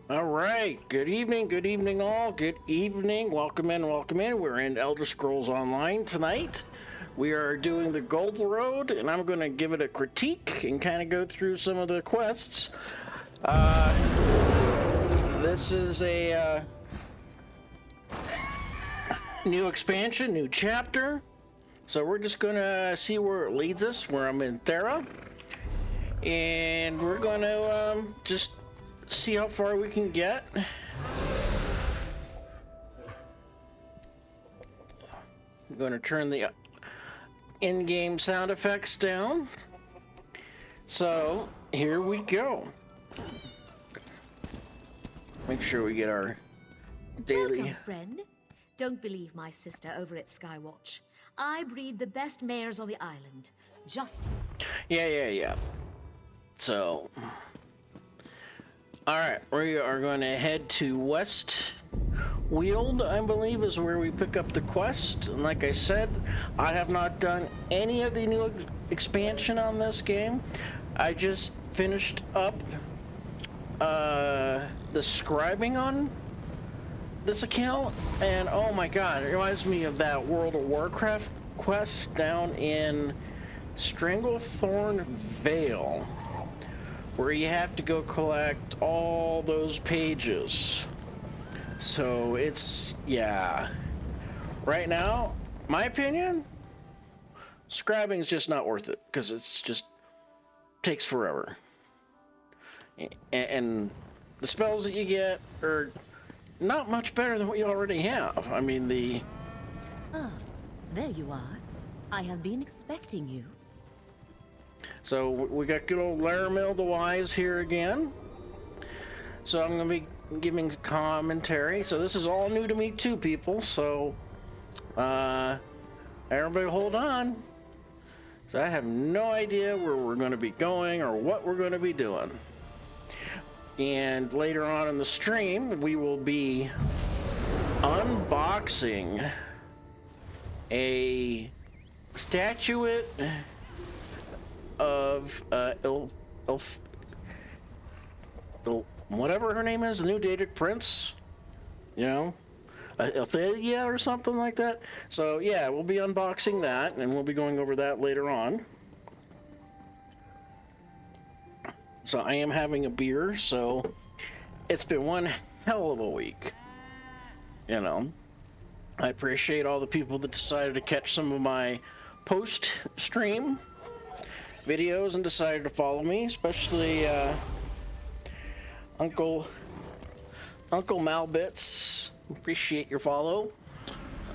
All right. Good evening, all. Good evening. Welcome in, welcome in. We're in Elder Scrolls Online tonight. We are doing the Gold Road, and I'm going to give it a critique and kind of go through some of the quests. This is a new expansion, new chapter. So we're just going to see where it leads us, where I'm in Thera. And we're going to just see how far we can get. I'm going to turn the in-game sound effects down. So here we go. Make sure we get our daily. Welcome, friend. Don't believe my sister over at Skywatch. I breed the best mares on the island. Just Yeah. So, all right, we are going to head to West Weald, I believe, is where we pick up the quest. And like I said, I have not done any of the new expansion on this game. I just finished up the scribing on this account, and oh my god, it reminds me of that World of Warcraft quest down in Stranglethorn Vale, where you have to go collect all those pages. So it's, yeah. Right now, my opinion, scribing is just not worth it, because it's just takes forever. And the spells that you get are not much better than what you already have. I mean, Ah, there you are. I have been expecting you. So we got good old Laramil the Wise here again. So I'm going to be giving commentary. So this is all new to me too, people. So everybody hold on. So I have no idea where we're going to be going or what we're going to be doing. And later on in the stream, we will be unboxing a statuette of whatever her name is, the new Daedric Prince, you know, Elthalia or something like that. So yeah, we'll be unboxing that, and we'll be going over that later on. So I am having a beer, so it's been one hell of a week. You know, I appreciate all the people that decided to catch some of my post-stream videos and decided to follow me, especially Uncle Malbits. Appreciate your follow.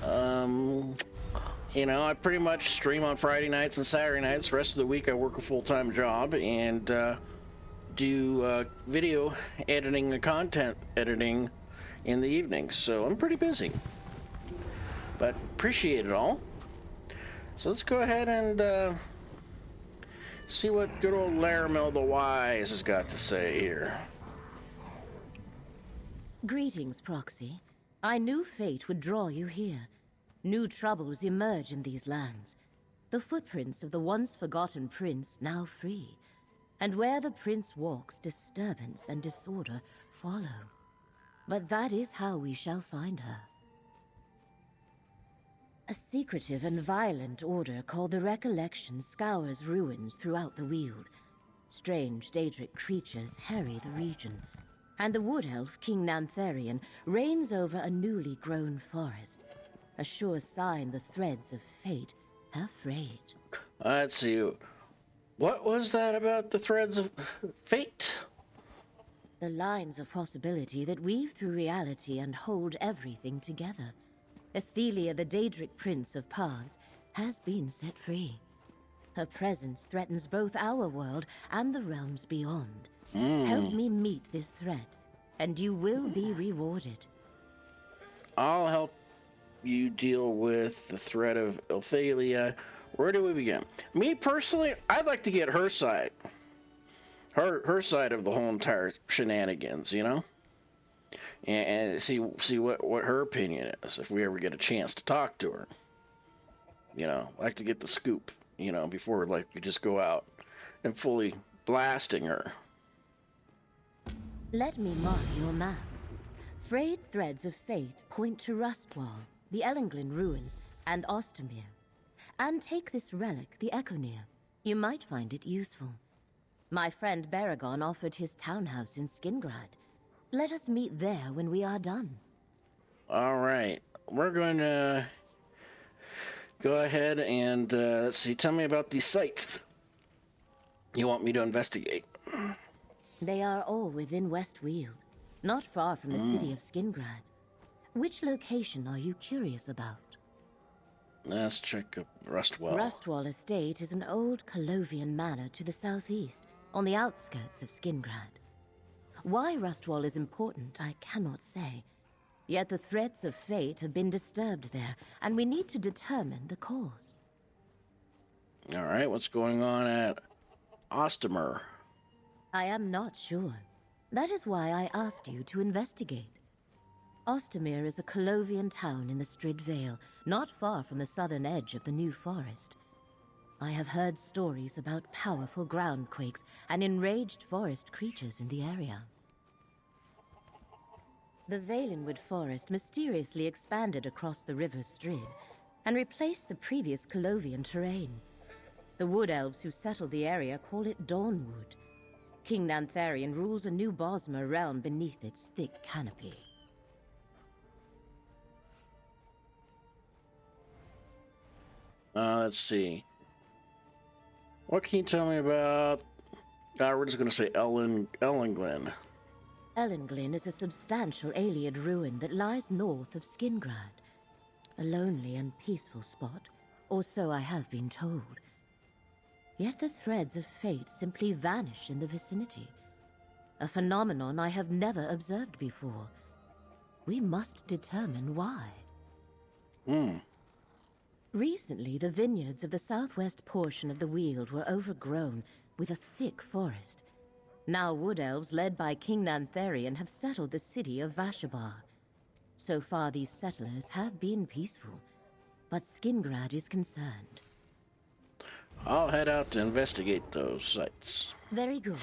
You know, I pretty much stream on Friday nights and Saturday nights. The rest of the week I work a full-time job and do video editing and content editing in the evenings. So I'm pretty busy. But appreciate it all. So let's go ahead and see what good old Laramil the Wise has got to say here. Greetings, Proxy. I knew fate would draw you here. New troubles emerge in these lands. The footprints of the once forgotten prince now free. And where the prince walks, disturbance and disorder follow. But that is how we shall find her. A secretive and violent order called the Recollection scours ruins throughout the Weald. Strange Daedric creatures harry the region, and the wood elf King Nantharian reigns over a newly grown forest, a sure sign the threads of fate have frayed. Let's see. What was that about the threads of fate? The lines of possibility that weave through reality and hold everything together. Ethelia, the Daedric Prince of Paths, has been set free. Her presence threatens both our world and the realms beyond. Help me meet this threat, and you will be rewarded. I'll help you deal with the threat of Elthalia. Where do we begin? Me personally, I'd like to get her side. Her side of the whole entire shenanigans, you know? And see what her opinion is if we ever get a chance to talk to her. You know, I like to get the scoop, you know, before like we just go out and fully blasting her. Let me mark your map. Frayed threads of fate point to Rustwall, the Ellenglin ruins, and Ostermere. And take this relic, the Echonir. You might find it useful. My friend Baragon offered his townhouse in Skingrad. Let us meet there when we are done. All right. We're going to go ahead and, let's see, tell me about these sites you want me to investigate. They are all within Westweald, not far from the city of Skingrad. Which location are you curious about? Let's check up Rustwell. Rustwall Estate is an old Colovian manor to the southeast, on the outskirts of Skingrad. Why Rustwall is important, I cannot say. Yet the threads of fate have been disturbed there, and we need to determine the cause. All right, what's going on at Ostermere? I am not sure. That is why I asked you to investigate. Ostermere is a Colovian town in the Strid Vale, not far from the southern edge of the New Forest. I have heard stories about powerful groundquakes and enraged forest creatures in the area. The Valenwood Forest mysteriously expanded across the River Strid and replaced the previous Colovian terrain. The Wood Elves who settled the area call it Dawnwood. King Nantharian rules a new Bosmer realm beneath its thick canopy. Let's see. What can you tell me about... we're just going to say Ellenglin. Ellenglin is a substantial Ayleid ruin that lies north of Skingrad. A lonely and peaceful spot, or so I have been told. Yet the threads of fate simply vanish in the vicinity. A phenomenon I have never observed before. We must determine why. Recently, the vineyards of the southwest portion of the Weald were overgrown with a thick forest. Now Wood Elves, led by King Nantharian, have settled the city of Vashabar. So far, these settlers have been peaceful, but Skingrad is concerned. I'll head out to investigate those sites. Very good.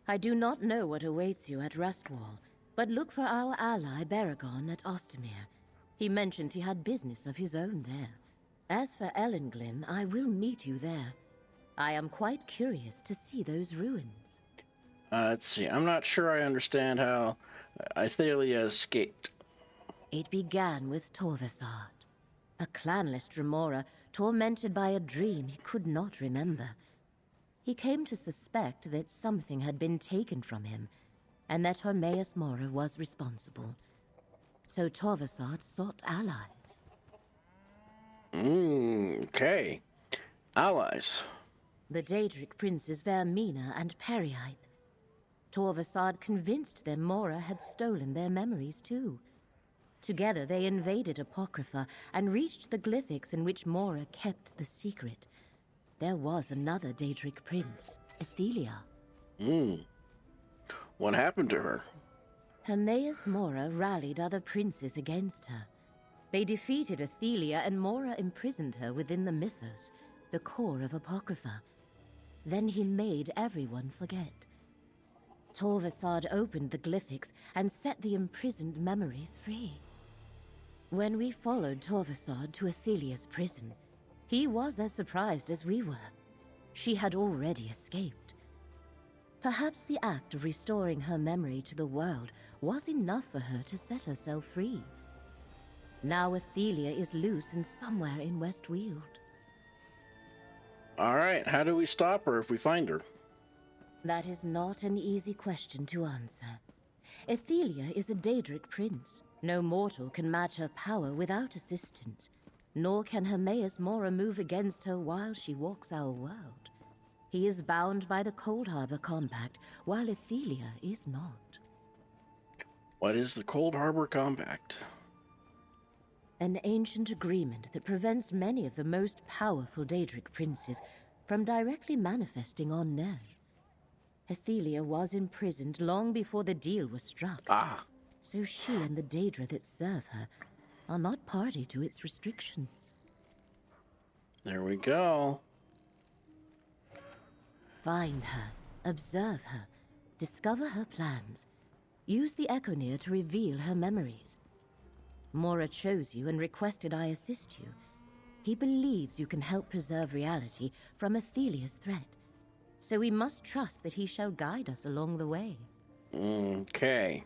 I do not know what awaits you at Rustwall, but look for our ally Baragon at Ostermere. He mentioned he had business of his own there. As for Ellenglin, I will meet you there. I am quite curious to see those ruins. Let's see. I'm not sure I understand how Ithelia escaped. It began with Torvasard, a clanless Dremora tormented by a dream he could not remember. He came to suspect that something had been taken from him, and that Hermaeus Mora was responsible. So Torvasard sought allies. Okay. Allies. The Daedric princes Vermina and Periite. Torvasard convinced them Mora had stolen their memories too. Together they invaded Apocrypha and reached the glyphics in which Mora kept the secret. There was another Daedric prince, Ithelia. What happened to her? Hermaeus Mora rallied other princes against her. They defeated Ithelia and Mora imprisoned her within the Mythos, the core of Apocrypha. Then he made everyone forget. Torvasard opened the glyphics and set the imprisoned memories free. When we followed Torvasard to Athelia's prison, he was as surprised as we were. She had already escaped. Perhaps the act of restoring her memory to the world was enough for her to set herself free. Now Athelia is loose and somewhere in Westweald. All right, how do we stop her if we find her? That is not an easy question to answer. Athelia is a Daedric prince. No mortal can match her power without assistance, nor can Hermaeus Mora move against her while she walks our world. He is bound by the Cold Harbor Compact, while Athelia is not. What is the Cold Harbor Compact? An ancient agreement that prevents many of the most powerful Daedric princes from directly manifesting on Nern. Athelia was imprisoned long before the deal was struck. So she and the Daedra that serve her are not party to its restrictions. There we go. Find her, observe her, discover her plans. Use the Echoneer to reveal her memories. Mora chose you and requested I assist you. He believes you can help preserve reality from Athelia's threat. So we must trust that he shall guide us along the way. Okay.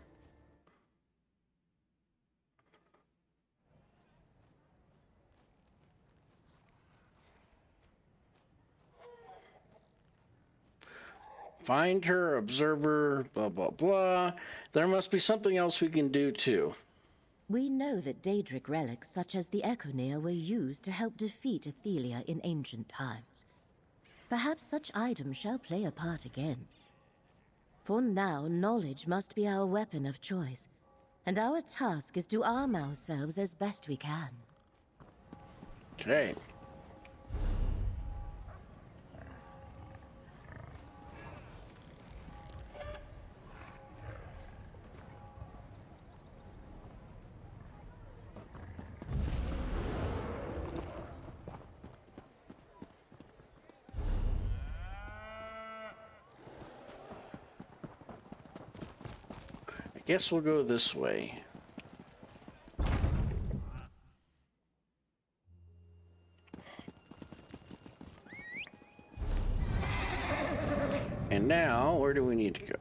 Find her, observe her, blah, blah, blah. There must be something else we can do, too. We know that Daedric relics such as the Echoneer were used to help defeat Athelia in ancient times. Perhaps such items shall play a part again. For now, knowledge must be our weapon of choice, and our task is to arm ourselves as best we can. Okay. Guess we'll go this way. And now, where do we need to go?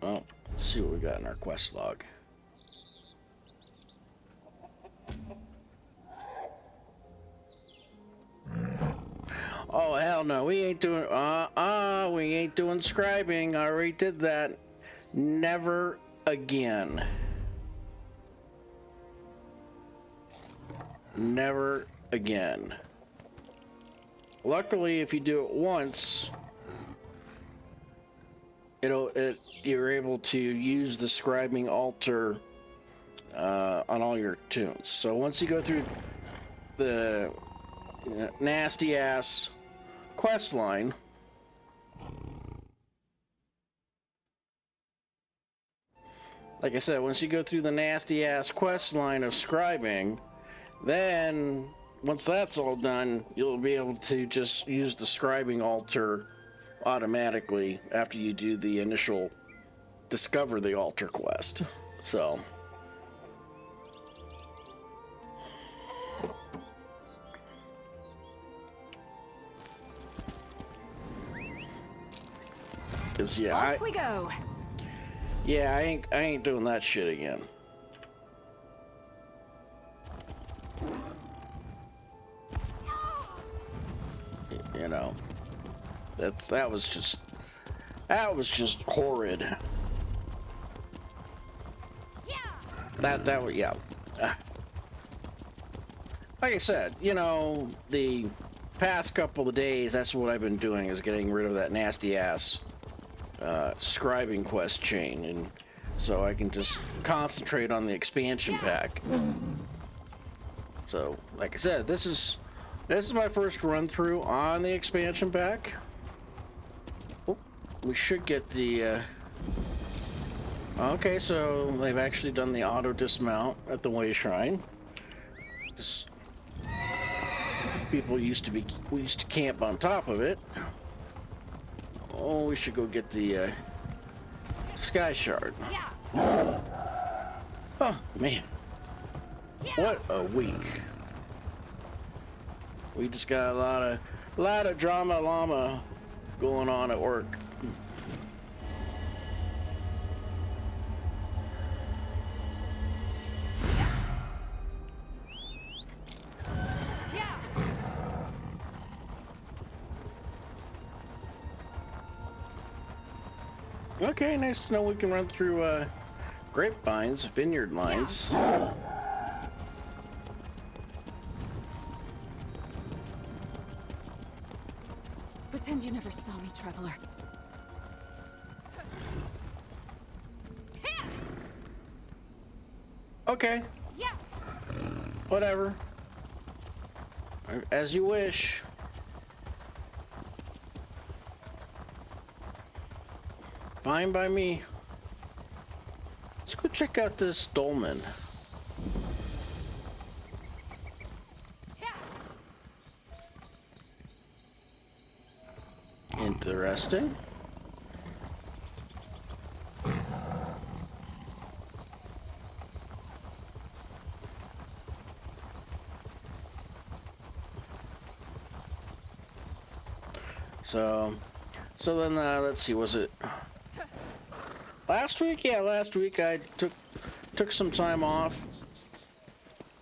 Oh, let's see what we got in our quest log. Oh, hell no, we ain't doing, we ain't doing scribing. I already did that. Never again. Never again. Luckily, if you do it once, you're able to use the scribing altar on all your tunes. So once you go through the nasty ass quest line, like I said, once you go through the nasty ass quest line of scribing, then once that's all done, you'll be able to just use the scribing altar automatically after you do the initial discover the altar quest. So cause yeah, Off we go. Yeah, I ain't doing that shit again. You know, that was just horrid. That was, yeah. Like I said, you know, the past couple of days, that's what I've been doing, is getting rid of that nasty ass scribing quest chain, and so I can just concentrate on the expansion pack. So, like I said, this is my first run through on the expansion pack. Oh, we should get the okay, so they've actually done the auto dismount at the way shrine. Just, we used to camp on top of it. Oh, we should go get the sky shard. Oh man, what a week! We just got a lot of drama llama going on at work. Okay, nice to know we can run through grapevines, vineyard lines. Pretend you never saw me, traveler. Okay. Whatever. As you wish. Fine by me. Let's go check out this dolmen. Interesting. So then let's see, was it last week? Yeah, last week I took some time off.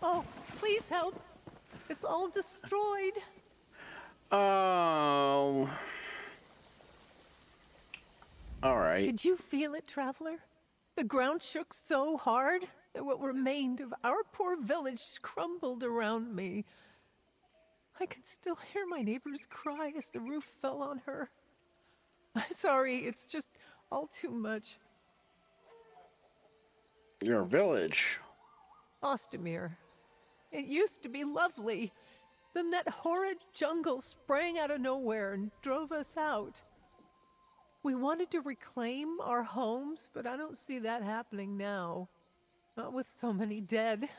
Oh, please help. It's all destroyed. Oh. All right. Did you feel it, Traveler? The ground shook so hard that what remained of our poor village crumbled around me. I can still hear my neighbors cry as the roof fell on her. I'm sorry, it's just all too much. Your village. Ostamir. It used to be lovely. Then that horrid jungle sprang out of nowhere and drove us out. We wanted to reclaim our homes, but I don't see that happening now. Not with so many dead.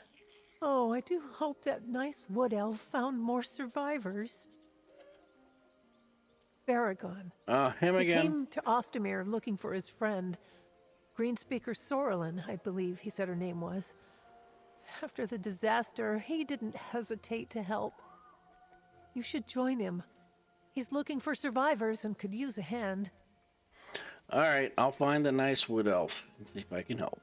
Oh, I do hope that nice wood elf found more survivors. Baragon. Him He again. came to Ostamir looking for his friend. Greenspeaker Sorelin, I believe he said her name was. After the disaster, he didn't hesitate to help. You should join him. He's looking for survivors and could use a hand. All right, I'll find the nice wood elf and see if I can help.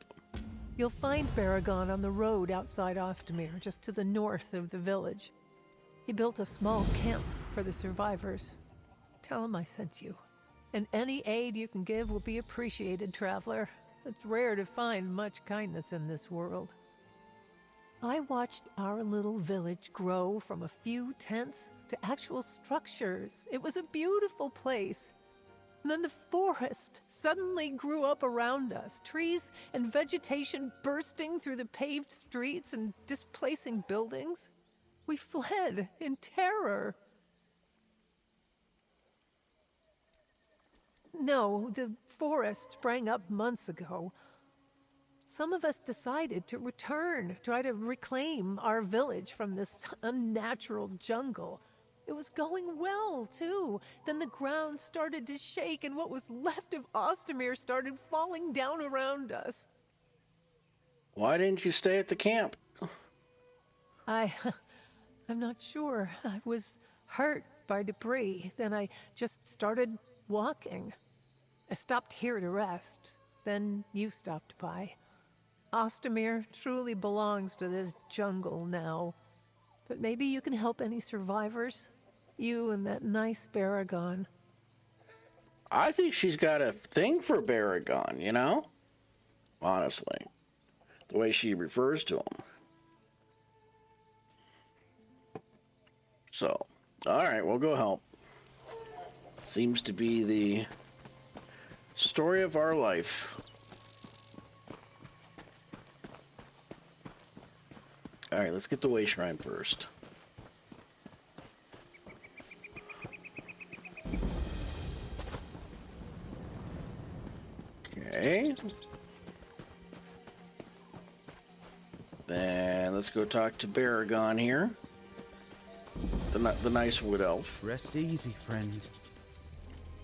You'll find Baragon on the road outside Ostamir, just to the north of the village. He built a small camp for the survivors. Tell him I sent you. And any aid you can give will be appreciated, Traveler. It's rare to find much kindness in this world. I watched our little village grow from a few tents to actual structures. It was a beautiful place. And then the forest suddenly grew up around us, trees and vegetation bursting through the paved streets and displacing buildings. We fled in terror. No, the forest sprang up months ago. Some of us decided to return, try to reclaim our village from this unnatural jungle. It was going well, too. Then the ground started to shake and what was left of Ostamir started falling down around us. Why didn't you stay at the camp? I'm not sure. I was hurt by debris. Then I just started walking. I stopped here to rest. Then you stopped by. Ostamir truly belongs to this jungle now. But maybe you can help any survivors? You and that nice Baragon. I think she's got a thing for Baragon, you know? Honestly. The way she refers to him. So, alright, we'll go help. Seems to be the story of our life. Alright, let's get the Way Shrine first. Okay. Then let's go talk to Baragon here. The nice wood elf. Rest easy, friend.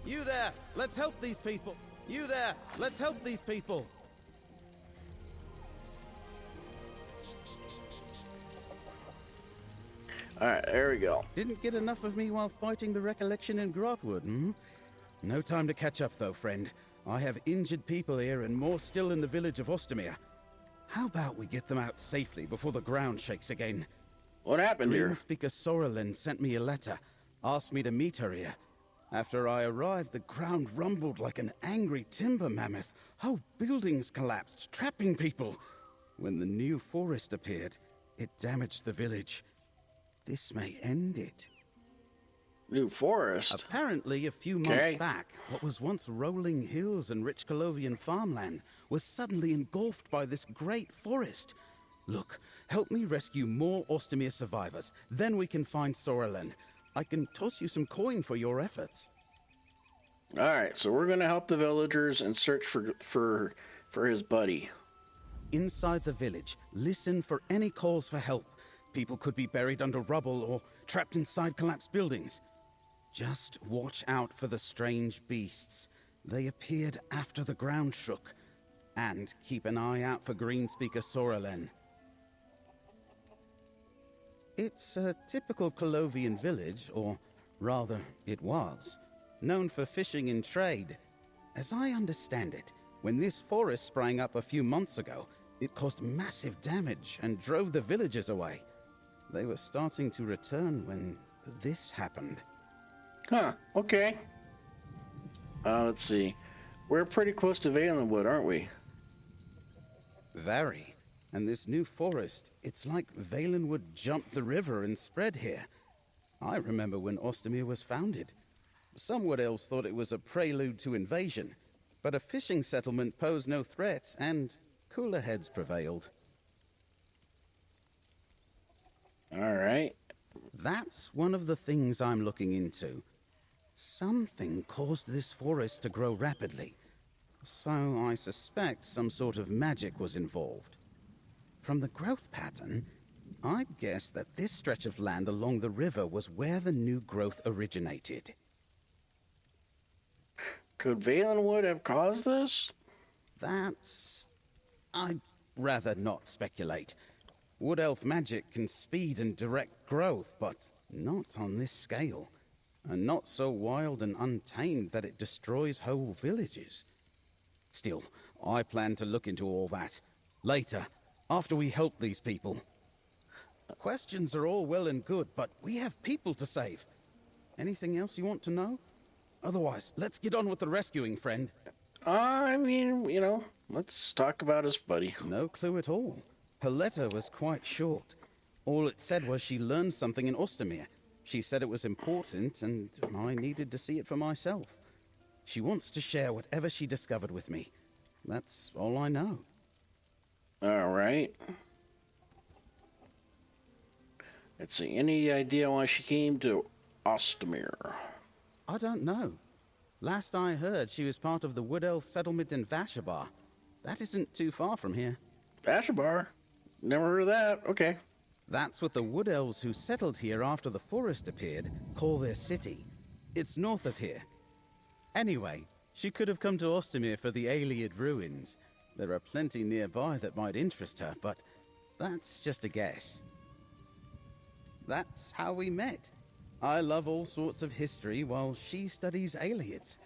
You there! Let's help these people! You there! Let's help these people! Alright, there we go. Didn't get enough of me while fighting the recollection in Grotwood, hmm? No time to catch up, though, friend. I have injured people here and more still in the village of Ostamir. How about we get them out safely before the ground shakes again? What happened here? Greenspeaker Sorelin sent me a letter, asked me to meet her here. After I arrived, the ground rumbled like an angry timber mammoth. Whole buildings collapsed, trapping people. When the new forest appeared, it damaged the village. This may end it. New forest? Apparently, a few months back, what was once rolling hills and rich Colovian farmland was suddenly engulfed by this great forest. Look, help me rescue more Ostamir survivors. Then we can find Sorelin. I can toss you some coin for your efforts. Alright, so we're gonna help the villagers and search for his buddy. Inside the village, listen for any calls for help. People could be buried under rubble or trapped inside collapsed buildings. Just watch out for the strange beasts. They appeared after the ground shook. And keep an eye out for Greenspeaker Sorelin. It's a typical Colovian village, or rather, it was. known for fishing and trade. As I understand it, when this forest sprang up a few months ago, it caused massive damage and drove the villagers away. They were starting to return when this happened. Huh, okay. Let's see. We're pretty close to Valenwood, aren't we? Very. And this new forest, it's like Valenwood jumped the river and spread here. I remember when Ostermere was founded. Some Wood Elves thought it was a prelude to invasion, but a fishing settlement posed no threats, and cooler heads prevailed. All right. That's one of the things I'm looking into. Something caused this forest to grow rapidly, so I suspect some sort of magic was involved. From the growth pattern, I'd guess that this stretch of land along the river was where the new growth originated. Could Valenwood have caused this? I'd rather not speculate. Wood Elf magic can speed and direct growth, but not on this scale. And not so wild and untamed that it destroys whole villages. Still, I plan to look into all that. Later, after we help these people. Questions are all well and good, but we have people to save. Anything else you want to know? Otherwise, let's get on with the rescuing, friend. I mean, let's talk about us, buddy. No clue at all. Her letter was quite short. All it said was she learned something in Ostermere. She said it was important, and I needed to see it for myself. She wants to share whatever she discovered with me. That's all I know. All right. Let's see. Any idea why she came to Ostermere? I don't know. Last I heard, she was part of the Wood Elf settlement in Vashabar. That isn't too far from here. Vashabar? Never heard of that. Okay. That's what the Wood Elves who settled here after the forest appeared call their city. It's north of here. Anyway, she could have come to Ostermere for the Ayleid ruins. There are plenty nearby that might interest her, but that's just a guess. That's how we met. I love all sorts of history while she studies Ayleids.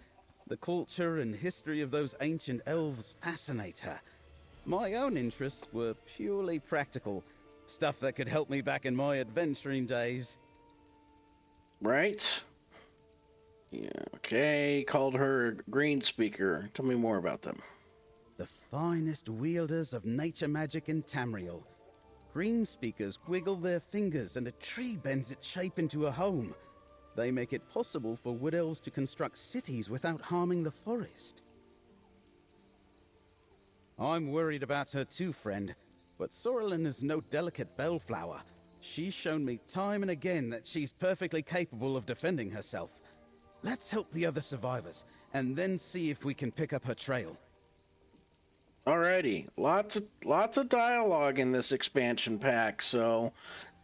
The culture and history of those ancient elves fascinate her. My own interests were purely practical. Stuff that could help me back in my adventuring days. Right. Yeah, okay. Called her a green speaker. Tell me more about them. The finest wielders of nature magic in Tamriel. Green speakers wiggle their fingers and a tree bends its shape into a home. They make it possible for Wood Elves to construct cities without harming the forest. I'm worried about her too, friend. But Sorrelin is no delicate bellflower. She's shown me time and again that she's perfectly capable of defending herself. Let's help the other survivors, and then see if we can pick up her trail. Alrighty. Lots of dialogue in this expansion pack, so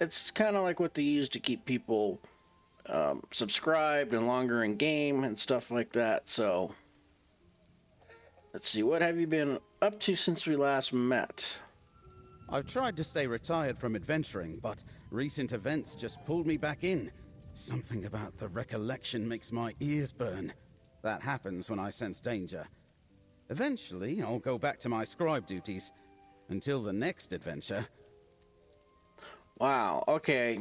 it's kind of like what they use to keep people subscribed and longer in game and stuff like that. So let's see. What have you been up to since we last met? I've tried to stay retired from adventuring, but recent events just pulled me back in. Something about the recollection makes my ears burn. That happens when I sense danger. Eventually, I'll go back to my scribe duties. Until the next adventure. Wow, okay.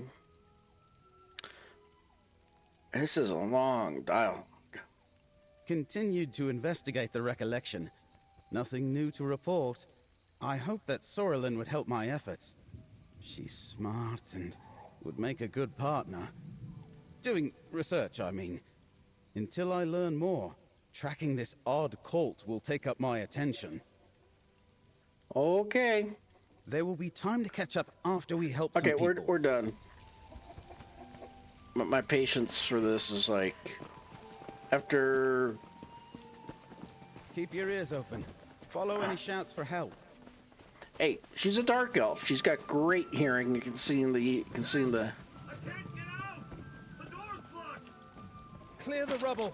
This is a long dialogue. Continued to investigate the recollection. Nothing new to report. I hope that Sorrelin would help my efforts. She's smart and would make a good partner. Doing research, I mean. Until I learn more, tracking this odd cult will take up my attention. Okay. There will be time to catch up after we help Okay, some people. we're done. My patience for this is like... After... Keep your ears open. Follow any shouts for help. Hey, she's a dark elf. She's got great hearing. You can see in the... I can't get out! The door's blocked! Clear the rubble.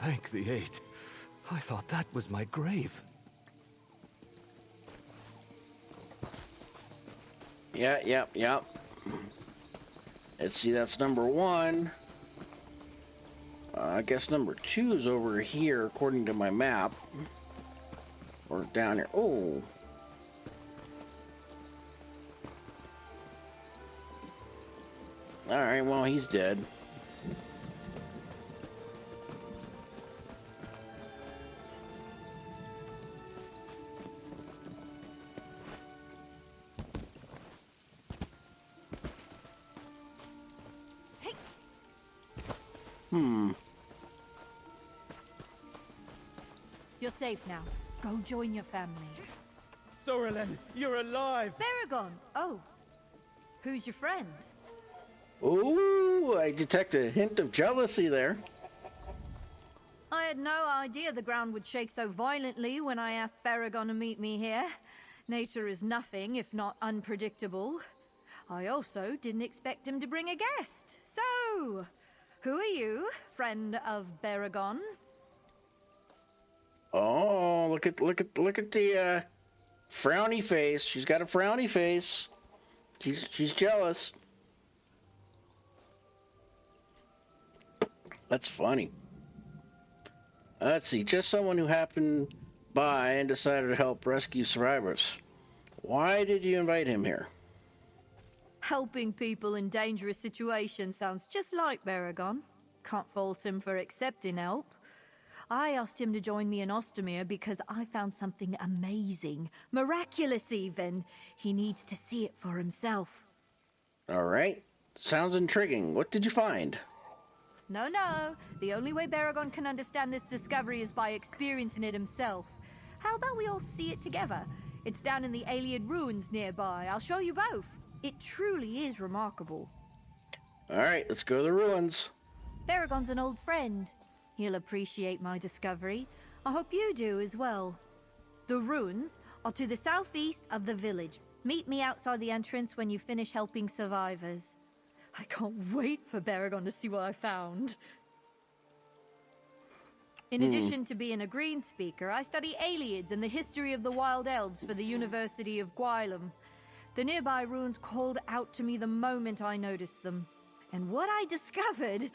Thank the eight. I thought that was my grave. Yeah. Let's see, that's number 1. I guess number 2 is over here, according to my map. Or down here. Oh. Alright, well, he's dead. You're safe now. Go join your family. Sorelen, you're alive! Baragon! Oh. Who's your friend? Ooh, I detect a hint of jealousy there. I had no idea the ground would shake so violently when I asked Baragon to meet me here. Nature is nothing if not unpredictable. I also didn't expect him to bring a guest. So, who are you, friend of Baragon? Oh, look at the frowny face. She's got a frowny face. She's jealous. That's funny. Let's see, just someone who happened by and decided to help rescue survivors. Why did you invite him here? Helping people in dangerous situations sounds just like Baragon. Can't fault him for accepting help. I asked him to join me in Ostermere because I found something amazing. Miraculous, even. He needs to see it for himself. All right. Sounds intriguing. What did you find? No. The only way Baragon can understand this discovery is by experiencing it himself. How about we all see it together? It's down in the Iliad ruins nearby. I'll show you both. It truly is remarkable. All right, let's go to the ruins. Baragon's an old friend. He'll appreciate my discovery. I hope you do as well. The ruins are to the southeast of the village. Meet me outside the entrance when you finish helping survivors. I can't wait for Baragon to see what I found. In addition to being a green speaker, I study Iliads and the history of the wild elves for the University of Gwylem. The nearby ruins called out to me the moment I noticed them. And what I discovered...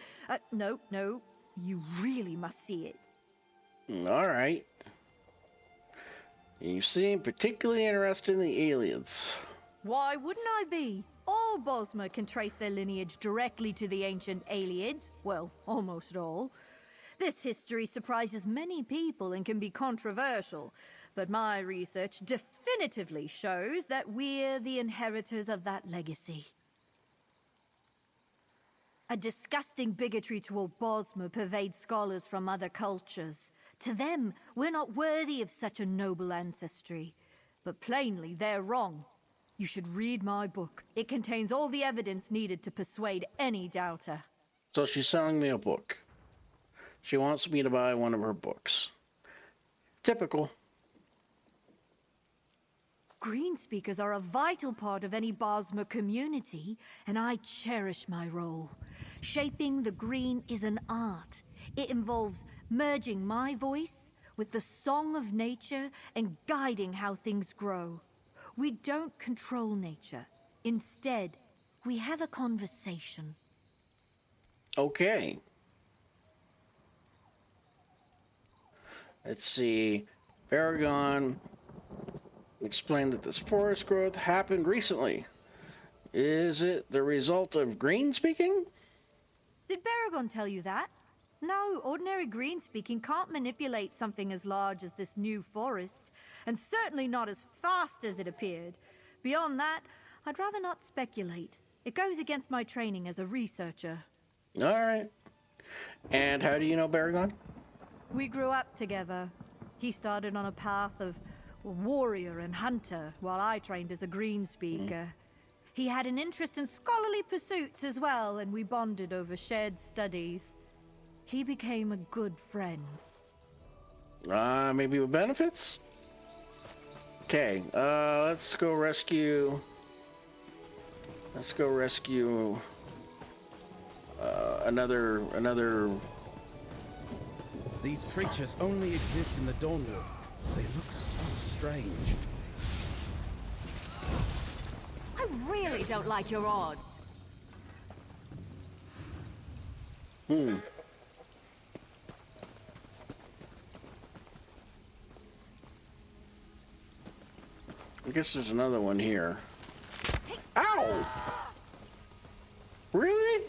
No, you really must see it. All right. You seem particularly interested in the Iliads. Why wouldn't I be? All Bosmer can trace their lineage directly to the ancient Iliads. Well, almost all. This history surprises many people and can be controversial, but my research definitively shows that we're the inheritors of that legacy. A disgusting bigotry toward Bosmer pervades scholars from other cultures. To them, we're not worthy of such a noble ancestry. But plainly, they're wrong. You should read my book. It contains all the evidence needed to persuade any doubter. So she's selling me a book. She wants me to buy one of her books. Typical. Green speakers are a vital part of any Bosmer community, and I cherish my role. Shaping the green is an art. It involves merging my voice with the song of nature and guiding how things grow. We don't control nature. Instead, we have a conversation. Okay. Let's see. Baragon explained that this forest growth happened recently. Is it the result of green speaking? Did Baragon tell you that? No, ordinary green speaking can't manipulate something as large as this new forest, and certainly not as fast as it appeared. Beyond that, I'd rather not speculate. It goes against my training as a researcher. All right. And how do you know Baragon? We grew up together. He started on a path of warrior and hunter, while I trained as a green speaker. He had an interest in scholarly pursuits as well, and we bonded over shared studies. He became a good friend. Maybe with benefits? Okay, let's go rescue... another... These creatures only exist in the Dawnwood. They look so strange. I really don't like your odds. I guess there's another one here. Ow! Really?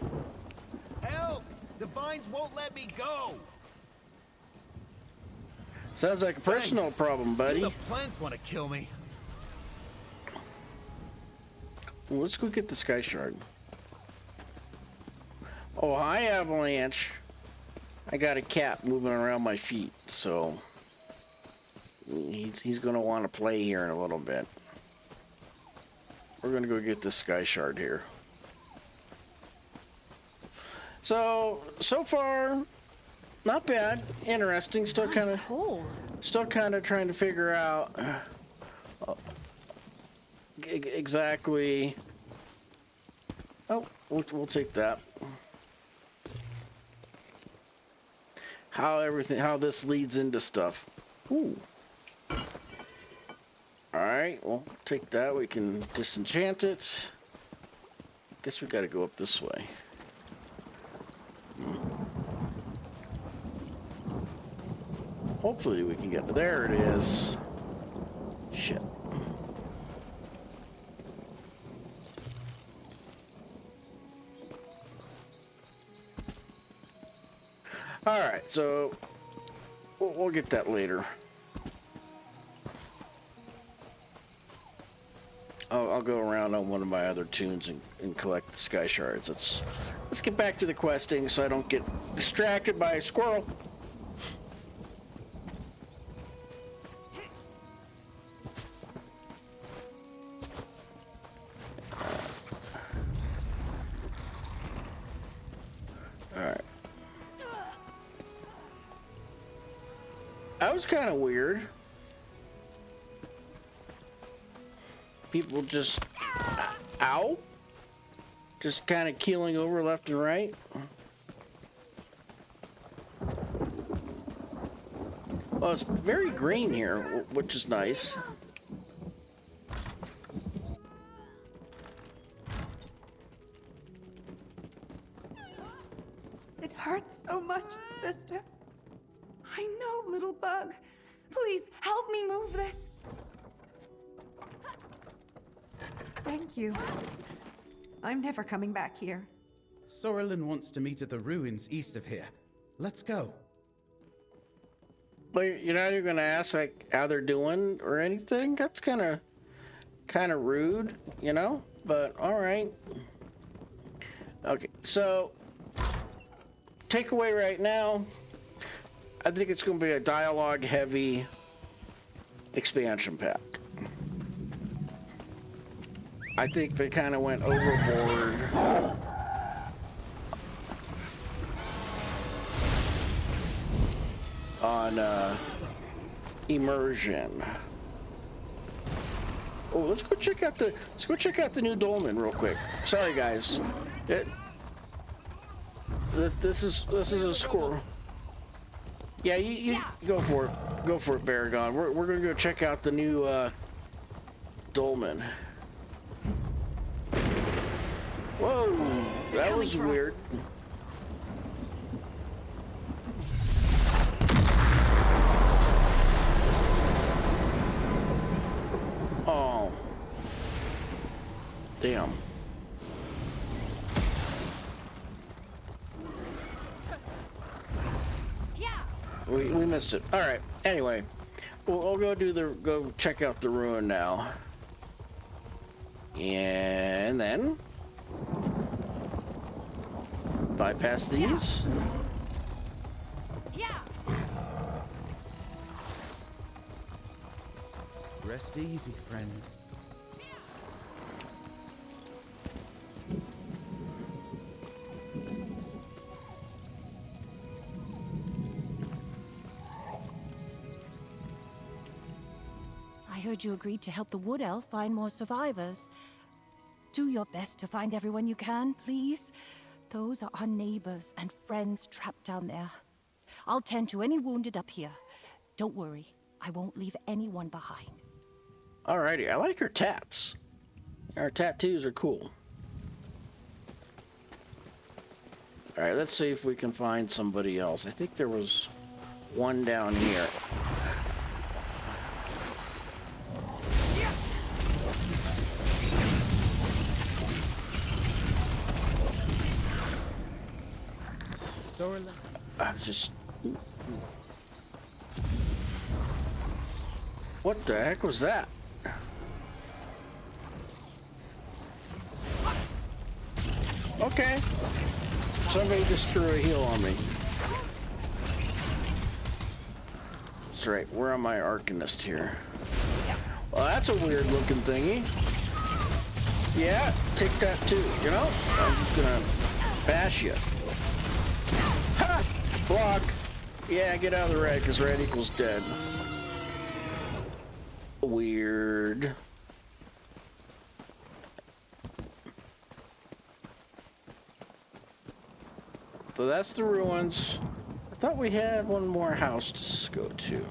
Help! The vines won't let me go! Sounds like a personal problem, buddy. The plants want to kill me. Well, let's go get the sky shard. Oh, hi, Avalanche. I got a cat moving around my feet, so he's gonna want to play here in a little bit. We're gonna go get the sky shard here. So far, not bad. Interesting. Still kind of trying to figure out exactly. Oh, we'll take that. How this leads into stuff. Ooh. All right, we'll take that. We can disenchant it. Guess we got to go up this way. Hopefully we can get to there. It is. Shit. All right, so we'll get that later. I'll go around on one of my other tunes and collect the sky shards. Let's get back to the questing so I don't get distracted by a squirrel. All right. That was kind of weird. People just, ow, just kind of keeling over left and right. Well, it's very green here, which is nice. It hurts so much, sister. I know, little bug. Please help me move this. Thank you. I'm never coming back here. Sorrelin wants to meet at the ruins east of here. Let's go. But you're not even gonna ask like how they're doing or anything? That's kind of rude, you know? But all right. Okay, so takeaway right now. I think it's going to be a dialogue-heavy expansion pack. I think they kind of went overboard. On immersion. Oh, let's go check out the new dolmen real quick. Sorry, guys. This is a score. Yeah, you go for it. Go for it, Baragon. We're gonna go check out the new dolmen. Whoa, that was weird. Oh, damn. We missed it. All right. Anyway, we'll go check out the ruin now, and then bypass these. Rest easy, friend. I heard you agreed to help the Wood Elf find more survivors. Do your best to find everyone you can, please. Those are our neighbors and friends trapped down there. I'll tend to any wounded up here. Don't worry, I won't leave anyone behind. Alrighty, I like her tats. Her tattoos are cool. All right, let's see if we can find somebody else. I think there was one down here. I just... What the heck was that? Okay. Somebody just threw a heal on me. That's right. Where am my Arcanist here? Well, that's a weird looking thingy. Yeah, take that too, you know? I'm just gonna bash you. Ha! Block. Yeah, get out of the red, because red equals dead. Weird. So that's the ruins. I thought we had one more house to go to.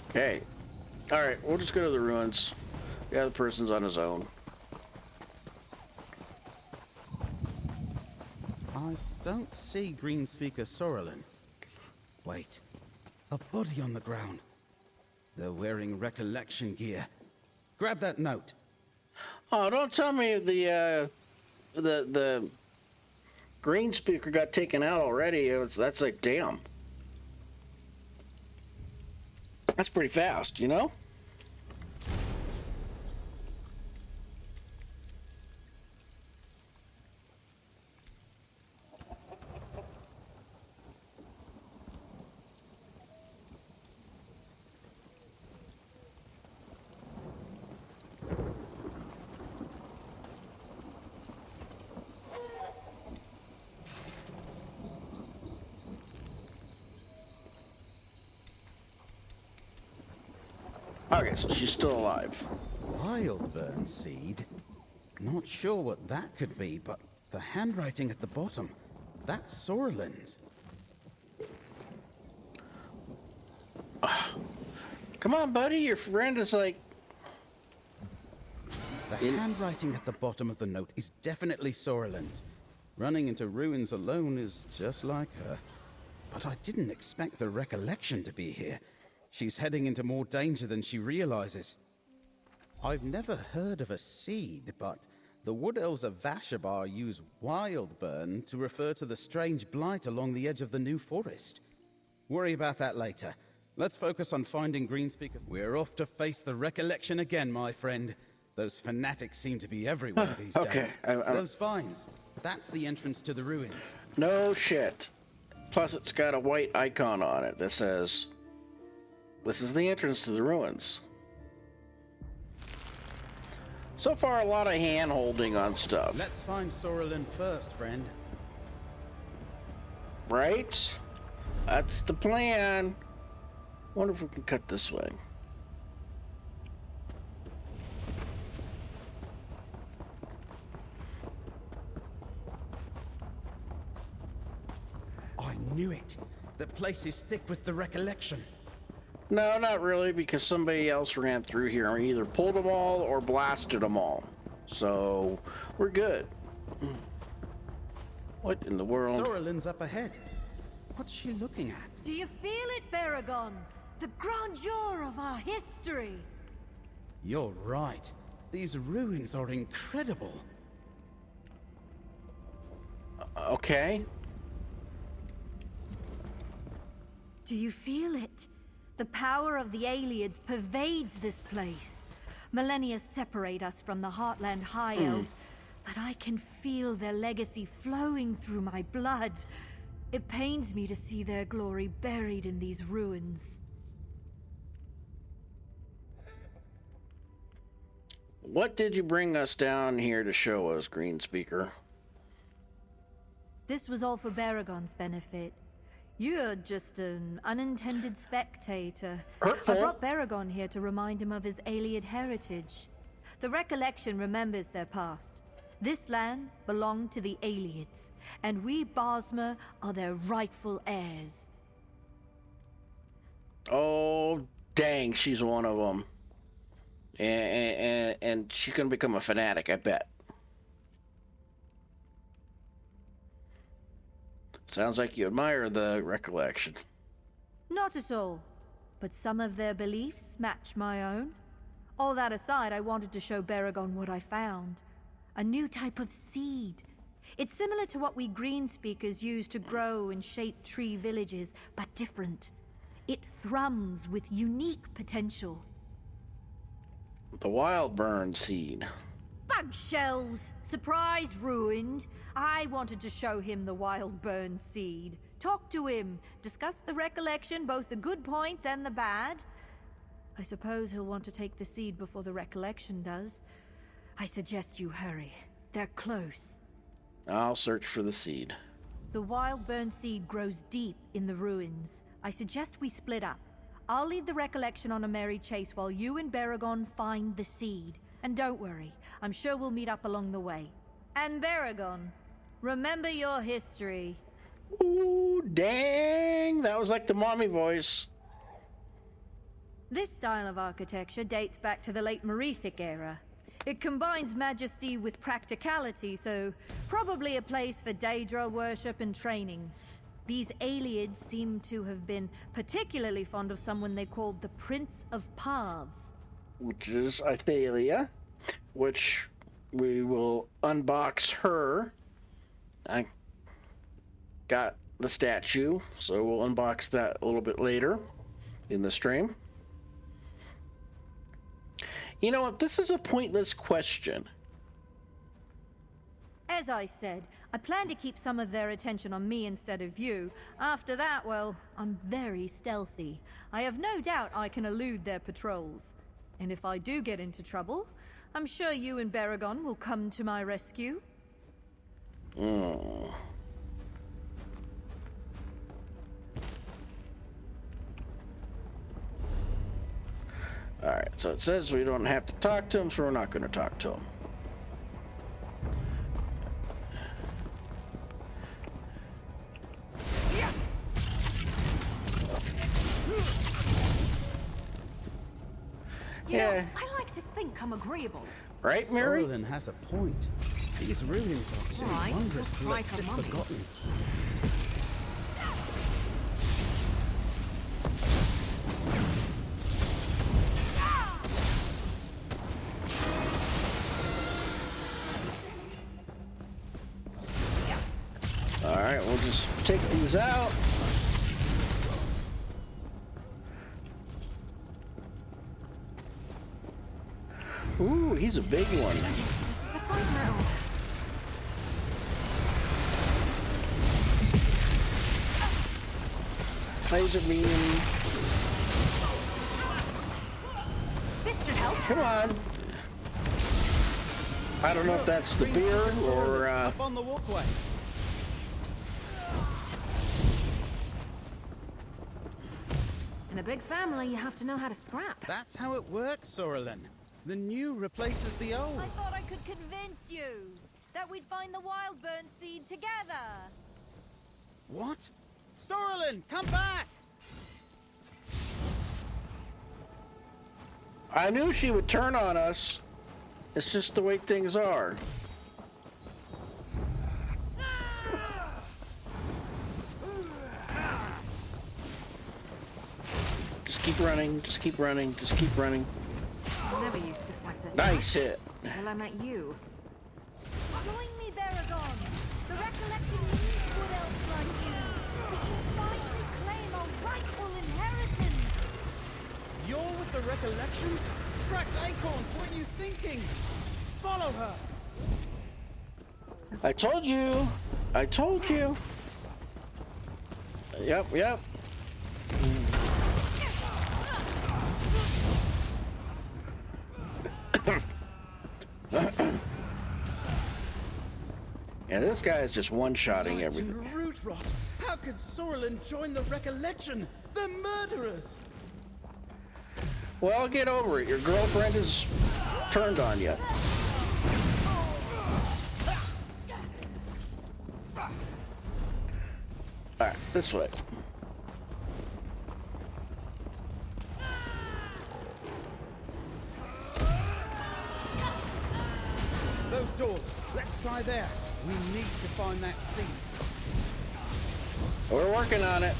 Okay. Alright, we'll just go to the ruins. Yeah, the person's on his own. I don't see Greenspeaker Sorrelin. Wait. A body on the ground. They're wearing recollection gear. Grab that note. Oh, don't tell me the green speaker got taken out already. That's like, damn. That's pretty fast, you know? Okay, so she's still alive. Wildburn seed? Not sure what that could be, but the handwriting at the bottom, that's Sorrelin's. Come on, buddy, your friend is like... The handwriting at the bottom of the note is definitely Sorrelin's. Running into ruins alone is just like her. But I didn't expect the recollection to be here. She's heading into more danger than she realizes. I've never heard of a seed, but the Wood Elves of Vashabar use Wildburn to refer to the strange blight along the edge of the New Forest. Worry about that later. Let's focus on finding Greenspeaker. We're off to face the recollection again, my friend. Those fanatics seem to be everywhere these Okay, days. Those vines, that's the entrance to the ruins. No shit. Plus it's got a white icon on it that says... This is the entrance to the ruins. So far, a lot of hand-holding on stuff. Let's find Sorrelin first, friend. Right? That's the plan. Wonder if we can cut this way. I knew it. The place is thick with the recollection. No, not really, because somebody else ran through here and either pulled them all or blasted them all. So, we're good. What in the world? Sorrelin's up ahead. What's she looking at? Do you feel it, Baragon? The grandeur of our history. You're right. These ruins are incredible. Okay. Do you feel it? The power of the Ayleids pervades this place. Millennia separate us from the Heartland High Elves, but I can feel their legacy flowing through my blood. It pains me to see their glory buried in these ruins. What did you bring us down here to show us, Greenspeaker? This was all for Baragon's benefit. You're just an unintended spectator. Hurtful. I brought Baragon here to remind him of his Ayleid heritage. The recollection remembers their past. This land belonged to the Ayleids, and we Bosmer are their rightful heirs. Oh, dang, she's one of them. And she's gonna become a fanatic, I bet. Sounds like you admire the recollection. Not at all. But some of their beliefs match my own. All that aside, I wanted to show Baragon what I found. A new type of seed. It's similar to what we green speakers use to grow and shape tree villages, but different. It thrums with unique potential. The wild burn seed. Bug shells! Surprise ruined. I wanted to show him the wild burn seed. Talk to him. Discuss the recollection, both the good points and the bad. I suppose he'll want to take the seed before the recollection does. I suggest you hurry. They're close. I'll search for the seed. The wild burn seed grows deep in the ruins. I suggest we split up. I'll lead the recollection on a merry chase while you and Baragon find the seed. And don't worry, I'm sure we'll meet up along the way. And Baragon, remember your history. Ooh, dang! That was like the mommy voice. This style of architecture dates back to the late Merethic era. It combines majesty with practicality, so probably a place for Daedra worship and training. These Aelids seem to have been particularly fond of someone they called the Prince of Paths. Which is Athalia, which we will unbox her. I got the statue, so we'll unbox that a little bit later in the stream. You know what? This is a pointless question. As I said, I plan to keep some of their attention on me instead of you. After that, well, I'm very stealthy. I have no doubt I can elude their patrols. And if I do get into trouble, I'm sure you and Baragon will come to my rescue. Alright, so it says we don't have to talk to him, so we're not going to talk to him. Yeah, I like to think I'm agreeable. Right, Mary? Orlin has a point. These ruins are too Right, wondrous to try let sit for mummy. forgotten. Alright, we'll just take these out. Ooh, he's a big one. This is a fun round. Laser beam. This should help. Come on. I don't know if that's the beer or Up on the walkway. In a big family, you have to know how to scrap. That's how it works, Orlin. The new replaces the old. I thought I could convince you that we'd find the wild burn seed together. What? Sorlin, come back! I knew she would turn on us. It's just the way things are. Just keep running, just keep running, just keep running. I never used to fight this. Nice hit. Until I met you. Join me, Baragon. The recollection needs good elves like you. We can finally claim our rightful inheritance. You're with the recollection? Cracked acorns, what are you thinking? Follow her! I told you. I told you. Yep, yep. Yeah, this guy is just one-shotting everything. Root rot! How could Sorlin join the recollection? They're murderers! Well, get over it. Your girlfriend is turned on you. Alright, this way. those doors. Let's try there. We need to find that seed. We're working on it.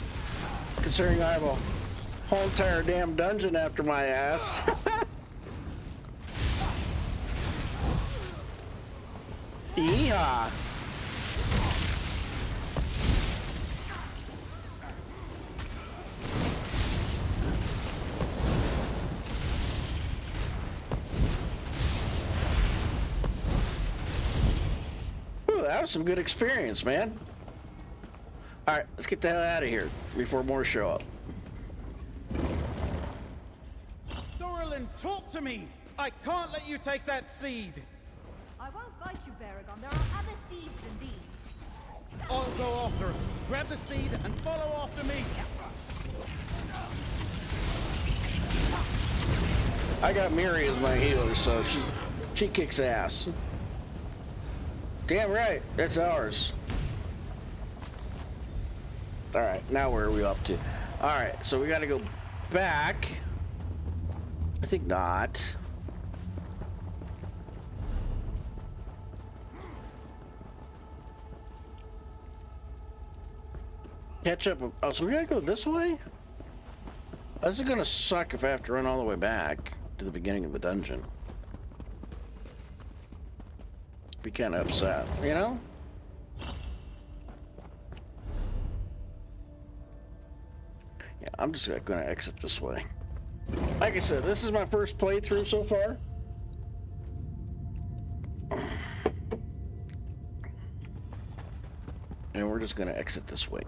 Considering I have a whole entire damn dungeon after my ass. Yeehaw. Ooh, that was some good experience, man. All right, let's get the hell out of here before more show up. Sorlin, talk to me! I can't let you take that seed! I won't fight you, Baragon. There are other seeds than these. I'll go after him. Grab the seed and follow after me! I got Miri as my healer, so she kicks ass. Damn right, that's ours. All right, now where are we up to? All right, so we got to go back. I think not. Catch up. Oh, so we got to go this way? This is going to suck if I have to run all the way back to the beginning of the dungeon. Be kind of upset, you know? Yeah, I'm just going to exit this way. Like I said, this is my first playthrough so far. And we're just going to exit this way.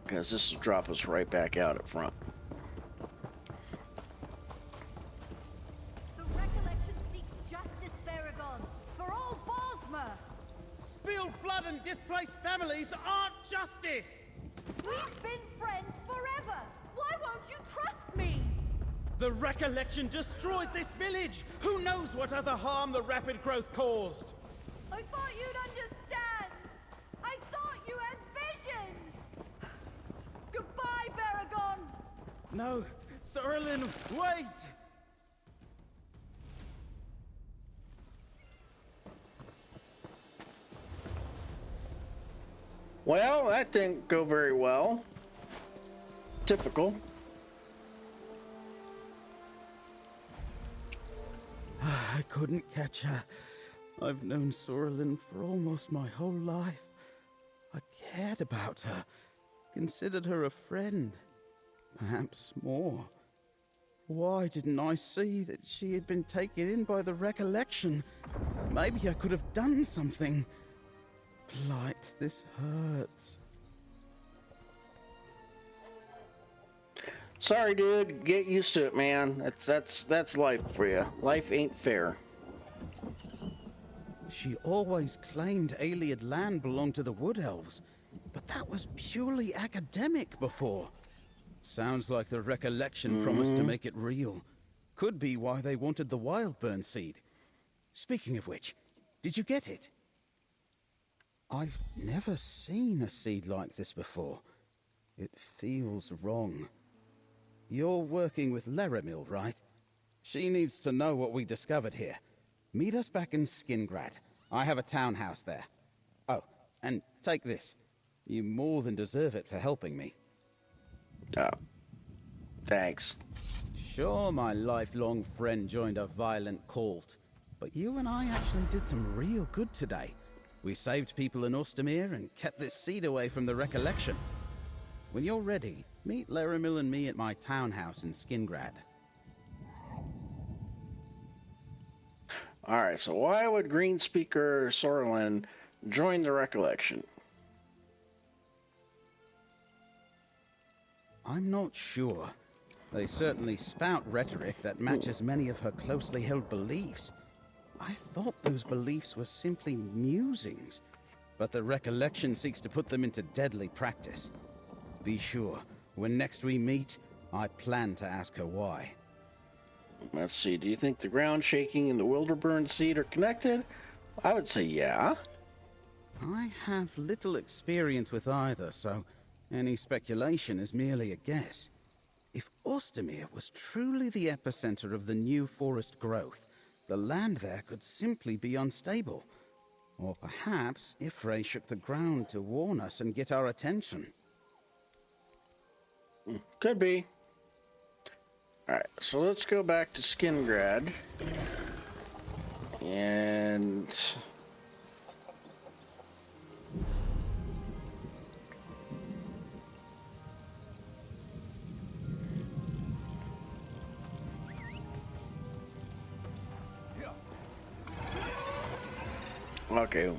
Because this will drop us right back out at front. The Recollection seeks justice, Baragon, for all Bosmer. Spilled blood and displaced families aren't justice! We've been friends forever. Why won't you trust me? The Recollection destroyed this village! Who knows what other harm the rapid growth caused? I thought you'd understand. I thought you had vision. Goodbye, Baragon. No, Sorlin, wait! Well, that didn't go very well. Typical. I couldn't catch her. I've known Sorlin for almost my whole life. I cared about her, considered her a friend, perhaps more. Why didn't I see that she had been taken in by the Recollection? Maybe I could have done something. Blight, this hurts. Sorry, dude. Get used to it, man. That's life for you. Life ain't fair. She always claimed Ayleid land belonged to the Wood Elves, but that was purely academic before. Sounds like the Recollection promised to make it real. Could be why they wanted the Wildburn seed. Speaking of which, did you get it? I've never seen a seed like this before. It feels wrong. You're working with Leramil, right? She needs to know what we discovered here. Meet us back in Skingrad. I have a townhouse there. Oh, and take this. You more than deserve it for helping me. Oh, thanks. Sure, my lifelong friend joined a violent cult, but you and I actually did some real good today. We saved people in Ostermere and kept this seed away from the Recollection. When you're ready, meet Leramil and me at my townhouse in Skingrad. Alright, so why would Greenspeaker Sorlin join the Recollection? I'm not sure. They certainly spout rhetoric that matches many of her closely held beliefs. I thought those beliefs were simply musings, but the Recollection seeks to put them into deadly practice. Be sure, when next we meet, I plan to ask her why. Let's see, do you think the ground shaking and the Wilderburn seed are connected? I would say yeah. I have little experience with either, so Any speculation is merely a guess. If Ostermere was truly the epicenter of the new forest growth, the land there could simply be unstable. Or perhaps Ifrei shook the ground to warn us and get our attention. Could be. Alright, so let's go back to Skingrad. And... okay,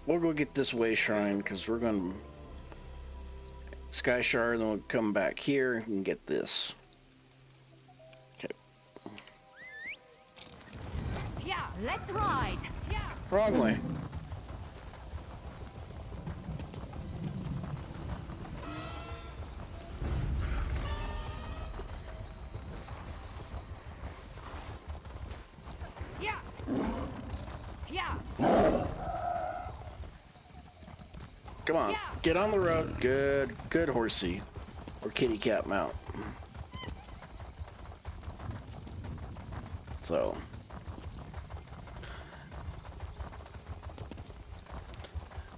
we'll go get this way shrine because we're going to Sky Shard, and then we'll come back here and get this. Okay. Yeah, let's ride. Yeah. Wrong way. Yeah. Yeah. Come on, get on the road. Good, good horsey. Or kitty cat mount. So.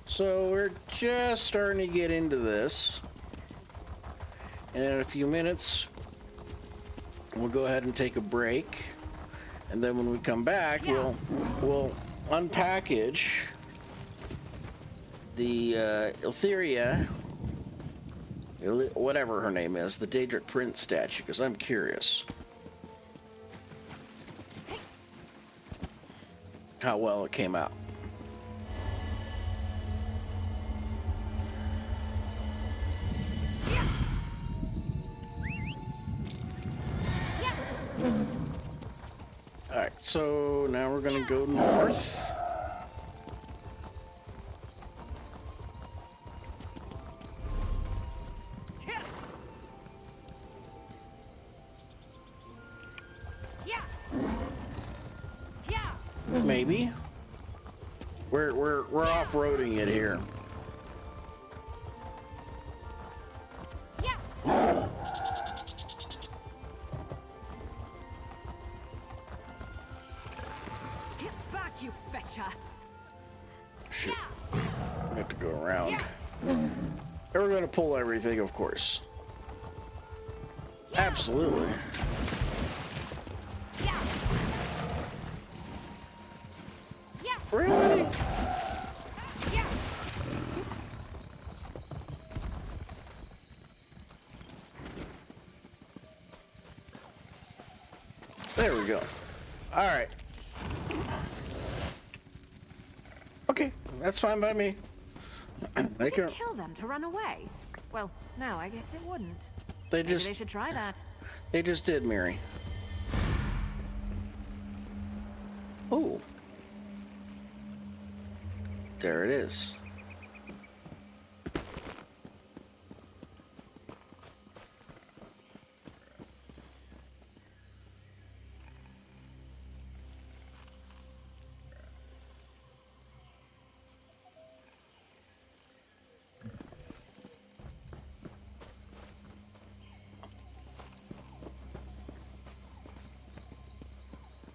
So we're just starting to get into this. And in a few minutes, we'll go ahead and take a break. And then when we come back, we'll unpackage the Iltheria, whatever her name is, the Daedric Prince statue, because I'm curious how well it came out. Alright, so now we're gonna go north. Maybe. We're off-roading it here. Get back, you fetcher. Shit. We have to go around. And we're gonna pull everything, of course. Absolutely. Really? There we go. All right. Okay, that's fine by me. They can kill them to run away. Well, no, I guess it wouldn't. They Maybe just they should try that. They just did, Mary. Oh. There it is.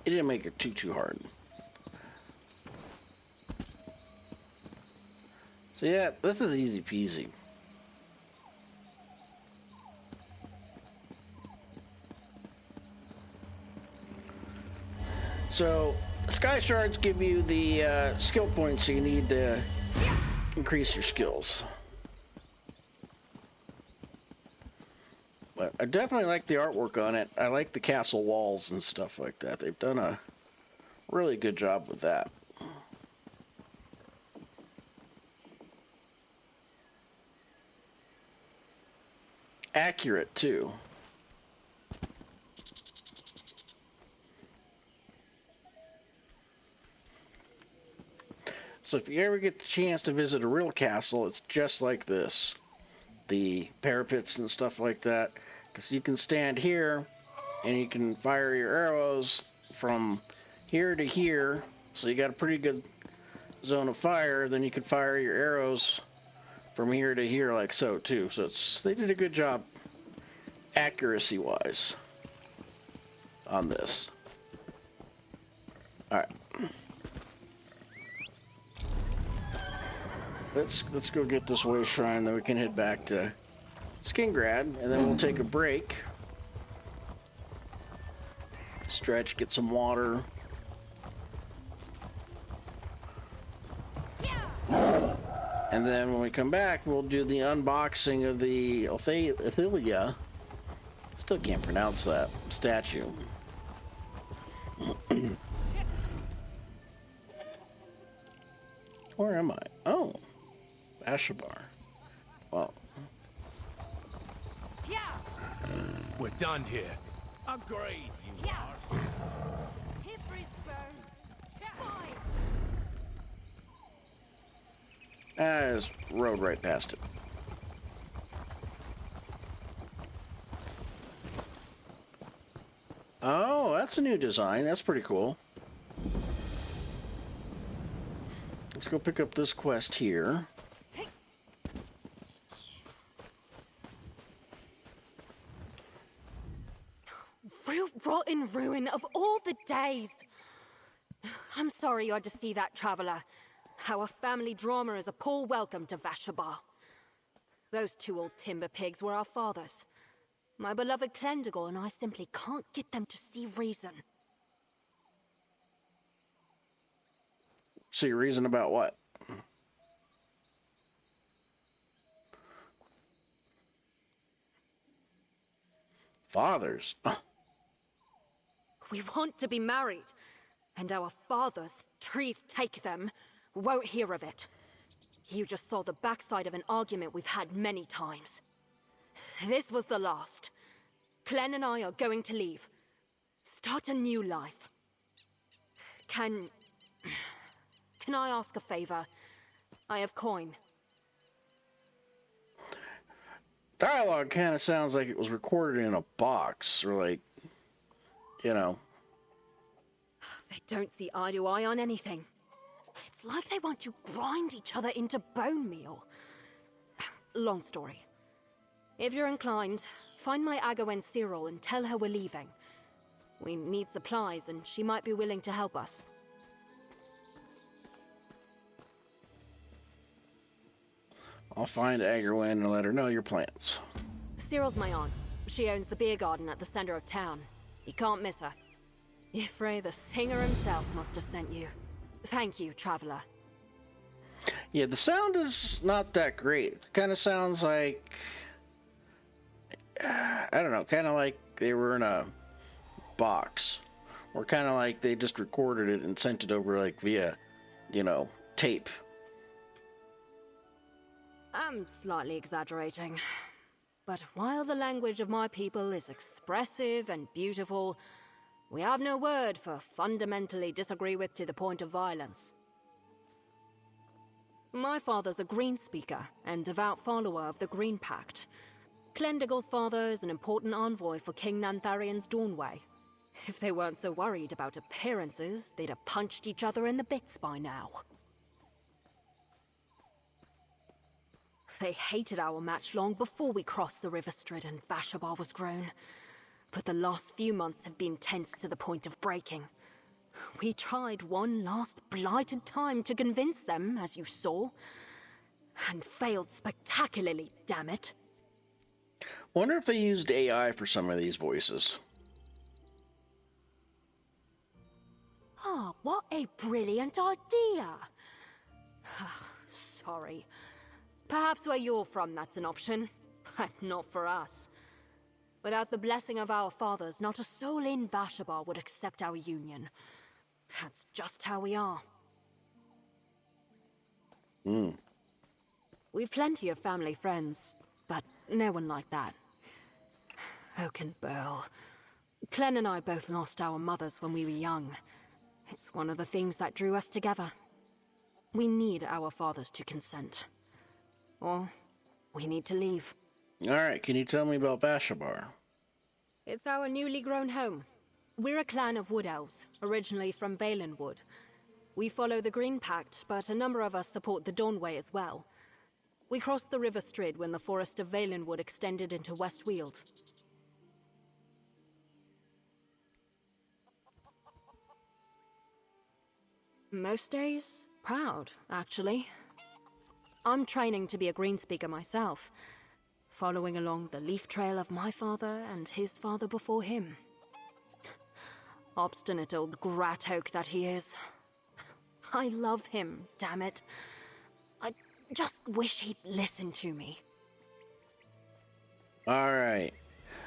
It didn't make it too hard. So yeah, this is easy peasy. So Sky Shards give you the skill points you need to increase your skills. But I definitely like the artwork on it. I like the castle walls and stuff like that. They've done a really good job with that. Accurate too. So if you ever get the chance to visit a real castle, it's just like this. The parapets and stuff like that. Because you can stand here and you can fire your arrows from here to here. So you got a pretty good zone of fire. Then you can fire your arrows from here to here like so too. So they did a good job accuracy wise on this. All right. Let's go get this way shrine, then we can head back to Skingrad, and then we'll take a break. Stretch, get some water. And then when we come back, we'll do the unboxing of the Athelia. Still can't pronounce that statue. Where am I? Oh, Ashabar. Well, We're done here. Agreed, you are. I just rode right past it. Oh, that's a new design. That's pretty cool. Let's go pick up this quest here. Rotten ruin of all the days. I'm sorry you had to see that, traveler. Our family drama is a poor welcome to Vashabar. Those two old timber pigs were our fathers. My beloved Clendigal and I simply can't get them to see reason. See reason about what? Fathers. We want to be married, and our fathers, trees take them, won't hear of it. You just saw the backside of an argument we've had many times. This was the last. Clem and I are going to leave. Start a new life. Can I ask a favor? I have coin. Dialogue kind of sounds like it was recorded in a box, or like, you know. They don't see eye to eye on anything. It's like they want to grind each other into bone meal. Long story. If you're inclined, find my Agawen Cyril and tell her we're leaving. We need supplies, and she might be willing to help us. I'll find Agawen and let her know your plans. Cyril's my aunt. She owns the beer garden at the center of town. You can't miss her. Ifray, the singer himself, must have sent you. Thank you, traveler. Yeah, the sound is not that great. It kind of sounds like, I don't know, kind of like they were in a box. Or kind of like they just recorded it and sent it over like via, you know, tape. I'm slightly exaggerating. But while the language of my people is expressive and beautiful, we have no word for fundamentally disagree with to the point of violence. My father's a Green speaker and devout follower of the Green Pact. Clendigal's father is an important envoy for King Nantharian's Dawnway. If they weren't so worried about appearances, they'd have punched each other in the bits by now. They hated our match long before we crossed the River Strid and Vashabar was grown. But the last few months have been tense to the point of breaking. We tried one last blighted time to convince them, as you saw, and failed spectacularly, damn it. Wonder if they used AI for some of these voices. Ah, what a brilliant idea! Sorry. Perhaps where you're from that's an option, but not for us. Without the blessing of our fathers, not a soul in Vashabar would accept our union. That's just how we are. We've plenty of family friends, but no one like that. Oakenburl. Clem and I both lost our mothers when we were young. It's one of the things that drew us together. We need our fathers to consent. Or we need to leave. Alright, can you tell me about Vashabar? It's our newly grown home. We're a clan of wood elves, originally from Valenwood. We follow the Green Pact, but a number of us support the Dawnway as well. We crossed the River Strid when the forest of Valenwood extended into West Weald. Most days, proud, actually. I'm training to be a greenspeaker myself, following along the leaf trail of my father and his father before him. Obstinate old grat-oak that he is. I love him, damn it. I just wish he'd listen to me. Alright.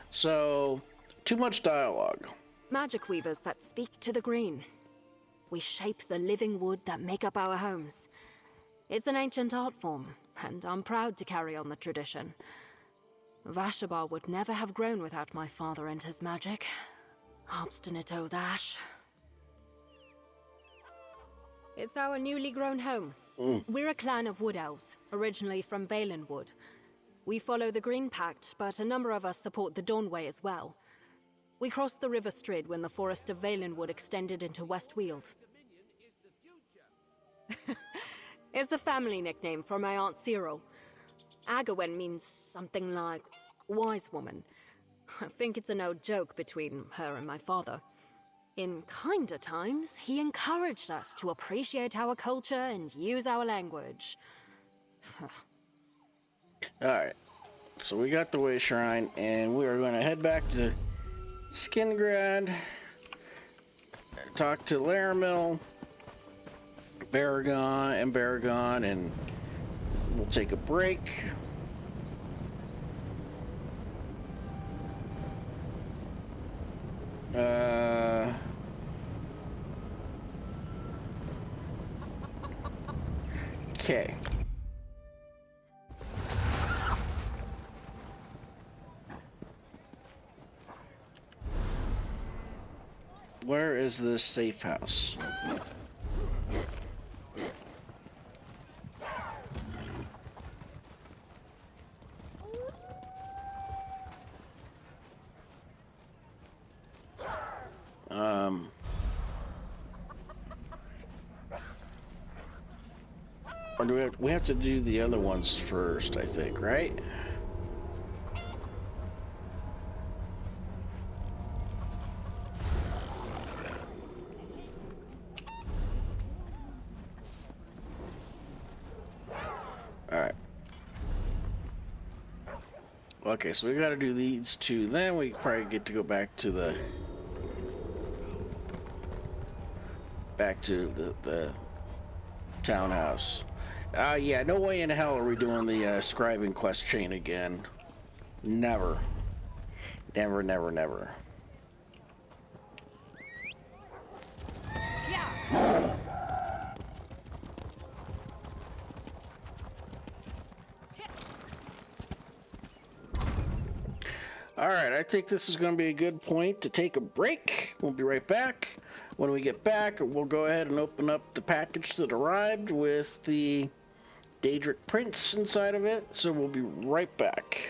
So, too much dialogue. Magic weavers that speak to the green. We shape the living wood that make up our homes. It's an ancient art form, and I'm proud to carry on the tradition. Vashabar would never have grown without my father and his magic. Obstinate old Ash. It's our newly grown home. We're a clan of wood elves, originally from Valenwood. We follow the Green Pact, but a number of us support the Dawnway as well. We crossed the River Strid when the forest of Valenwood extended into West Weald. It's a family nickname for my Aunt Cyril. Agawen means something like wise woman. I think it's an old joke between her and my father. In kinder times, he encouraged us to appreciate our culture and use our language. Alright. So we got the Way Shrine, and we are going to head back to Skingrad, talk to Laramil, Baragon, and we'll take a break. Okay. Where is this safe house? Or do we have to do the other ones first, I think, right? Alright. Okay, so we gotta do these two, then we probably get to go back to the townhouse. Yeah, no way in hell are we doing the scribing quest chain again. Never. Never, never, never. Alright, I think this is going to be a good point to take a break. We'll be right back. When we get back, we'll go ahead and open up the package that arrived with the Daedric Prince inside of it. So we'll be right back.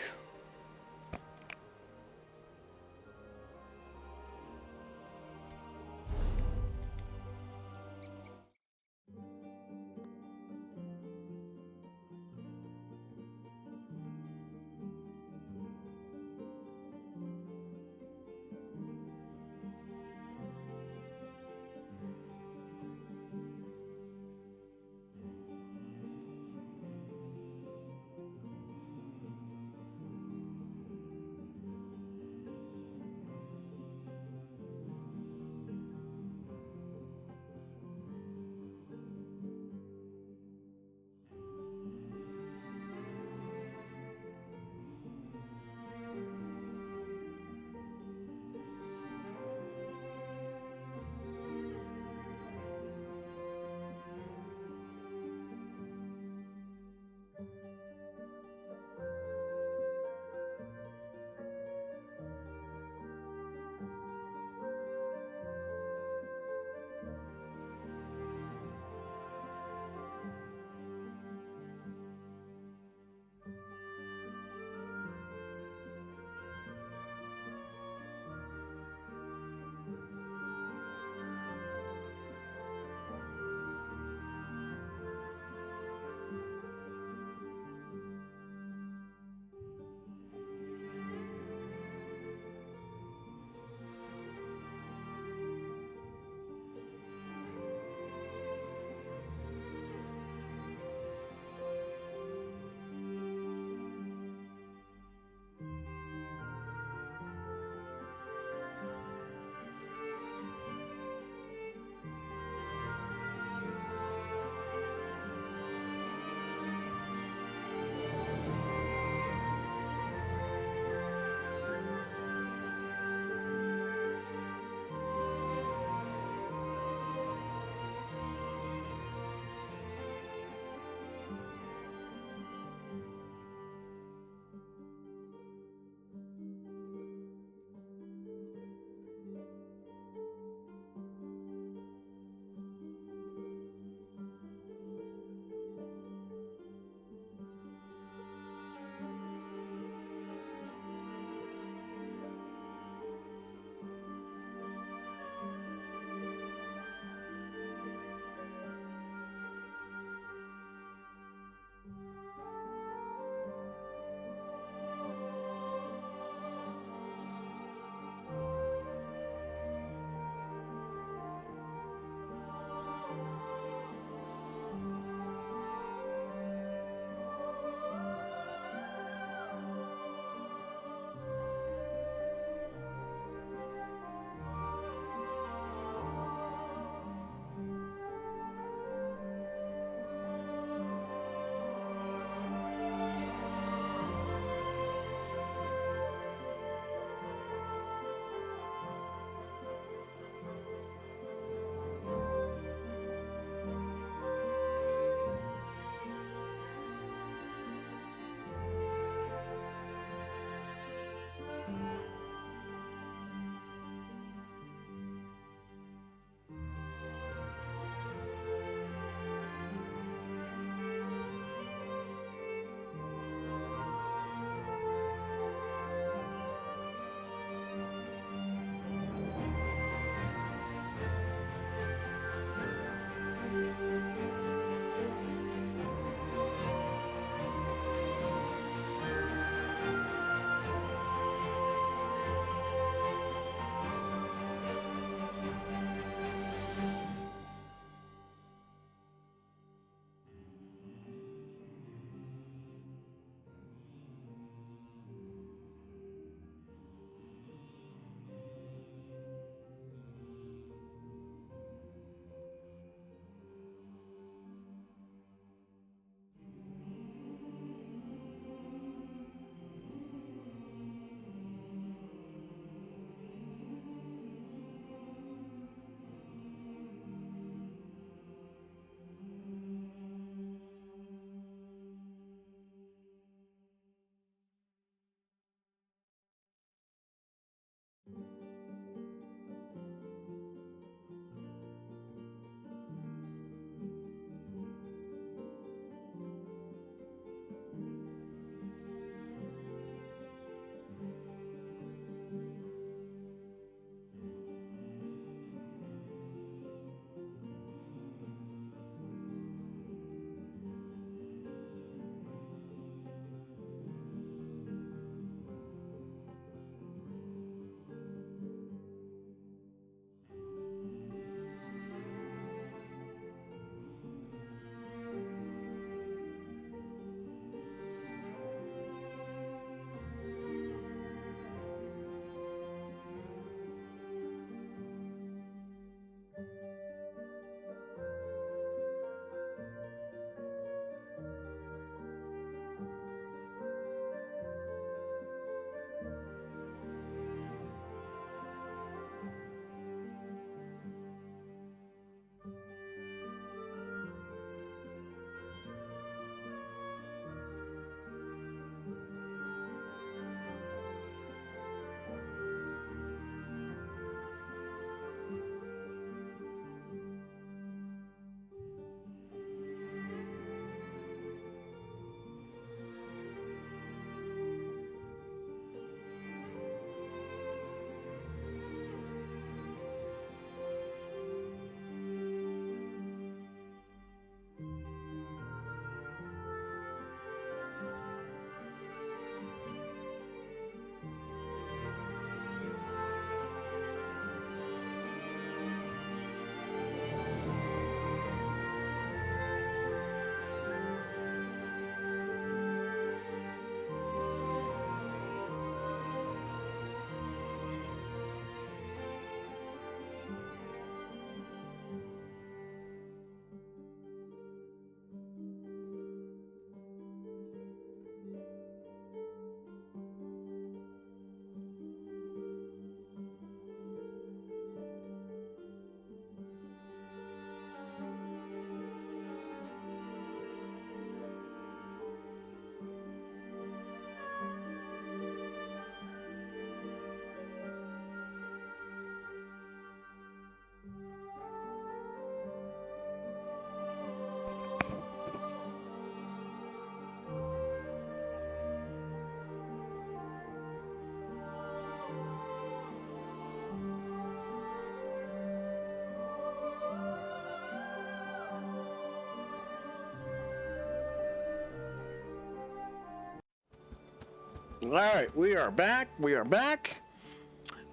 All right, we are back. We are back.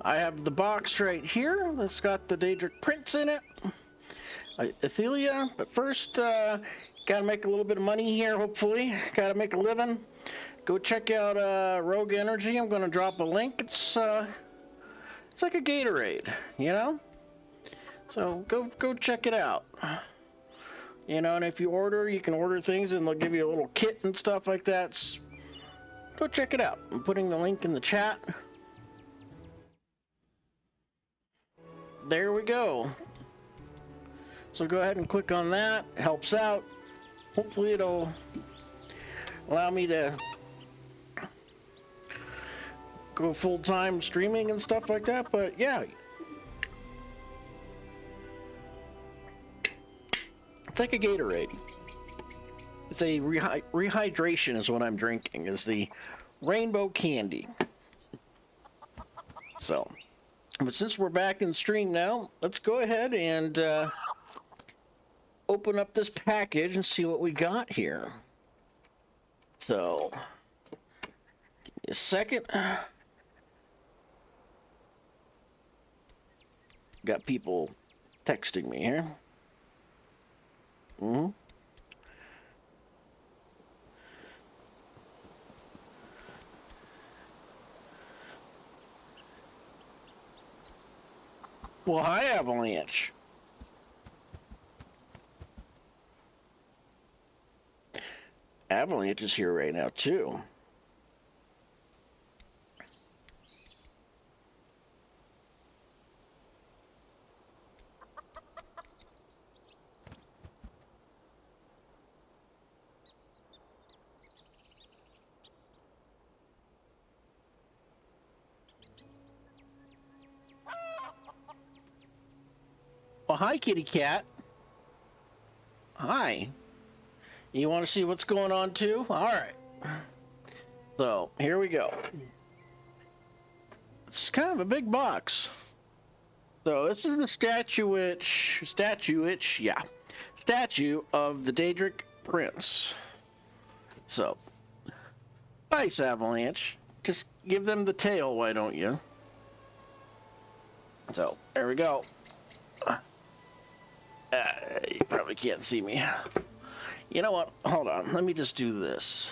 I have the box right here that's got the Daedric prints in it. Athelia, but first, gotta make a little bit of money here, hopefully. Gotta make a living. Go check out Rogue Energy. I'm gonna drop a link. It's like a Gatorade, you know? So go check it out. You know, and if you order, you can order things and they'll give you a little kit and stuff like that. Go check it out. I'm putting the link in the chat. There we go. So go ahead and click on that. It helps out. Hopefully it'll allow me to go full-time streaming and stuff like that. But yeah. It's like a Gatorade. It's a rehydration is what I'm drinking, is the rainbow candy. So, but since we're back in stream now, let's go ahead and open up this package and see what we got here. So, give me a second. Got people texting me here. Mm-hmm. Well, hi, Avalanche. Avalanche is here right now, too. Well, hi, kitty cat. Hi. You want to see what's going on, too? All right. So, here we go. It's kind of a big box. So, this is the statue of the Daedric Prince. So, nice, Avalanche. Just give them the tail, why don't you? So, there we go. You probably can't see me. You know what? Hold on. Let me just do this.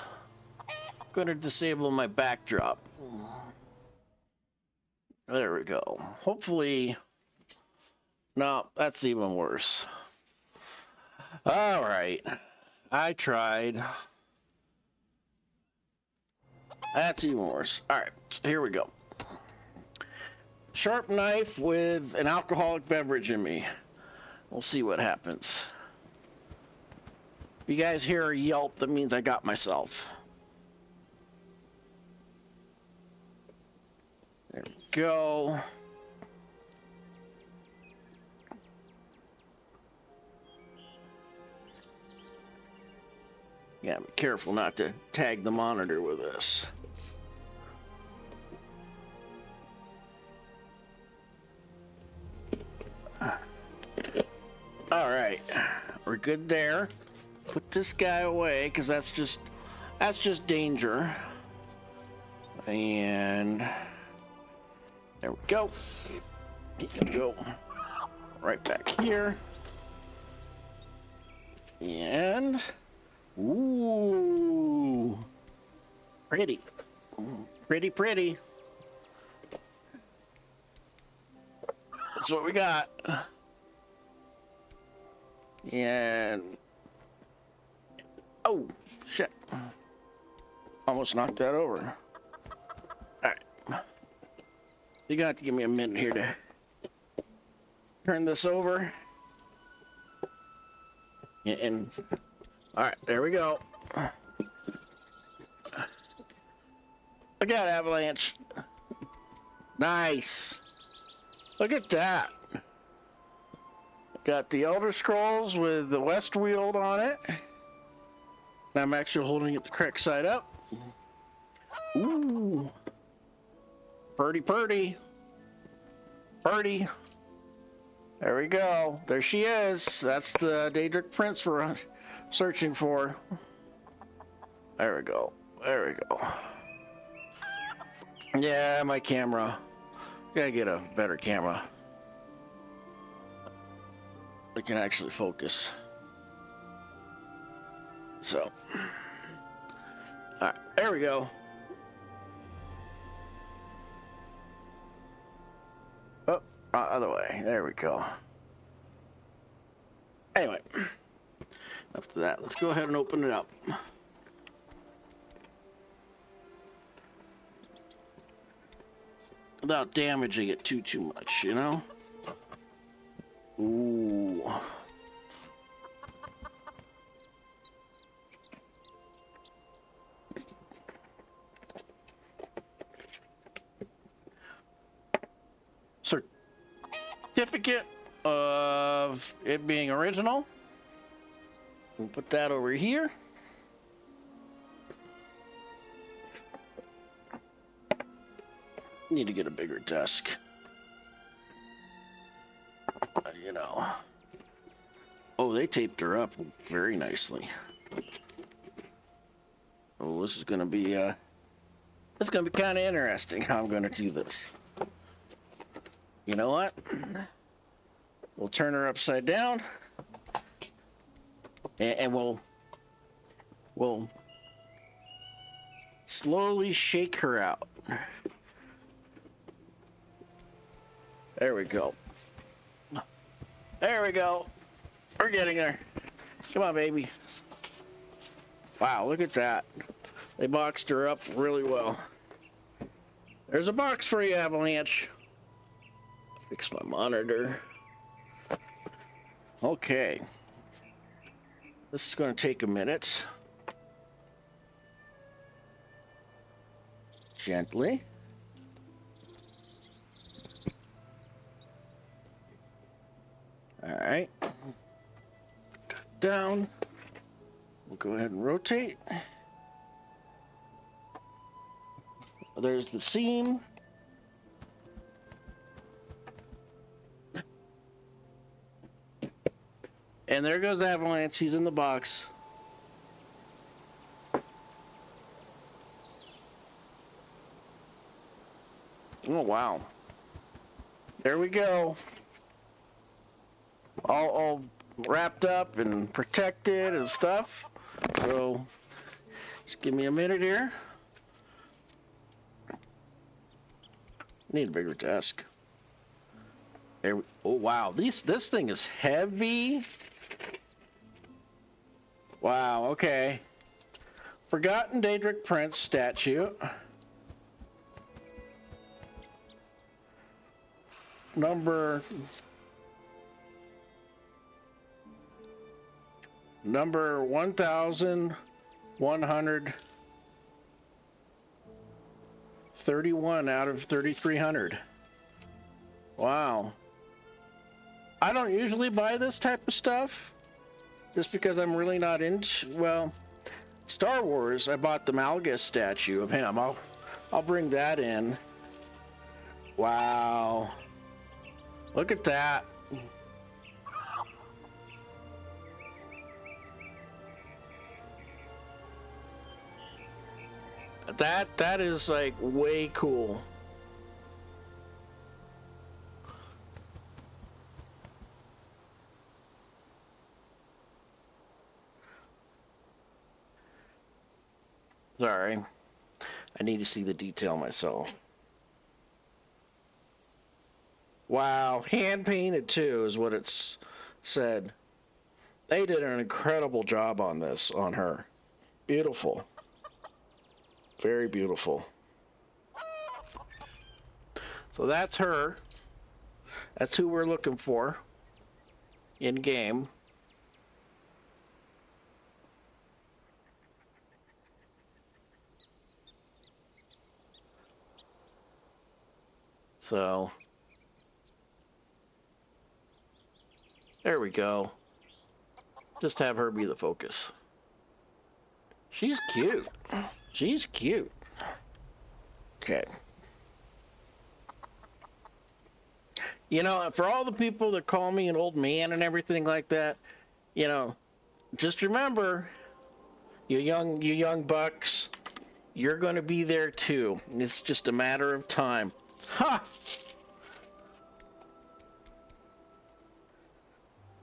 I'm going to disable my backdrop. There we go. Hopefully... No, that's even worse. All right. I tried. That's even worse. All right. So here we go. Sharp knife with an alcoholic beverage in me. We'll see what happens. If you guys hear a yelp, that means I got myself. There we go. Yeah, be careful not to tag the monitor with this. All right, we're good there. Put this guy away because that's just danger. And there we go. He can go right back here. And ooh, pretty, pretty. That's what we got. And oh shit, almost knocked that over. All right, you got to give me a minute here to turn this over. And all right, there we go. Look at Avalanche. Nice. Look at that. Got the Elder Scrolls with the West Weald on it. I'm actually holding it the correct side up. Ooh. Purdy. There we go. There she is. That's the Daedric Prince we're searching for. There we go. Yeah, my camera. Gotta get a better camera. I can actually focus. So, all right, there we go. Oh, other way. There we go. Anyway, after that, let's go ahead and open it up. Without damaging it too much, you know? Ooh. Certificate of it being original. We'll put that over here. Need to get a bigger desk. You know. Oh, they taped her up very nicely. Oh, this is gonna be kind of interesting how I'm gonna do this. You know what? We'll turn her upside down, and we'll slowly shake her out. There we go. There we go. We're getting there. Come on, baby. Wow, look at that. They boxed her up really well. There's a box for you, Avalanche. Fix my monitor. Okay. This is going to take a minute. Gently. All right. Down. We'll go ahead and rotate. There's the seam. And there goes Avalanche. He's in the box. Oh, wow. There we go. All wrapped up and protected and stuff. So, just give me a minute here. Need a bigger desk. There we, oh, wow. This thing is heavy. Wow, okay. Forgotten Daedric Prince statue. Number 1131 out of 3,300. Wow. I don't usually buy this type of stuff just because I'm really not into, well, Star Wars. I bought the Malgus statue of him. I'll bring that in. Wow. Look at that. That is like way cool. Sorry. I need to see the detail myself. Wow, hand painted too is what it's said. They did an incredible job on this, on her. Beautiful. Very beautiful. So that's her. That's who we're looking for in game. So there we go. Just have her be the focus. She's cute. She's cute. Okay. You know, for all the people that call me an old man and everything like that, you know, just remember, you young bucks, you're going to be there too. It's just a matter of time. Ha!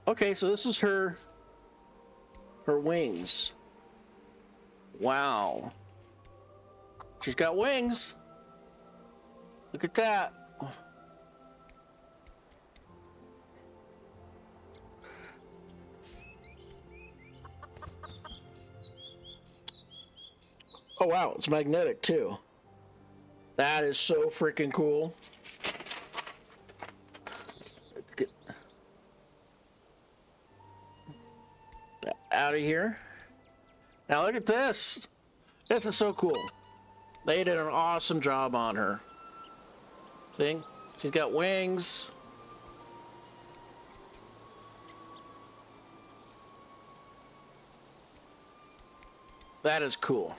Okay, so this is her wings. Wow. She's got wings. Look at that. Oh wow, it's magnetic too. That is so freaking cool. Let's get that out of here. Now look at this. This is so cool. They did an awesome job on her. See? She's got wings. That is cool.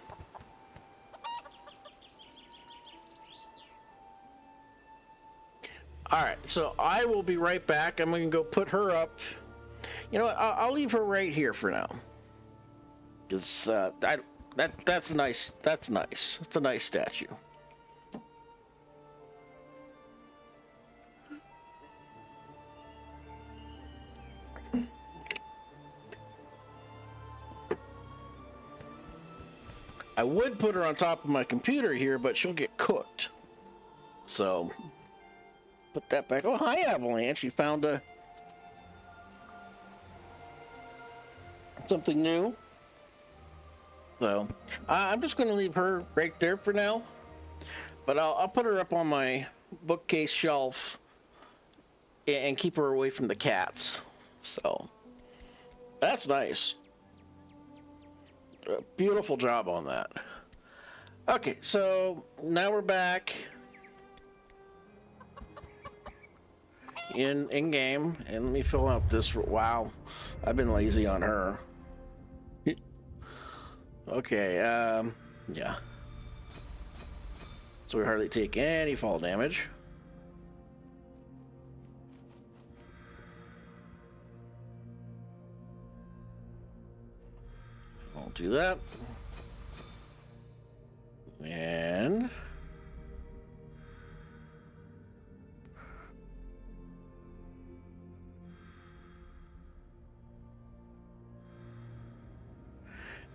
All right, so I will be right back. I'm going to go put her up. You know what? I'll leave her right here for now. Because that's nice. That's nice. It's a nice statue. I would put her on top of my computer here, but she'll get cooked. So, put that back. Oh, hi, Avalanche. You found something new. So, I'm just going to leave her right there for now. But I'll put her up on my bookcase shelf and keep her away from the cats. So, that's nice. Beautiful job on that. Okay, so now we're back in game, and let me fill out this. Wow, I've been lazy on her. Okay, yeah. So we hardly take any fall damage. I'll do that. And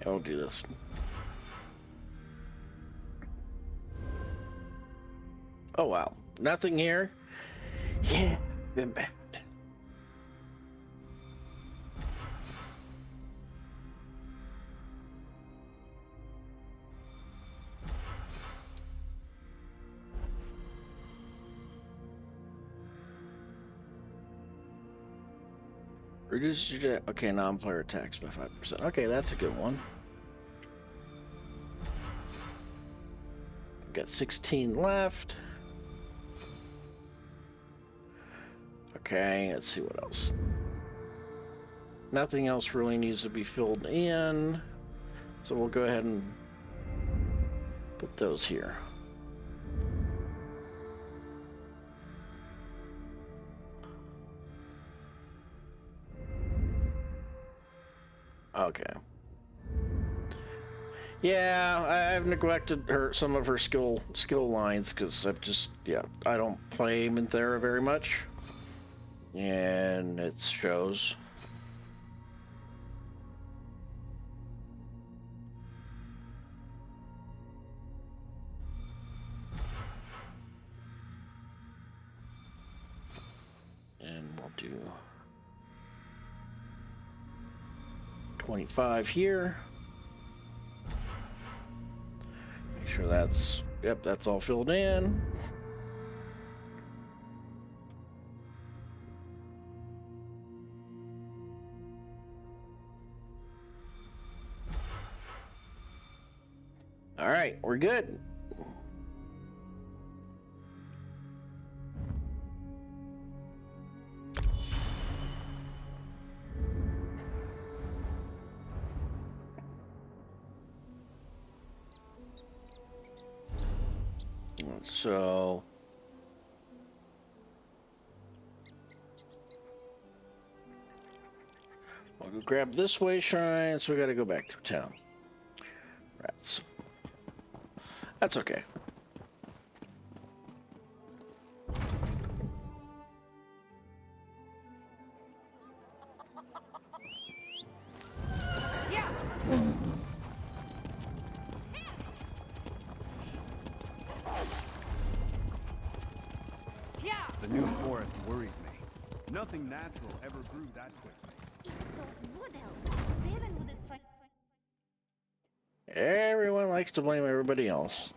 we'll do this. Oh wow, nothing here. Yeah, been bad. Reduce your okay, non-player attacks by 5%. Okay, that's a good one. Got 16 left. Okay, let's see what else. Nothing else really needs to be filled in, so we'll go ahead and put those here. Okay. Yeah, I've neglected some of her skill lines because I don't play Minthera very much, and it shows. And we'll do 25 here. Make sure that's all filled in. All right, we're good. So we'll go grab this way shrine, so we gotta go back through town. Rats. That's okay. The new forest worries me. Nothing natural ever grew that quickly. Everyone likes to blame everybody else.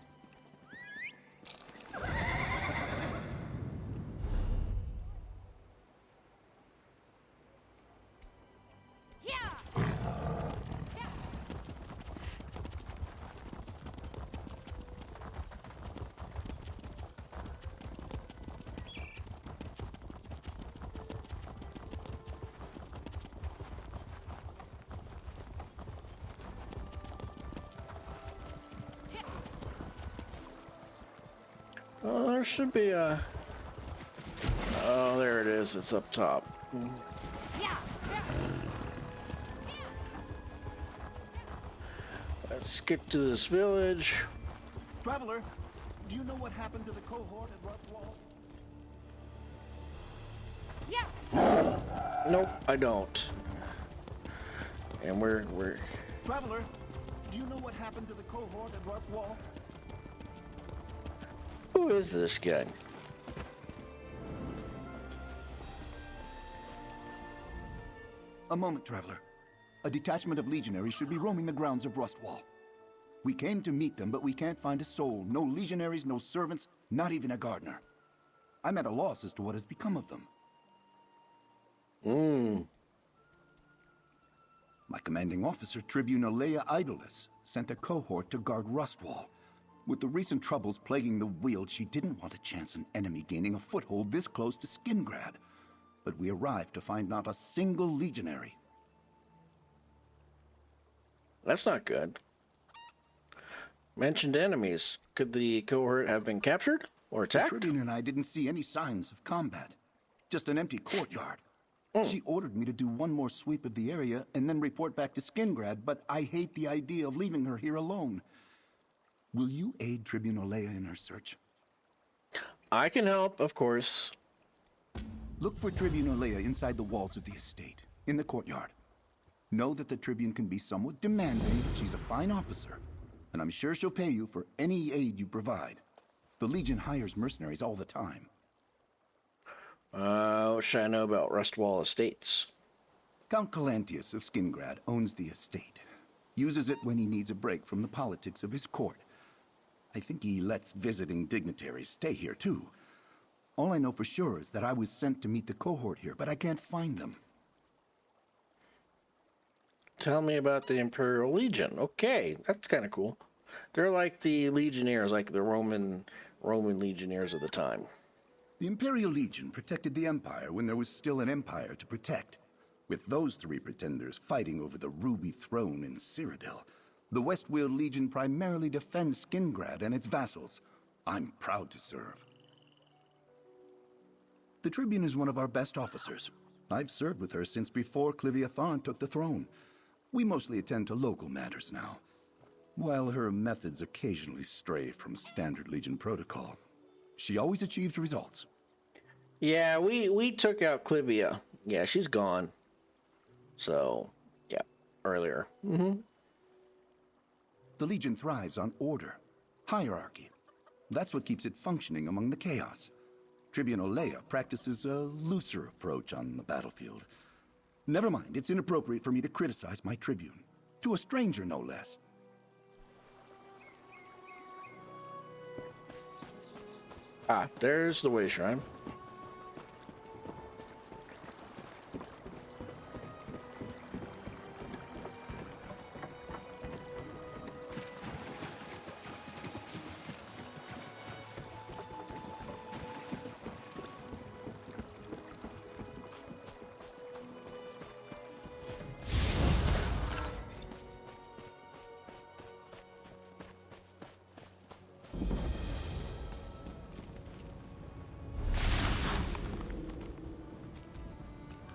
Oh, there should be a... Oh, there it is. It's up top. Let's get to this village. Traveler, do you know what happened to the cohort at Rustwall? Nope, I don't. And we're... Traveler, do you know what happened to the cohort at Rustwall? Who is this guy? A moment, Traveler. A detachment of legionaries should be roaming the grounds of Rustwall. We came to meet them, but we can't find a soul. No legionaries, no servants, not even a gardener. I'm at a loss as to what has become of them. My commanding officer, Tribune Alea Idolus, sent a cohort to guard Rustwall. With the recent troubles plaguing the Weald, she didn't want to chance an enemy gaining a foothold this close to Skingrad. But we arrived to find not a single legionary. That's not good. Mentioned enemies. Could the cohort have been captured or attacked? The Tribune and I didn't see any signs of combat. Just an empty courtyard. She ordered me to do one more sweep of the area and then report back to Skingrad, but I hate the idea of leaving her here alone. Will you aid Tribune Alea in her search? I can help, of course. Look for Tribune Alea inside the walls of the estate, in the courtyard. Know that the Tribune can be somewhat demanding, but she's a fine officer, and I'm sure she'll pay you for any aid you provide. The Legion hires mercenaries all the time. What should I know about Rustwall Estates? Count Calantius of Skingrad owns the estate. Uses it when he needs a break from the politics of his court. I think he lets visiting dignitaries stay here, too. All I know for sure is that I was sent to meet the cohort here, but I can't find them. Tell me about the Imperial Legion. Okay, that's kind of cool. They're like the legionnaires, like the Roman legionnaires of the time. The Imperial Legion protected the Empire when there was still an empire to protect. With those three pretenders fighting over the Ruby Throne in Cyrodiil, the Westweald Legion primarily defends Skingrad and its vassals. I'm proud to serve. The Tribune is one of our best officers. I've served with her since before Clivia Tharn took the throne. We mostly attend to local matters now, while her methods occasionally stray from standard Legion protocol. She always achieves results. Yeah, we took out Clivia. Yeah, she's gone. So, yeah, earlier. The Legion thrives on order, hierarchy. That's what keeps it functioning among the chaos. Tribune Alea practices a looser approach on the battlefield. Never mind, it's inappropriate for me to criticize my Tribune. To a stranger, no less. Ah, there's the way shrine.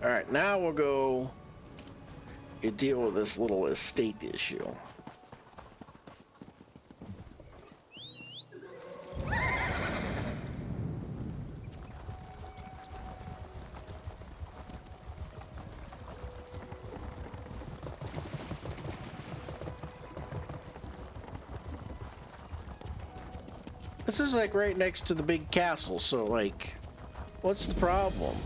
All right, now we'll go and deal with this little estate issue. This is like right next to the big castle, so like, what's the problem?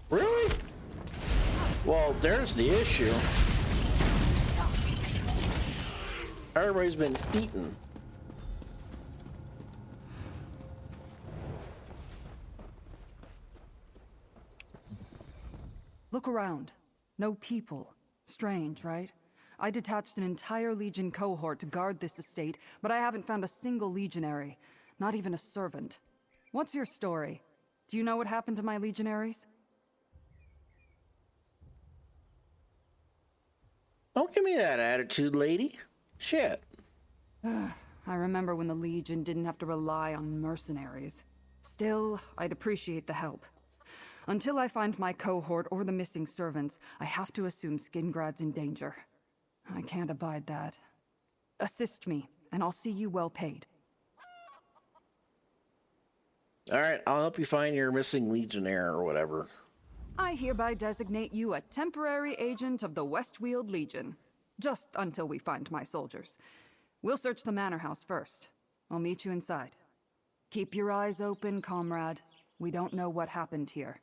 Really? Well, there's the issue. Everybody's been eaten. Look around. No people. Strange, right? I detached an entire Legion cohort to guard this estate, but I haven't found a single legionary. Not even a servant. What's your story? Do you know what happened to my legionaries? Don't give me that attitude, lady. Shit. I remember when the Legion didn't have to rely on mercenaries. Still, I'd appreciate the help. Until I find my cohort or the missing servants, I have to assume Skingrad's in danger. I can't abide that. Assist me, and I'll see you well paid. Alright, I'll help you find your missing legionnaire or whatever. I hereby designate you a temporary agent of the Westweald Legion. Just until we find my soldiers. We'll search the manor house first. I'll meet you inside. Keep your eyes open, comrade. We don't know what happened here.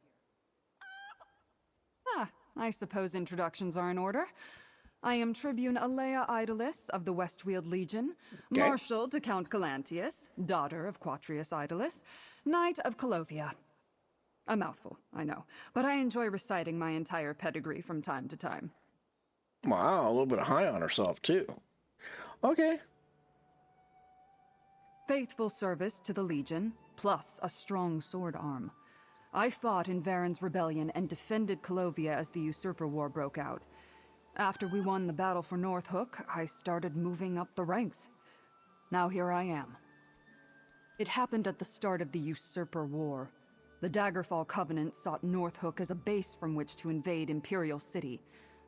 I suppose introductions are in order. I am Tribune Alea Idolus of the Westweald Legion, Okay. Marshal to Count Galantius, daughter of Quatrius Idolus, Knight of Colovia. A mouthful, I know, but I enjoy reciting my entire pedigree from time to time. Wow, a little bit high on herself, too. Okay. Faithful service to the Legion, plus a strong sword arm. I fought in Varen's rebellion and defended Colovia as the Usurper War broke out. After we won the battle for Northhook, I started moving up the ranks. Now here I am. It happened at the start of the Usurper War. The Daggerfall Covenant sought Northhook as a base from which to invade Imperial City.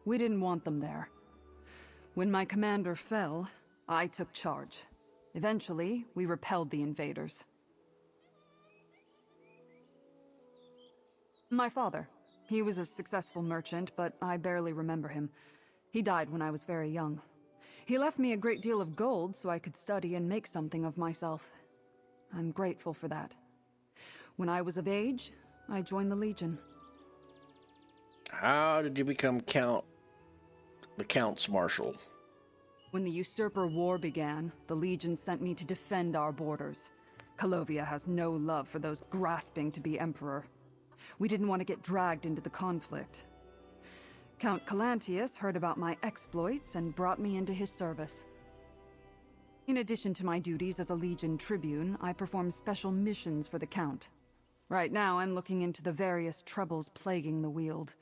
We didn't want them there. When my commander fell, I took charge. Eventually, we repelled the invaders. My father. He was a successful merchant, but I barely remember him. He died when I was very young. He left me a great deal of gold so I could study and make something of myself. I'm grateful for that. When I was of age, I joined the Legion. How did you become the Count's Marshal? When the Usurper War began, the Legion sent me to defend our borders. Colovia has no love for those grasping to be Emperor. We didn't want to get dragged into the conflict. Count Galantius heard about my exploits and brought me into his service. In addition to my duties as a Legion Tribune, I perform special missions for the Count. Right now, I'm looking into the various troubles plaguing the Weald.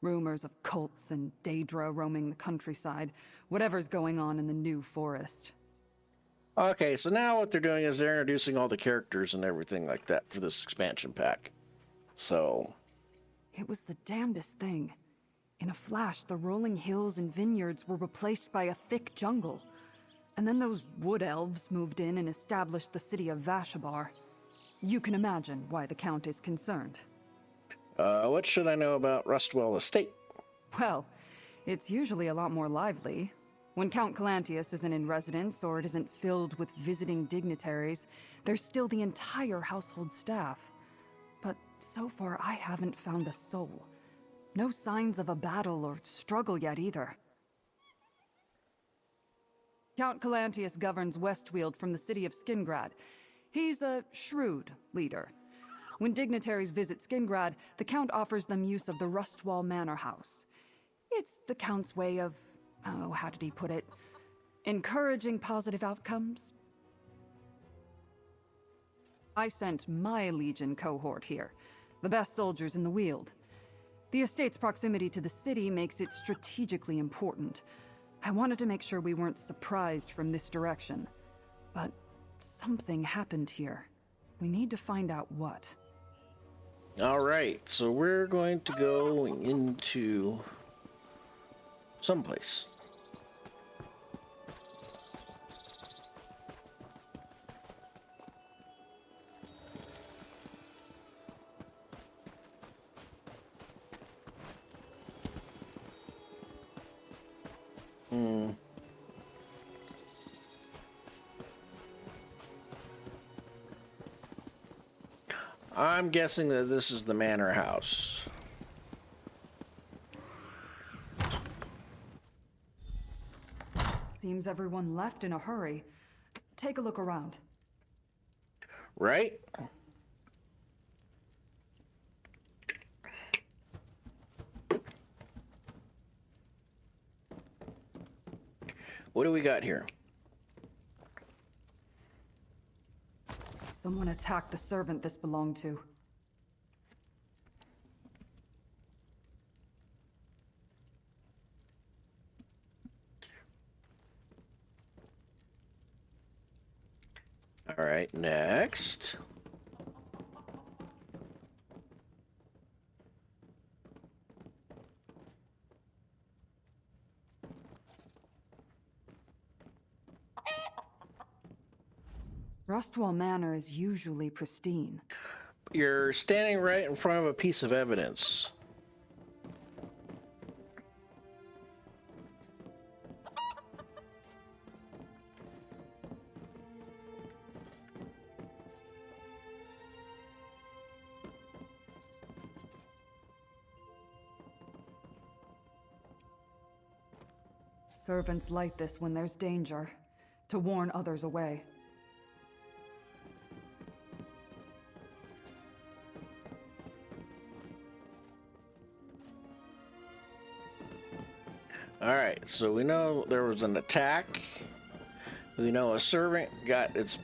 Rumors of cults and Daedra roaming the countryside. Whatever's going on in the New Forest. Okay, so now what they're doing is they're introducing all the characters and everything like that for this expansion pack. So... It was the damnedest thing. In a flash, the rolling hills and vineyards were replaced by a thick jungle. And then those wood elves moved in and established the city of Vashabar. You can imagine why the Count is concerned. What should I know about Rustwell Estate? Well, it's usually a lot more lively. When Count Galantius isn't in residence or it isn't filled with visiting dignitaries, there's still the entire household staff. But so far, I haven't found a soul. No signs of a battle or struggle yet either. Count Galantius governs Westweald from the city of Skingrad. He's a shrewd leader. When dignitaries visit Skingrad, the Count offers them use of the Rustwall Manor House. It's the Count's way of, how did he put it? Encouraging positive outcomes? I sent my Legion cohort here, the best soldiers in the Weald. The estate's proximity to the city makes it strategically important. I wanted to make sure we weren't surprised from this direction. But something happened here. We need to find out what. Alright, so we're going to go into someplace. I'm guessing that this is the manor house. Seems everyone left in a hurry. Take a look around. Right? What do we got here? Someone attacked the servant this belonged to. All right, next. Rustwall Manor is usually pristine. You're standing right in front of a piece of evidence. Servants light this when there's danger, to warn others away. All right, so we know there was an attack. We know a servant got its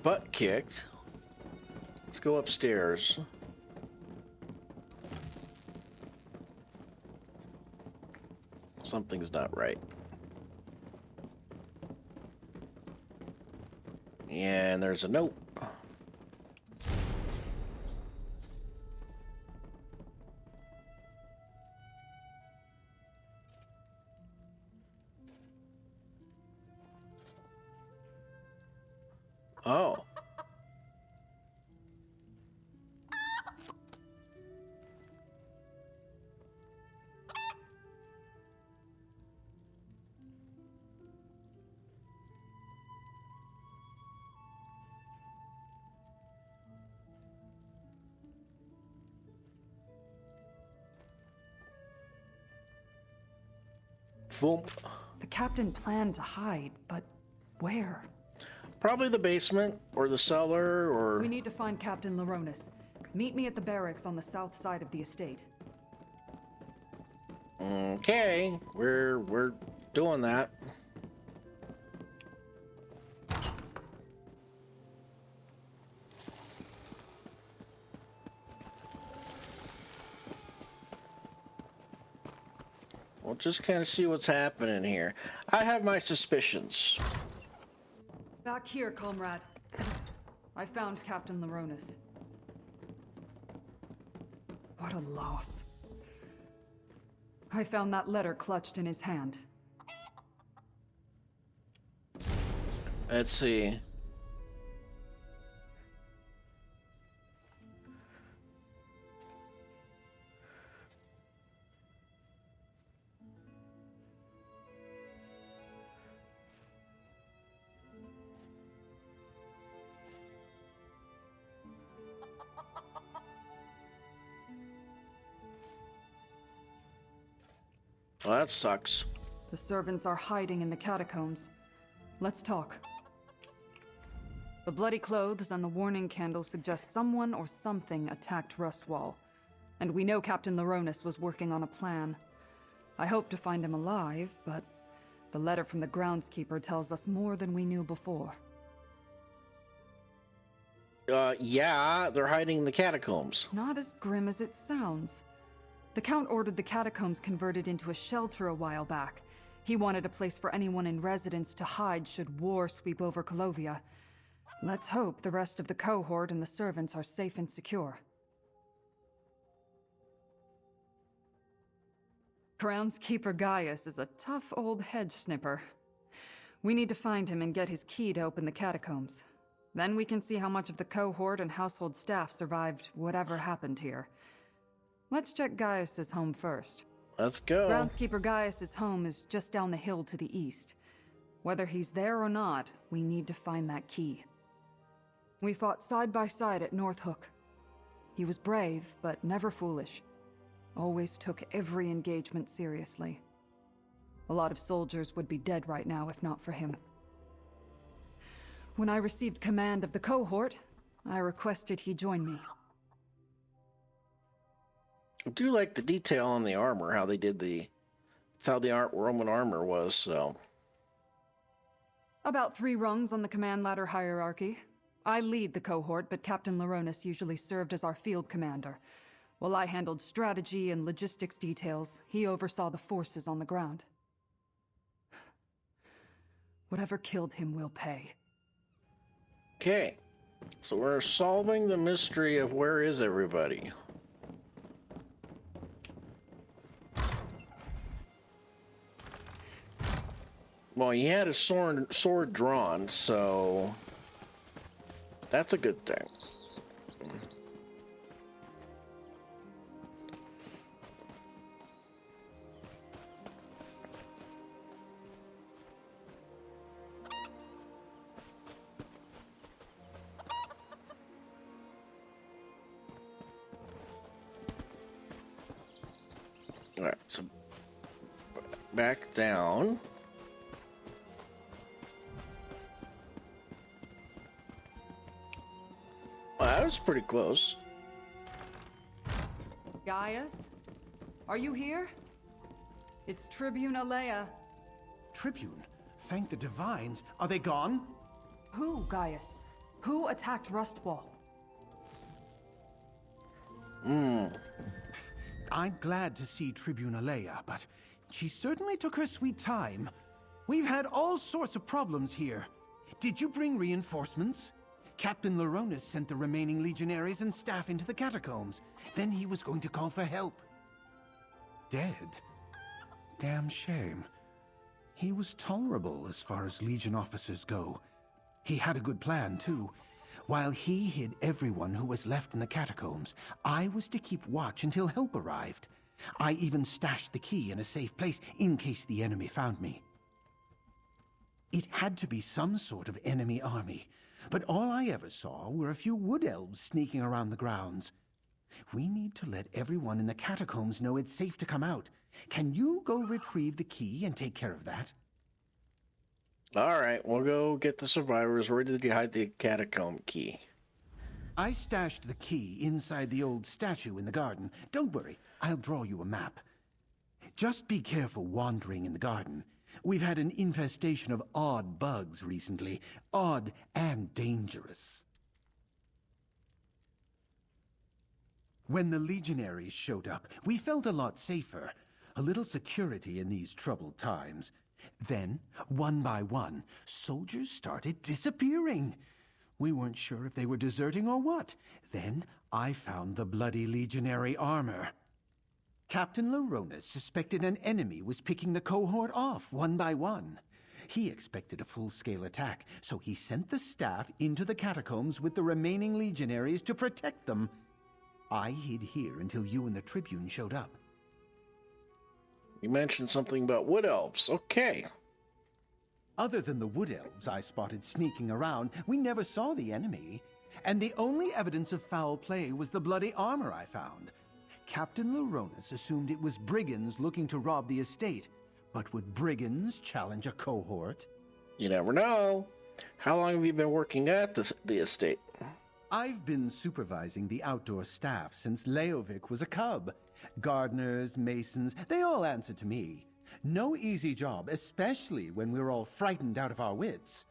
butt kicked. Let's go upstairs. Something's not right. And there's a note. Oh. Boom. The captain planned to hide, but where? Probably the basement or the cellar or... We need to find Captain Laronis. Meet me at the barracks on the south side of the estate. Okay, we're doing that. We'll just kind of see what's happening here. I have my suspicions. Back here, comrade. I found Captain Laronis. What a loss. I found that letter clutched in his hand. Let's see. Well, that sucks. The servants are hiding in the catacombs. Let's talk. The bloody clothes and the warning candles suggest someone or something attacked Rustwall. And we know Captain Laronis was working on a plan. I hope to find him alive, but the letter from the groundskeeper tells us more than we knew before. Yeah, they're hiding in the catacombs. Not as grim as it sounds. The Count ordered the catacombs converted into a shelter a while back. He wanted a place for anyone in residence to hide should war sweep over Calovia. Let's hope the rest of the cohort and the servants are safe and secure. Groundskeeper Gaius is a tough old hedge snipper. We need to find him and get his key to open the catacombs. Then we can see how much of the cohort and household staff survived whatever happened here. Let's check Gaius's home first. Let's go. Groundskeeper Gaius's home is just down the hill to the east. Whether he's there or not, we need to find that key. We fought side by side at North Hook. He was brave, but never foolish. Always took every engagement seriously. A lot of soldiers would be dead right now if not for him. When I received command of the cohort, I requested he join me. I do like the detail on the armor, how they did it's how the Roman armor was, so. About 3 rungs on the command ladder hierarchy. I lead the cohort, but Captain Laronis usually served as our field commander. While I handled strategy and logistics details, he oversaw the forces on the ground. Whatever killed him will pay. Okay, so we're solving the mystery of where is everybody. Well, he had his sword drawn, so that's a good thing. All right, so back down. Well, that was pretty close. Gaius? Are you here? It's Tribune Alea. Tribune? Thank the divines. Are they gone? Who, Gaius? Who attacked Rustwall? I'm glad to see Tribune Alea, but she certainly took her sweet time. We've had all sorts of problems here. Did you bring reinforcements? Captain Laronis sent the remaining legionaries and staff into the catacombs. Then he was going to call for help. Dead? Damn shame. He was tolerable as far as Legion officers go. He had a good plan, too. While he hid everyone who was left in the catacombs, I was to keep watch until help arrived. I even stashed the key in a safe place in case the enemy found me. It had to be some sort of enemy army, but all I ever saw were a few wood elves sneaking around the grounds. We need to let everyone in the catacombs know it's safe to come out. Can you go retrieve the key and take care of that? All right, we'll go get the survivors. Where did you hide the catacomb key? I stashed the key inside the old statue in the garden. Don't worry, I'll draw you a map. Just be careful wandering in the garden. We've had an infestation of odd bugs recently. Odd and dangerous. When the legionaries showed up, we felt a lot safer. A little security in these troubled times. Then, one by one, soldiers started disappearing. We weren't sure if they were deserting or what. Then, I found the bloody legionary armor. Captain Laronis suspected an enemy was picking the cohort off one by one. He expected a full-scale attack, so he sent the staff into the catacombs with the remaining legionaries to protect them. I hid here until you and the Tribune showed up. You mentioned something about wood elves. Okay. Other than the wood elves I spotted sneaking around, we never saw the enemy. And the only evidence of foul play was the bloody armor I found. Captain Laronis assumed it was brigands looking to rob the estate. But would brigands challenge a cohort? You never know. How long have you been working at the estate? I've been supervising the outdoor staff since Leovic was a cub. Gardeners, masons, they all answer to me. No easy job, especially when we're all frightened out of our wits.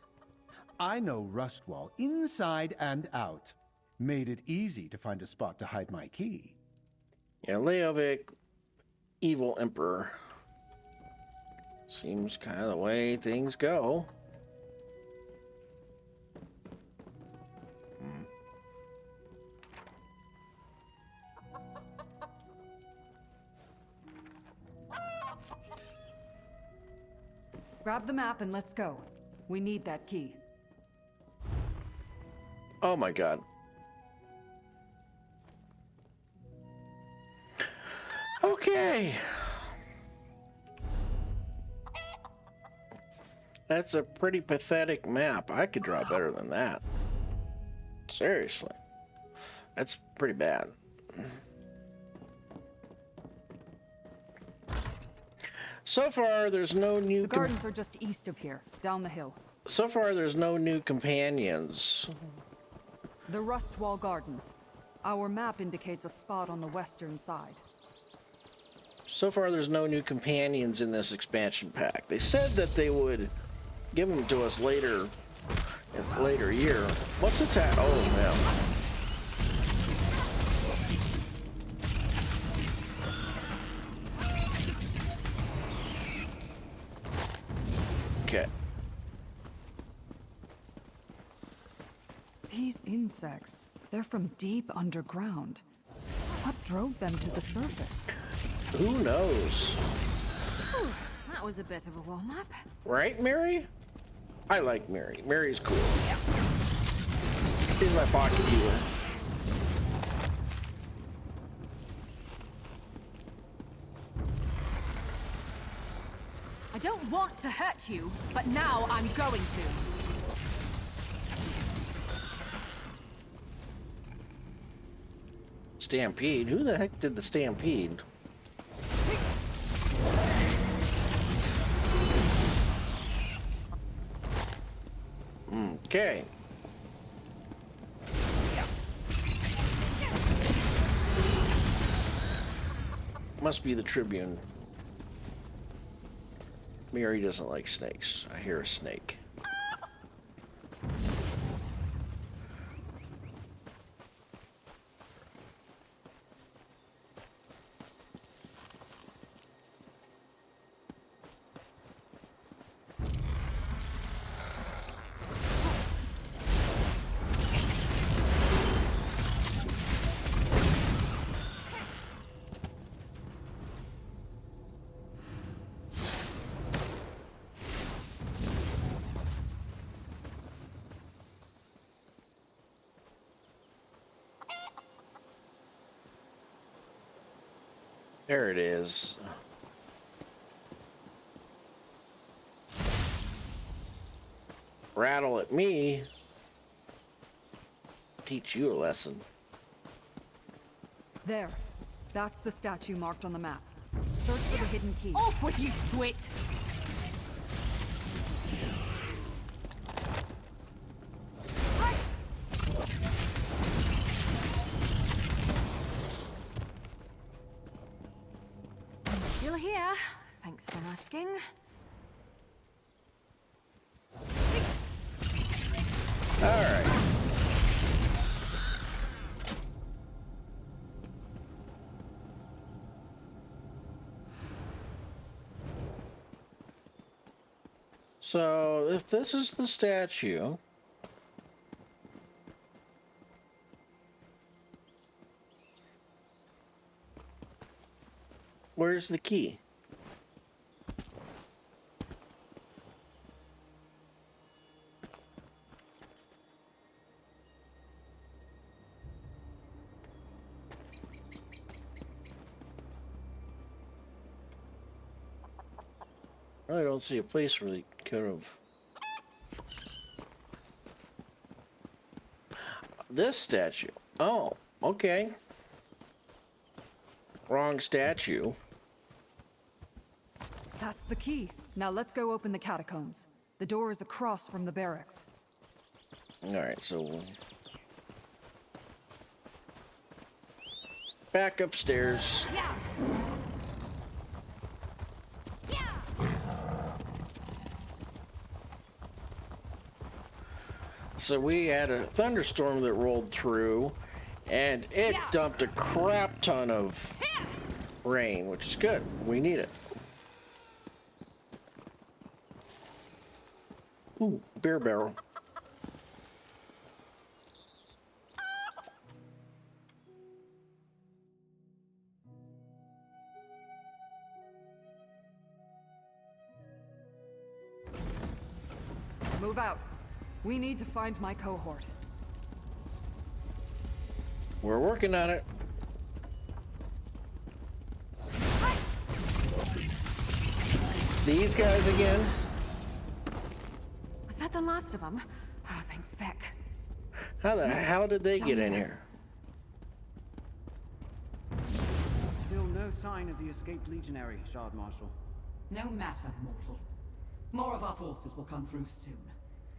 I know Rustwall inside and out. Made it easy to find a spot to hide my key. Yeah, Leovic, evil emperor. Seems kind of the way things go. Grab the map and let's go. We need that key. Oh my god. Okay. That's a pretty pathetic map. I could draw better than that. Seriously. That's pretty bad. So far, there's no new... The gardens are just east of here, down the hill. So far, there's no new companions. The Rustwall Gardens. Our map indicates a spot on the western side. So far, there's no new companions in this expansion pack. They said that they would give them to us later, in a later year. What's the tag? Oh, man. Okay. These insects, they're from deep underground. What drove them to the surface? Who knows? Whew, that was a bit of a warm-up. Right, Mary? I like Mary. Mary's cool. She's my pocket healer. I don't want to hurt you, but now I'm going to. Stampede? Who the heck did the stampede? Okay. Must be the Tribune. Mary doesn't like snakes. I hear a snake. There it is. Rattle at me. Teach you a lesson. There. That's the statue marked on the map. Search for the hidden key. Off with you, Swit! I'm still here. Thanks for asking. All right. So, if this is the statue, where's the key? I really don't see a place where they could have. This statue. Oh, okay. Wrong statue. That's the key. Now let's go open the catacombs. The door is across from the barracks. All right, so back upstairs. Yeah. So we had a thunderstorm that rolled through, and it dumped a crap ton of rain, which is good. We need it. Ooh, beer barrel. Move out. We need to find my cohort. We're working on it. These guys again? that the last of them? Oh, thank feck. How the hell did they get in here? Still no sign of the escaped legionary, Shard Marshal. No matter, mortal. More of our forces will come through soon.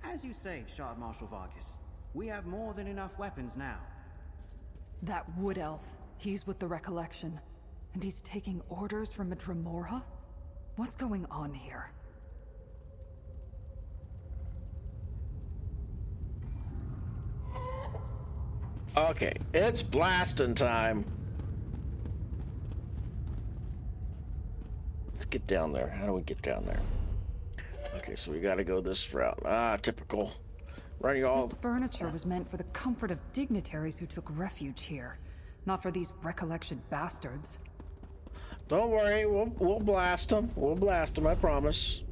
As you say, Shard Marshal Vargas, we have more than enough weapons now. That wood elf, he's with the Recollection. And he's taking orders from a Dremora? What's going on here? Okay, it's blasting time. Let's get down there. How do we get down there? Okay, so we gotta go this route. Ah, typical. Running all... This furniture was meant for the comfort of dignitaries who took refuge here, not for these Recollection bastards. Don't worry, we'll blast them. We'll blast them, I promise.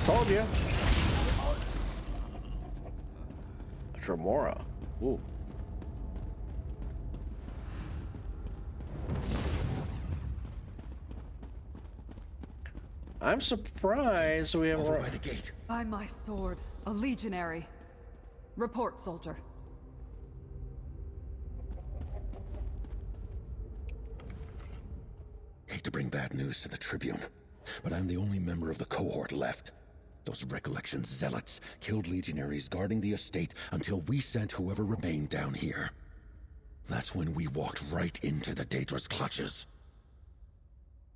Told you. Dremora. Ooh. I'm surprised we haven't... Over by the gate. By my sword, a legionary. Report, soldier. Hate to bring bad news to the Tribune, but I'm the only member of the cohort left. Those Recollection zealots killed legionaries guarding the estate until we sent whoever remained down here. That's when we walked right into the Daedra's clutches.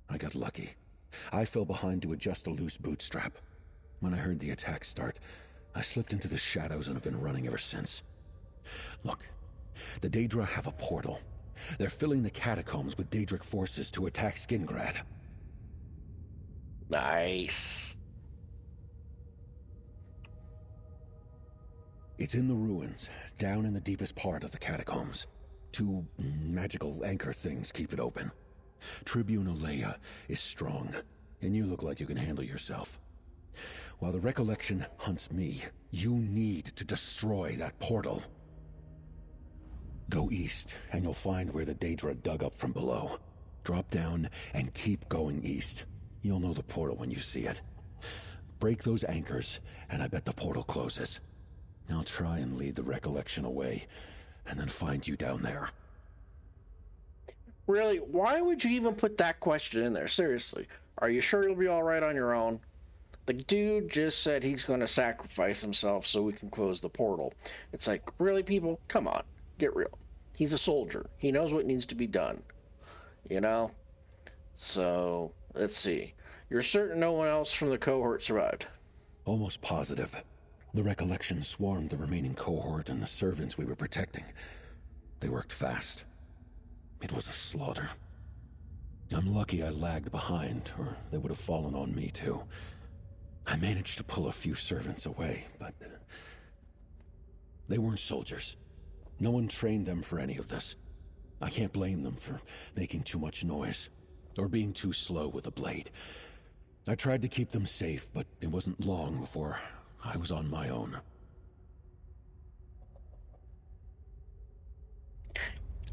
I got lucky. I fell behind to adjust a loose bootstrap. When I heard the attack start, I slipped into the shadows and have been running ever since. Look, the Daedra have a portal. They're filling the catacombs with Daedric forces to attack Skingrad. Nice. It's in the ruins, down in the deepest part of the catacombs. Two magical anchor things keep it open. Tribune Alea is strong, and you look like you can handle yourself. While the Recollection hunts me, you need to destroy that portal. Go east, and you'll find where the Daedra dug up from below. Drop down, and keep going east. You'll know the portal when you see it. Break those anchors, and I bet the portal closes. I'll try and lead the Recollection away, and then find you down there. Really? Why would you even put that question in there? Seriously. Are you sure you'll be alright on your own? The dude just said he's going to sacrifice himself so we can close the portal. It's like, really, people? Come on. Get real. He's a soldier. He knows what needs to be done. You know? So, let's see. You're certain no one else from the cohort survived? Almost positive. The Recollection swarmed the remaining cohort and the servants we were protecting. They worked fast. It was a slaughter. I'm lucky I lagged behind, or they would have fallen on me too. I managed to pull a few servants away, but they weren't soldiers. No one trained them for any of this. I can't blame them for making too much noise, or being too slow with the blade. I tried to keep them safe, but it wasn't long before I was on my own.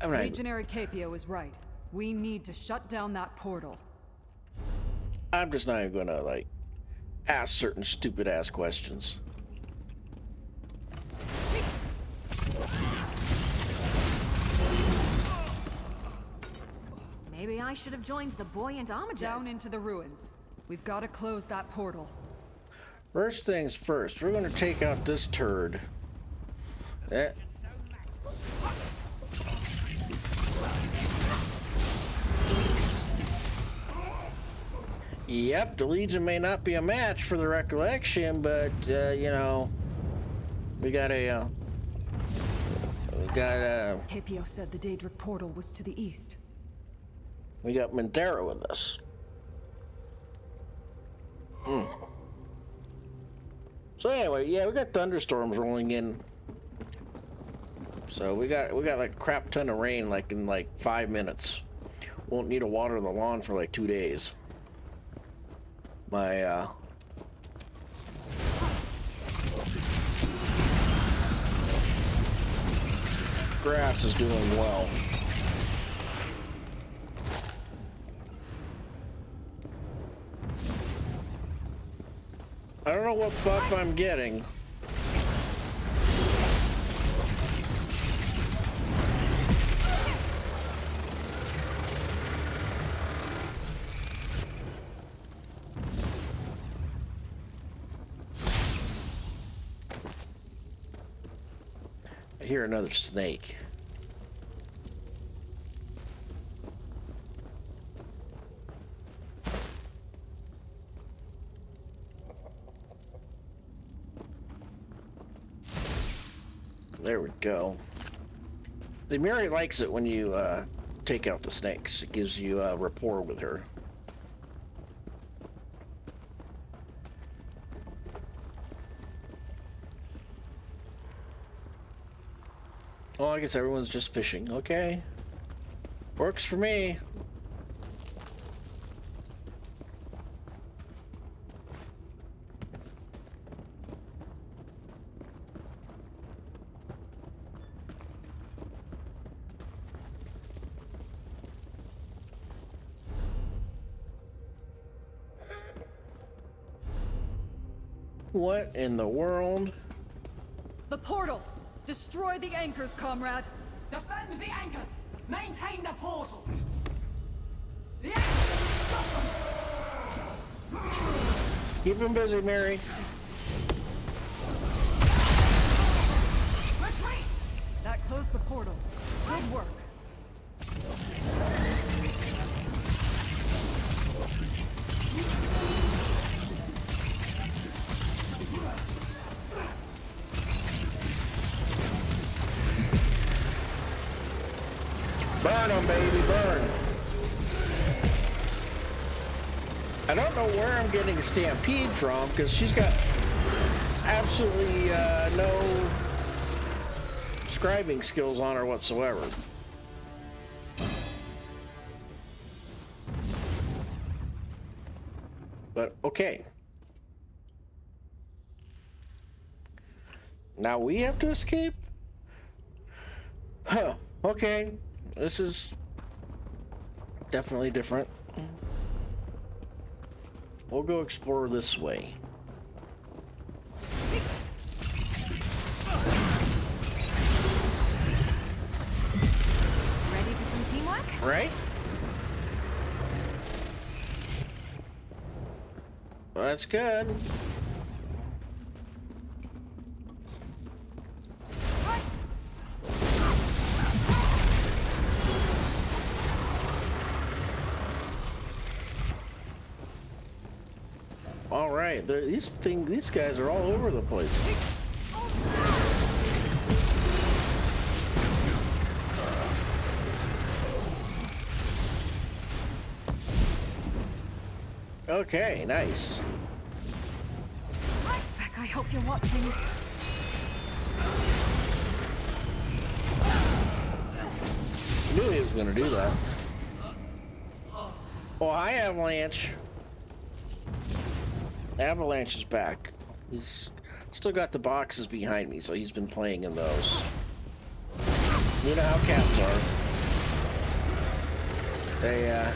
Legionary Capio is right. We need to shut down that portal. I'm just not even gonna, like, ask certain stupid-ass questions. Maybe I should have joined the buoyant armigers. Down into the ruins. We've got to close that portal. First things first, we're gonna take out this turd. Yep, the Legion may not be a match for the Recollection, but, you know, we got Capio said the Daedric portal was to the east. We got Mandera with us. So anyway, yeah, we got thunderstorms rolling in. So we got like a crap ton of rain like in like 5 minutes. Won't need to water the lawn for like 2 days. My grass is doing well. I don't know what buff I'm getting. I hear another snake. There we go. See, Mary likes it when you take out the snakes. It gives you a rapport with her. Oh, I guess everyone's just fishing. Okay. Works for me. What in the world? The portal! Destroy the anchors, comrade! Defend the anchors! Maintain the portal! Keep him busy, Mary. Retreat! That closed the portal. Good work. Burn them, baby, burn. I don't know where I'm getting Stampede from, because she's got absolutely no scribing skills on her whatsoever. But okay. Now we have to escape? Huh, okay. This is definitely different. We'll go explore this way. Ready for some teamwork? Right? Well, that's good. All right, these guys are all over the place. Okay, nice. Beck, I hope you're watching. Knew he was gonna do that. Oh, hi, Avalanche. Avalanche is back. He's still got the boxes behind me, so he's been playing in those. You know how cats are. They,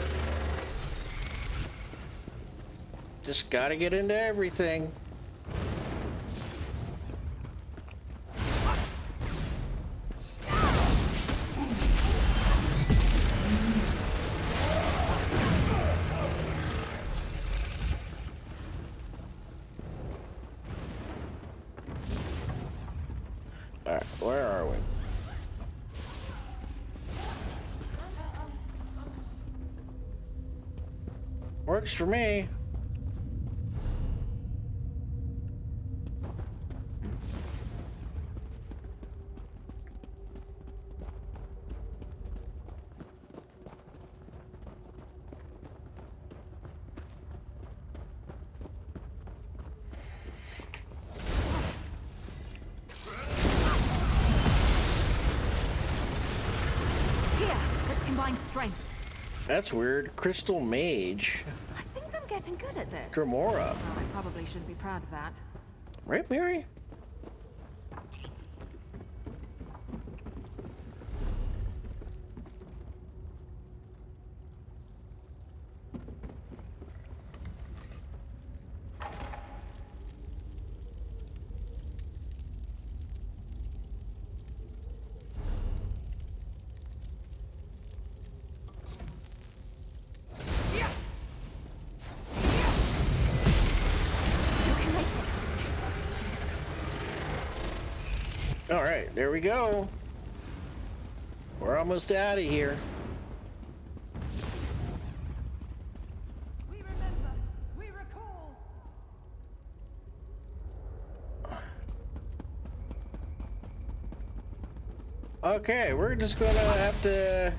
just gotta get into everything. Alright, where are we? Works for me. Strengths. That's weird. Crystal Mage. I think I'm getting good at this. Dremora. Well, I probably shouldn't be proud of that. Right, Mary? All right, there we go. We're almost out of here. We remember. We recall. Okay, we're just gonna have to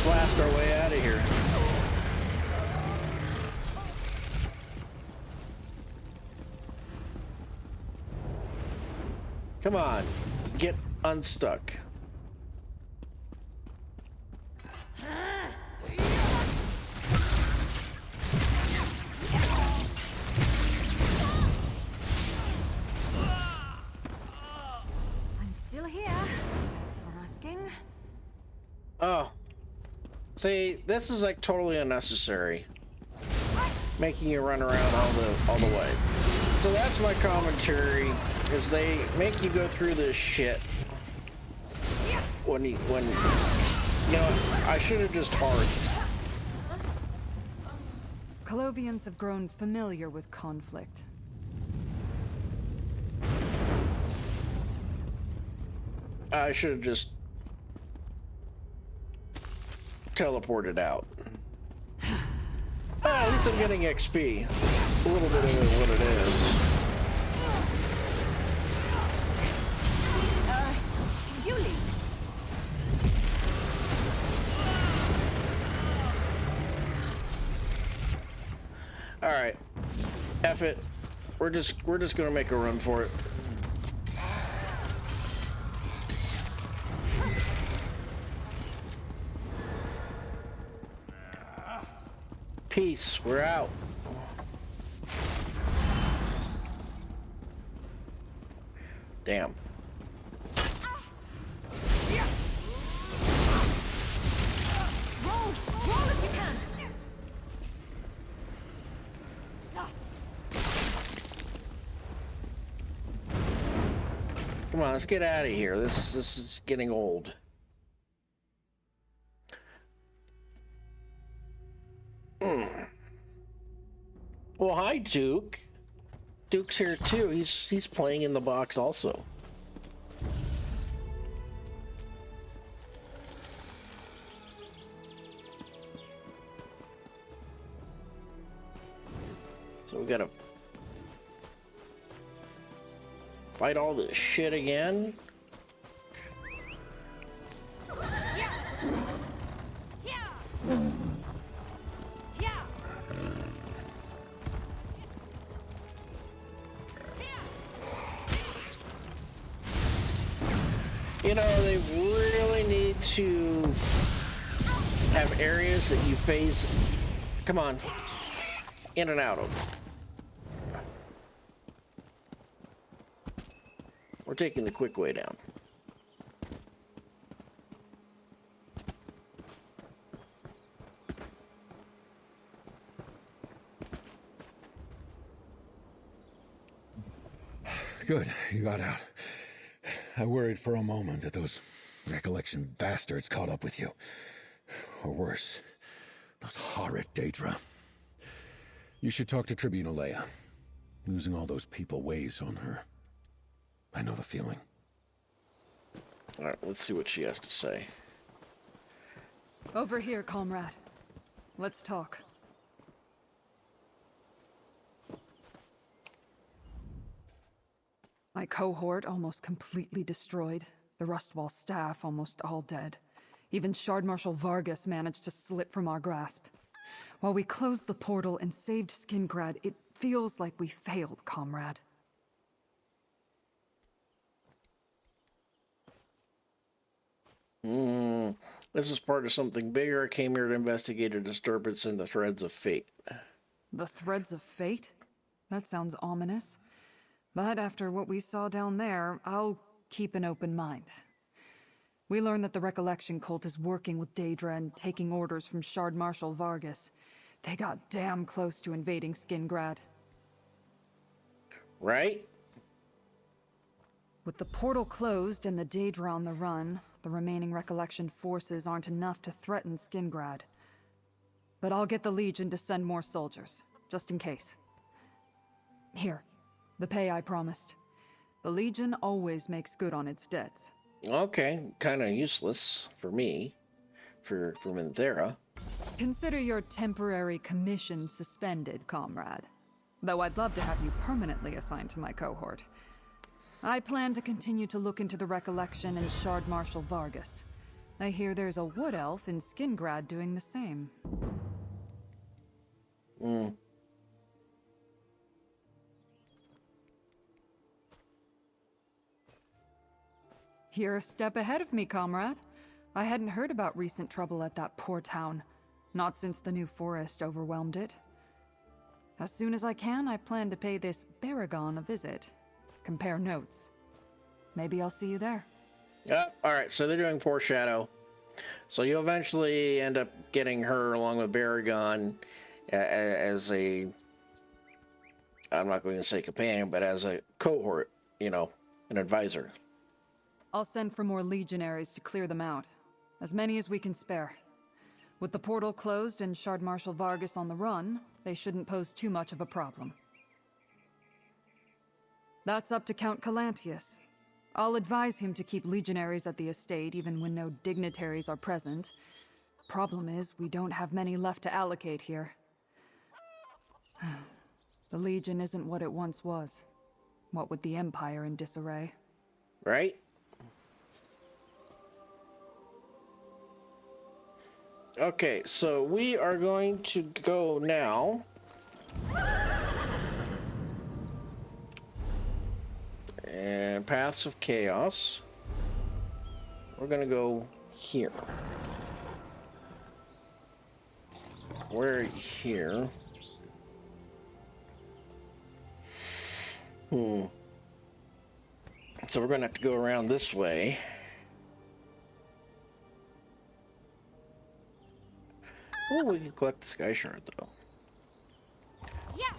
blast our way out of here. Come on, get unstuck. I'm still here. Thanks for asking. Oh, see, this is like totally unnecessary, making you run around all the way. So that's my commentary. Is they make you go through this shit when you know, I should have just hearthed. Colovians have grown familiar with conflict. I should have just teleported out. At least I'm getting XP. A little bit of what it is. You lead. All right, F it. We're just gonna make a run for it. Peace. We're out. Damn. Roll if you can. Come on, let's get out of here. This is getting old. Well, hi, Duke. Duke's here too. He's playing in the box also. So we gotta fight all this shit again. You know, they really need to have areas that you phase, come on, in and out of. We're taking the quick way down. Good, you got out. I worried for a moment that those recollection bastards caught up with you. Or worse, those horrid Daedra. You should talk to Tribune Leia. Losing all those people weighs on her. I know the feeling. All right, let's see what she has to say. Over here, comrade. Let's talk. My cohort almost completely destroyed. The Rustwall staff almost all dead. Even Shard Marshal Vargas managed to slip from our grasp. While we closed the portal and saved Skingrad, it feels like we failed, comrade. This is part of something bigger. I came here to investigate a disturbance in the threads of fate. The threads of fate? That sounds ominous. But after what we saw down there, I'll keep an open mind. We learned that the Recollection Cult is working with Daedra and taking orders from Shard Marshal Vargas. They got damn close to invading Skingrad. Right? With the portal closed and the Daedra on the run, the remaining Recollection forces aren't enough to threaten Skingrad. But I'll get the Legion to send more soldiers, just in case. Here, the pay I promised. The Legion always makes good on its debts. Okay, kind of useless for me, for Minthera. Consider your temporary commission suspended, comrade. Though I'd love to have you permanently assigned to my cohort. I plan to continue to look into the recollection in Shard Marshal Vargas. I hear there's a wood elf in Skingrad doing the same. You're a step ahead of me, comrade. I hadn't heard about recent trouble at that poor town. Not since the new forest overwhelmed it. As soon as I can, I plan to pay this Baragon a visit. Compare notes. Maybe I'll see you there. Yep. All right, so they're doing foreshadow. So you'll eventually end up getting her along with Baragon as a, I'm not going to say companion, but as a cohort, you know, an advisor. I'll send for more legionaries to clear them out. As many as we can spare. With the portal closed and Shard Marshal Vargas on the run, they shouldn't pose too much of a problem. That's up to Count Calantius. I'll advise him to keep legionaries at the estate even when no dignitaries are present. Problem is, we don't have many left to allocate here. The Legion isn't what it once was. What with the Empire in disarray. Right? Okay, so we are going to go now. And Paths of Chaos. We're gonna go here. We're here. So we're gonna have to go around this way. Oh, we can collect the Sky Shard, though. Yeah.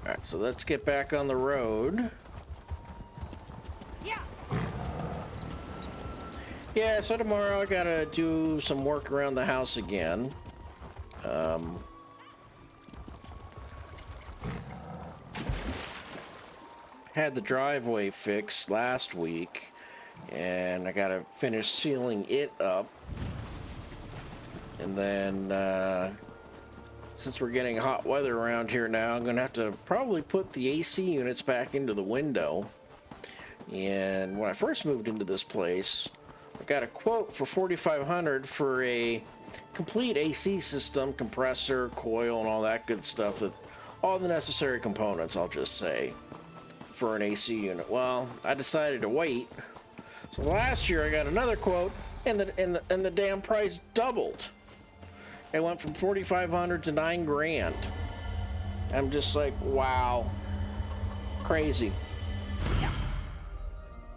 Alright, so let's get back on the road. Yeah. Yeah, so tomorrow I gotta do some work around the house again. Had the driveway fixed last week, and I gotta finish sealing it up. And then, since we're getting hot weather around here now, I'm gonna have to probably put the AC units back into the window. And when I first moved into this place, I got a quote for $4,500 for a complete AC system, compressor, coil, and all that good stuff. That all the necessary components, I'll just say, for an AC unit. Well, I decided to wait. So last year I got another quote, and the damn price doubled. It went from $4,500 to $9,000. I'm just like, wow, crazy.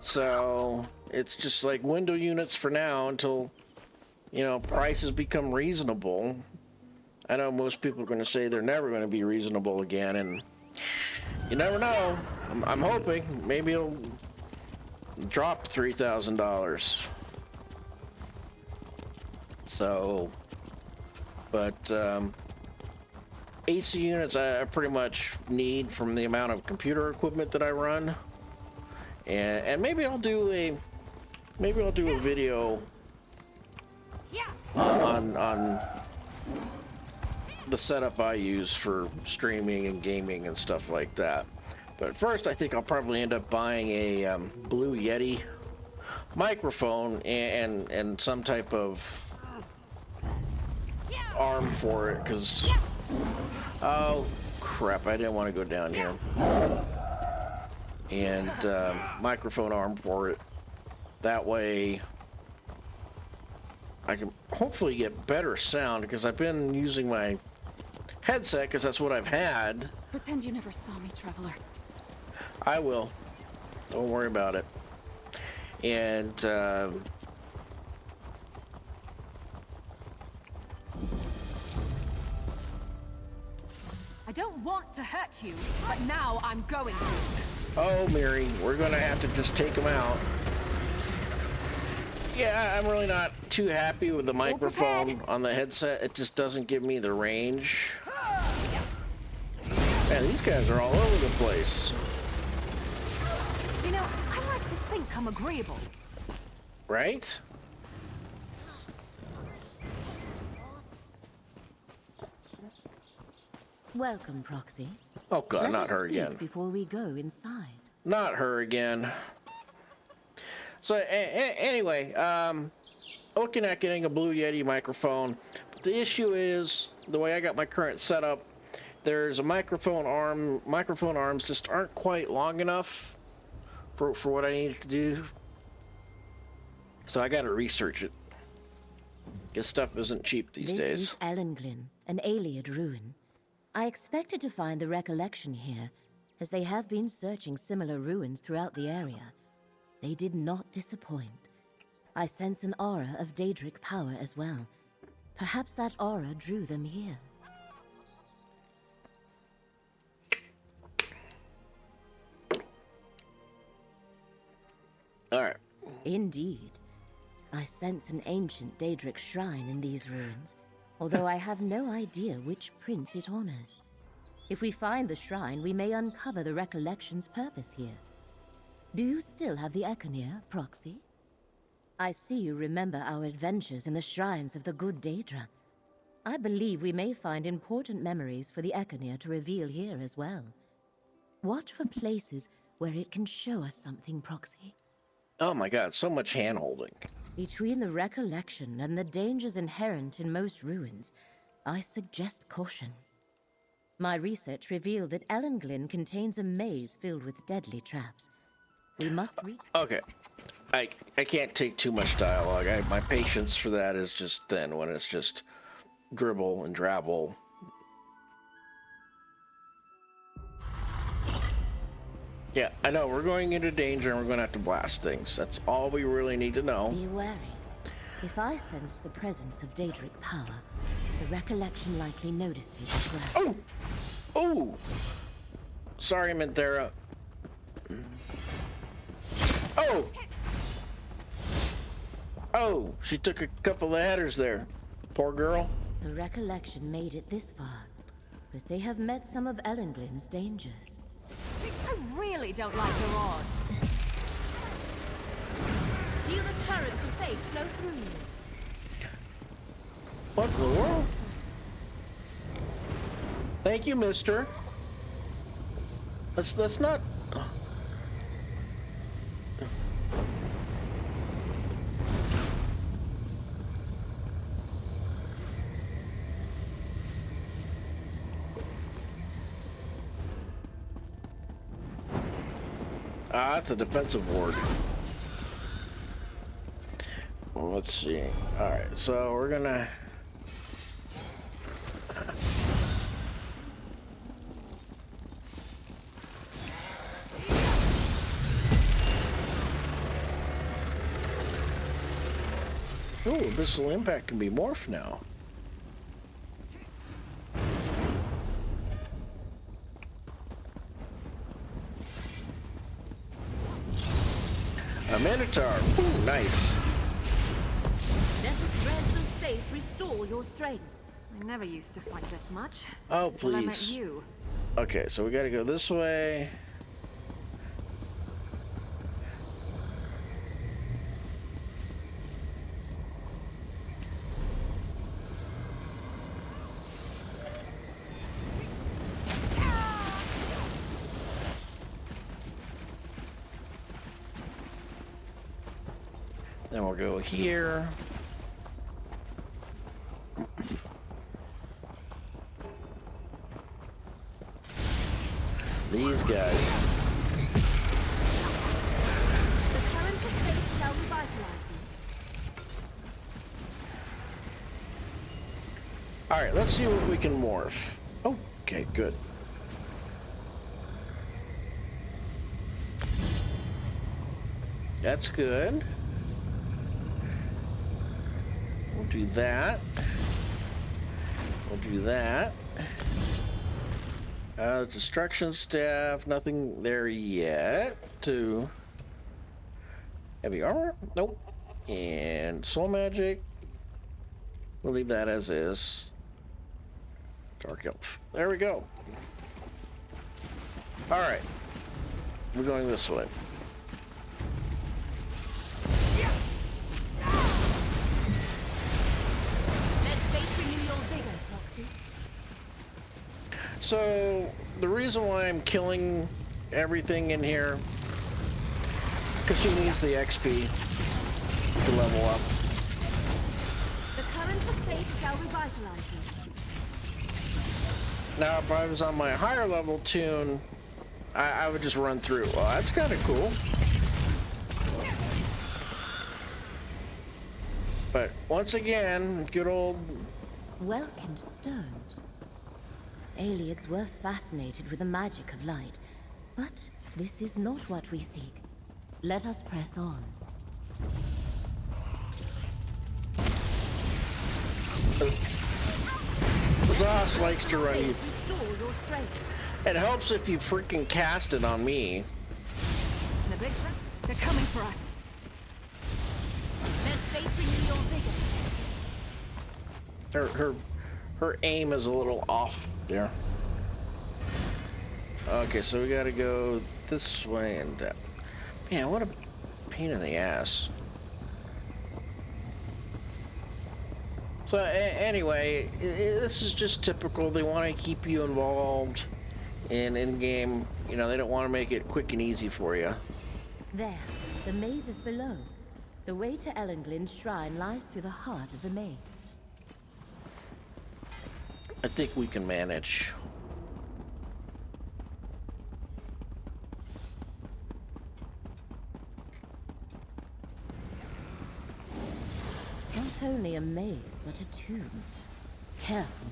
So it's just like window units for now until, you know, prices become reasonable. I know most people are going to say they're never going to be reasonable again, and you never know. I'm hoping maybe it'll drop $3,000. So, but AC units I pretty much need from the amount of computer equipment that I run, and maybe I'll do a video on the setup I use for streaming and gaming and stuff like that. But first, I think I'll probably end up buying a Blue Yeti microphone and some type of arm for it, because oh crap, I didn't want to go down here. And microphone arm for it. That way I can hopefully get better sound, because I've been using my headset because that's what I've had. Pretend you never saw me, Traveler. I will. Don't worry about it. And I don't want to hurt you, but now I'm going to. oh, Miri, we're gonna have to just take them out. Yeah, I'm really not too happy with the microphone on the headset. It just doesn't give me the range. Man, these guys are all over the place. You know, I like to think I'm agreeable. Right? Welcome, Proxy. Oh God, Let not us her speak again. before we go inside. Not her again. So anyway, looking at getting a Blue Yeti microphone. But the issue is the way I got my current setup. There's a microphone arm. Microphone arms just aren't quite long enough for what I need to do. So I got to research it. This stuff isn't cheap these days. This is Ellenglyn, an Ayleid ruin. I expected to find the recollection here, as they have been searching similar ruins throughout the area. They did not disappoint. I sense an aura of Daedric power as well. Perhaps that aura drew them here. All right. Indeed. I sense an ancient Daedric shrine in these ruins, although I have no idea which prince it honors. If we find the shrine, we may uncover the recollection's purpose here. Do you still have the Econir, Proxy? I see you remember our adventures in the shrines of the good Daedra. I believe we may find important memories for the Econir to reveal here as well. Watch for places where it can show us something, Proxy. Oh my God, so much hand-holding. Between the recollection and the dangers inherent in most ruins, I suggest caution. My research revealed that Ellenglyn contains a maze filled with deadly traps. We must reach... Okay. I can't take too much dialogue. My patience for that is just thin when it's just dribble and drabble. Yeah, I know. We're going into danger and we're going to have to blast things. That's all we really need to know. Be wary. If I sense the presence of Daedric power, the recollection likely noticed it as well. Oh! Oh! Sorry, Minthera. Oh! Oh! She took a couple of headers there. Poor girl. The recollection made it this far, but they have met some of Ellenglyn's dangers. I really don't like your odds. Feel the currents of fate flow through you. What in the world? Thank you, mister. Let's not... Ah, that's a defensive ward. Well, let's see. Alright, so we're gonna... Ooh, Abyssal Impact can be morphed now. A Minotaur. Ooh, nice. Let the threads of fate restore your strength. I never used to fight this much. Oh, Until I met please. you. Okay, so we gotta go this way. Then we'll go here. These guys. The current of fate shall revitalize you. Alright, let's see what we can morph. Okay, good. That's good. We'll do that. We'll do that. Destruction staff, nothing there yet. To heavy armor? Nope. And soul magic. We'll leave that as is. Dark elf. There we go. Alright. We're going this way. so the reason why I'm killing everything in here, because she needs the XP to level up. The current of fate shall revitalize you. Now, if I was on my higher level tune, I would just run through. Well, that's kind of cool. But once again, good old... Welkin stones. Aliens were fascinated with the magic of light, but this is not what we seek. Let us press on. Zos likes to run you. It helps if you freaking cast it on me. They're coming for us. There's faith in your vigor. Her aim is a little off there. Okay, so we gotta go this way and man, what a pain in the ass. So anyway, this is just typical. They want to keep you involved in game. You know, they don't want to make it quick and easy for you. There, the maze is below. The way to Ellenglin's shrine lies through the heart of the maze. I think we can manage. Not only a maze, but a tomb. Careful.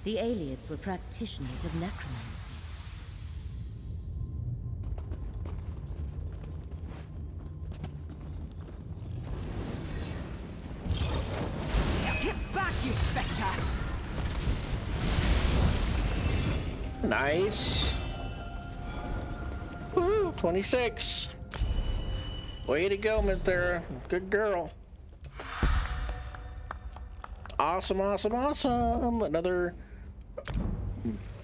The Aliens were practitioners of necromancy. Get back, you spectre! Nice. Woo, 26. Way to go, Minthera. Good girl. Awesome, awesome, awesome. Another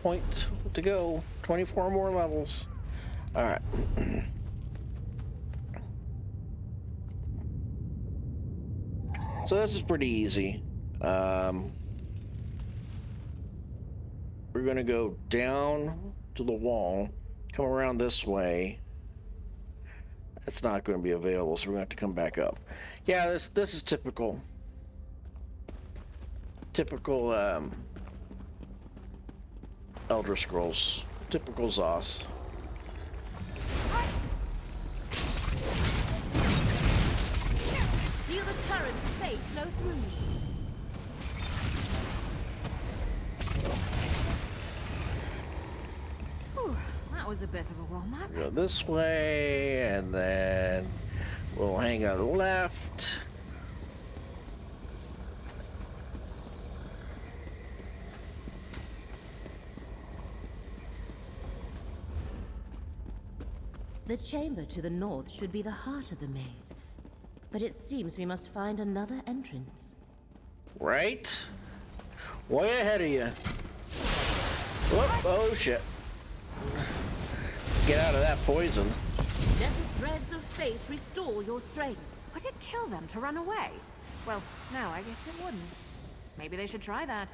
point to go. 24 more levels. All right. So this is pretty easy. We're gonna go down to the wall, come around this way. It's not going to be available, so we're going to have to come back up. Yeah, this is typical. Typical Elder Scrolls. Typical Zos. Feel the current of fate flow through you. Whew, that was a bit of a warm-up. Go this way, and then we'll hang on the left. The chamber to the north should be the heart of the maze, but it seems we must find another entrance. Right? Way ahead of you. Whoop, oh shit. Get out of that poison. Let the threads of fate restore your strength. Would it kill them to run away? Well, no, I guess it wouldn't. Maybe they should try that.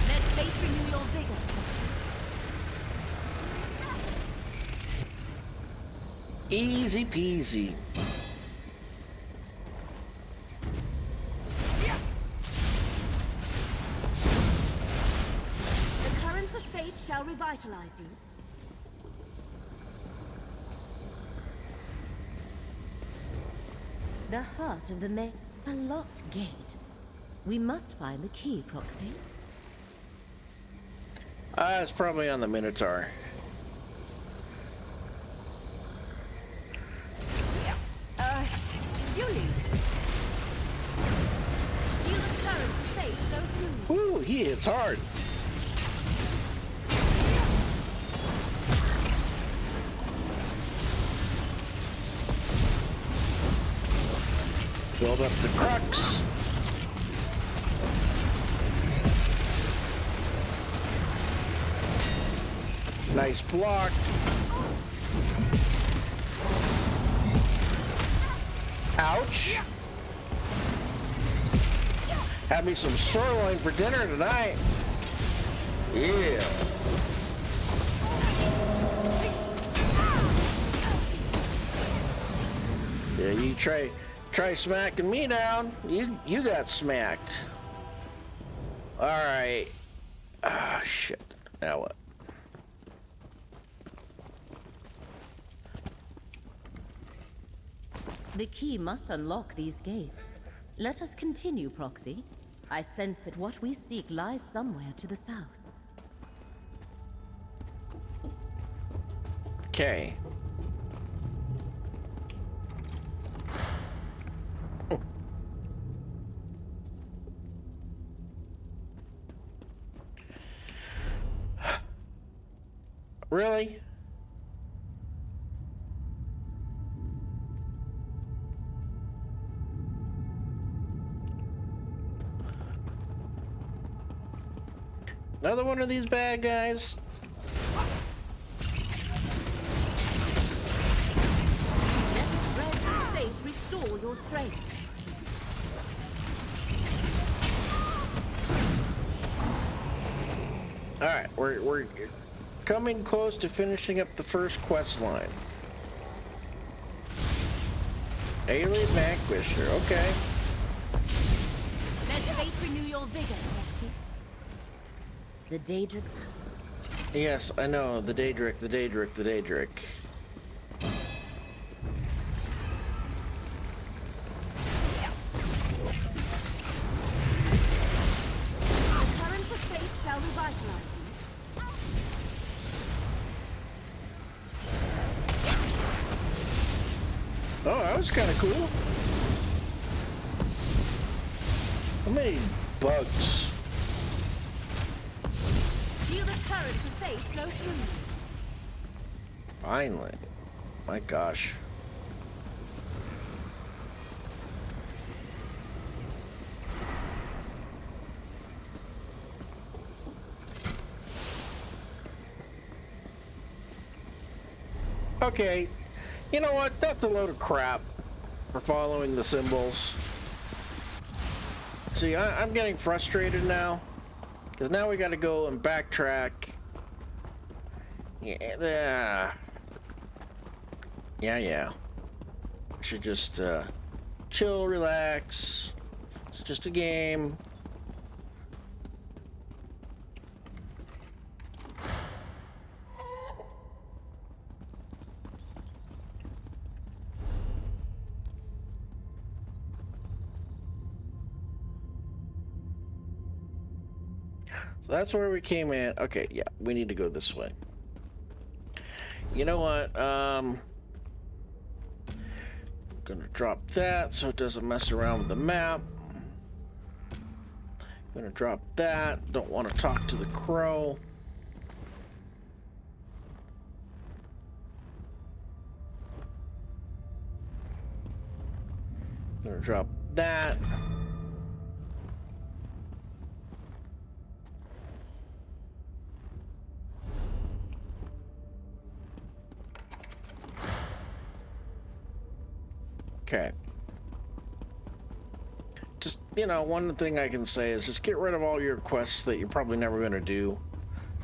Let fate renew your vigor. Easy peasy. The currents of fate shall revitalize you. The heart of the maze, a locked gate. We must find the key, Proxy. It's probably on the Minotaur. You lead. Feel the currents of fate flow through you. Ooh, he hits hard. Build up the crux. Nice block. Ouch. Had me some sirloin for dinner tonight. Yeah. Yeah, you try smacking me down. You got smacked. All right. Ah, shit. Now what? The key must unlock these gates. Let us continue, Proxy. I sense that what we seek lies somewhere to the south. Okay. Really? Another one of these bad guys? Let red stage restore your strength. All right, we're coming close to finishing up the first quest line. Alien Vanquisher, okay. Let fate renew your vigor, Proxy. The Daedric. Yes, I know, the Daedric, the Daedric, the Daedric. The current of fate shall revitalize you. Oh, that was kind of cool. How many bugs? Feel the current of fate flow through you. Finally. My gosh. Okay. You know what? That's a load of crap for following the symbols. See, I'm getting frustrated now. Because now we gotta go and backtrack. Yeah. Yeah. Should just chill, relax. It's just a game. So that's where we came in. Okay, yeah, we need to go this way. You know what? Gonna drop that so it doesn't mess around with the map. Gonna drop that. Don't want to talk to the crow. Gonna drop that. Okay. Just, you know, one thing I can say is just get rid of all your quests that you're probably never going to do.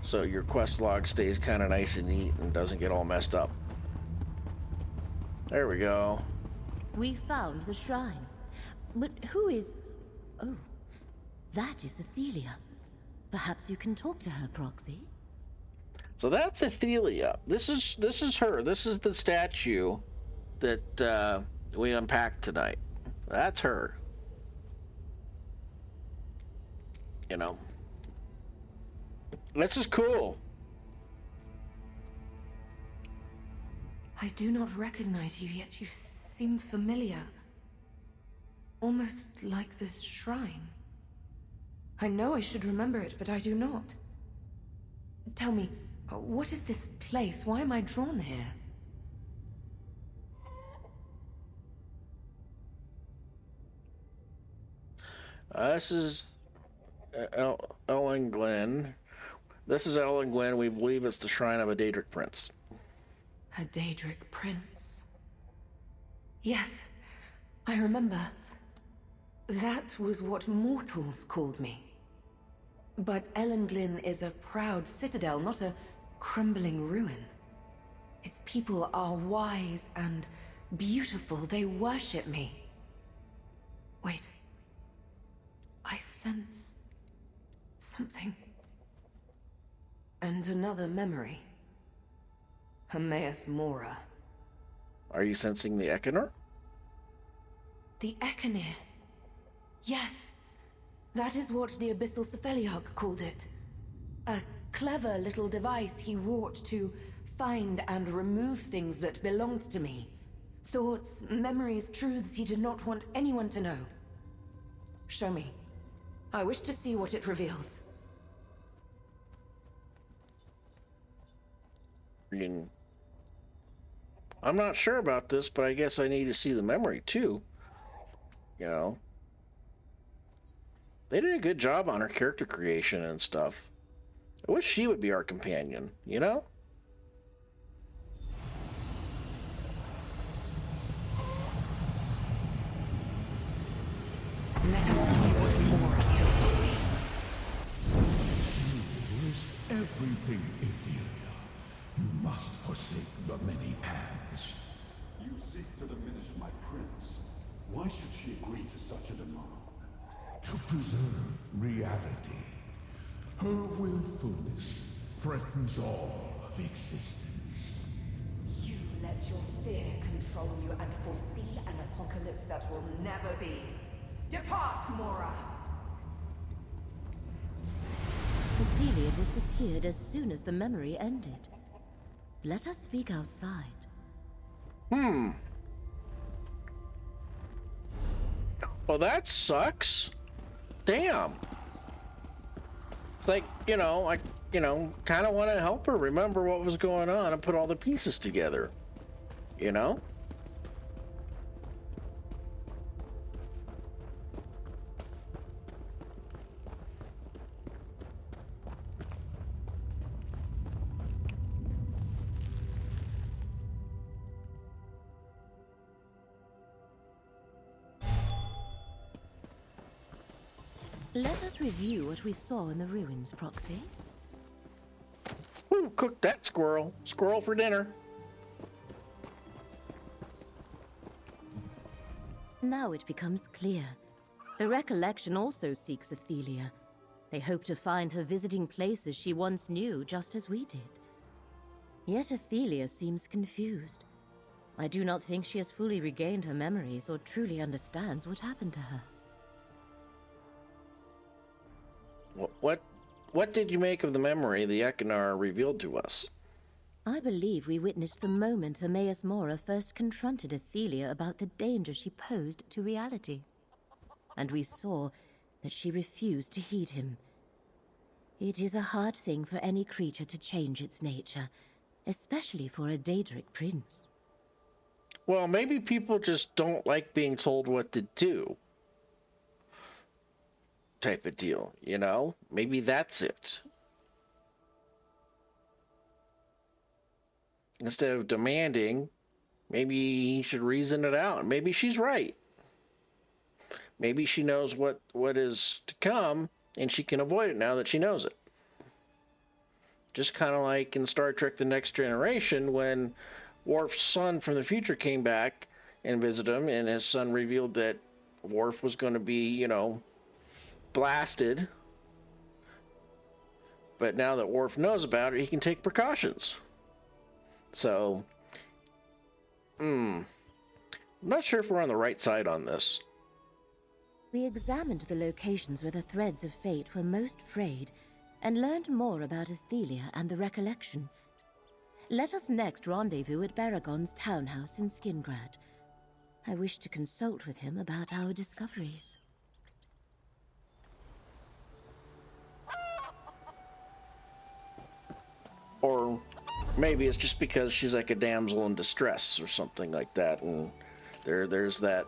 So your quest log stays kind of nice and neat and doesn't get all messed up. There we go. We found the shrine. But who is... Oh, that is Athelia. Perhaps you can talk to her, Proxy. So that's Athelia. This is her. This is the statue that we unpacked tonight. That's her. You know. This is cool. I do not recognize you, yet you seem familiar. Almost like this shrine. I know I should remember it, but I do not. Tell me, what is this place? Why am I drawn here? This is Ellen Glen. This is Ellen Glen. We believe it's the shrine of a Daedric prince. A Daedric prince. Yes, I remember. That was what mortals called me. But Ellenglyn is a proud citadel, not a crumbling ruin. Its people are wise and beautiful. They worship me. Wait. I sense something. And another memory. Hermaeus Mora. Are you sensing the Ekenor? The Ekenir. Yes. That is what the Abyssal Cephaliarch called it. A clever little device he wrought to find and remove things that belonged to me. Thoughts, memories, truths he did not want anyone to know. Show me. I wish to see what it reveals. I'm not sure about this, but I guess I need to see the memory too. You know, they did a good job on her character creation and stuff. I wish she would be our companion, you know? Let us see what Mora told me. You risk everything, Ethelia. You must forsake the many paths. You seek to diminish my prince. Why should she agree to such a demand? To preserve reality. Her willfulness threatens all of existence. You let your fear control you and foresee an apocalypse that will never be. Depart, Mora! Ophelia disappeared as soon as the memory ended. Let us speak outside. Well, that sucks. Damn. It's like, I kind of want to help her remember what was going on and put all the pieces together. You know? Let us review what we saw in the ruins, Proxy. Who cooked that squirrel? Squirrel for dinner. Now it becomes clear. The recollection also seeks Athelia. They hope to find her visiting places she once knew, just as we did. Yet Athelia seems confused. I do not think she has fully regained her memories or truly understands what happened to her. What did you make of the memory the Ekenor revealed to us? I believe we witnessed the moment Hermaeus Mora first confronted Athelia about the danger she posed to reality. And we saw that she refused to heed him. It is a hard thing for any creature to change its nature, especially for a Daedric prince. Well, maybe people just don't like being told what to do. Type of deal, you know? Maybe that's it. Instead of demanding, maybe he should reason it out. Maybe she's right. Maybe she knows what is to come, and she can avoid it now that she knows it. Just kind of like in Star Trek The Next Generation, when Worf's son from the future came back and visited him, and his son revealed that Worf was going to be, blasted. But now that Worf knows about it, he can take precautions. So, I'm not sure if we're on the right side on this. We examined the locations where the threads of fate were most frayed and learned more about Athelia and the recollection. Let us next rendezvous at Baragon's townhouse in Skingrad. I wish to consult with him about our discoveries. Or maybe it's just because she's like a damsel in distress or something like that, and there's that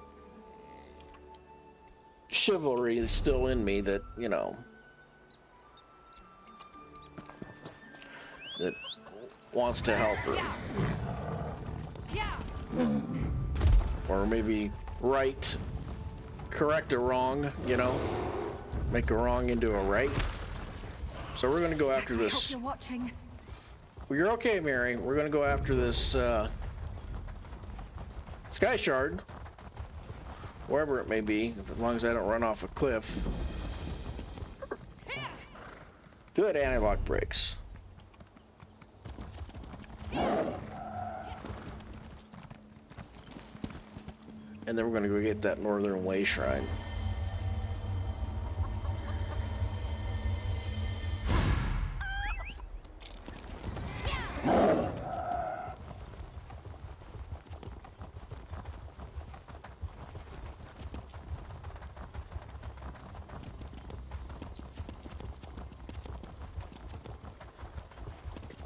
chivalry still in me that, that wants to help her. Or maybe right, correct a wrong, you know, make a wrong into a right. So we're gonna go after I this. hope you're watching. Well, you're okay, Mary. We're gonna go after this sky shard, wherever it may be, as long as I don't run off a cliff. Good anti-lock brakes. And then we're gonna go get that Northern Way Shrine.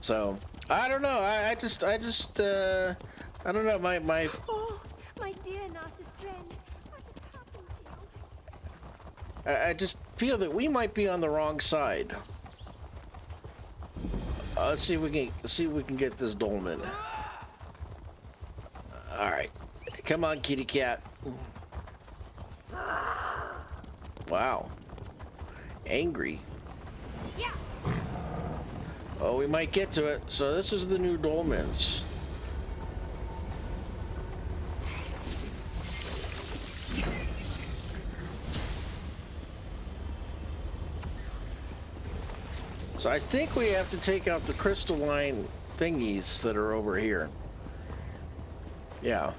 So I don't know. I don't know. My. Oh, my dear Narcisstren, what has happened to you? I just feel that we might be on the wrong side. Let's see if we can get this dolmen. All right, come on, kitty cat. Wow, angry. Oh, we might get to it. So this is the new dolmens. So I think we have to take out the crystalline thingies that are over here. Yeah.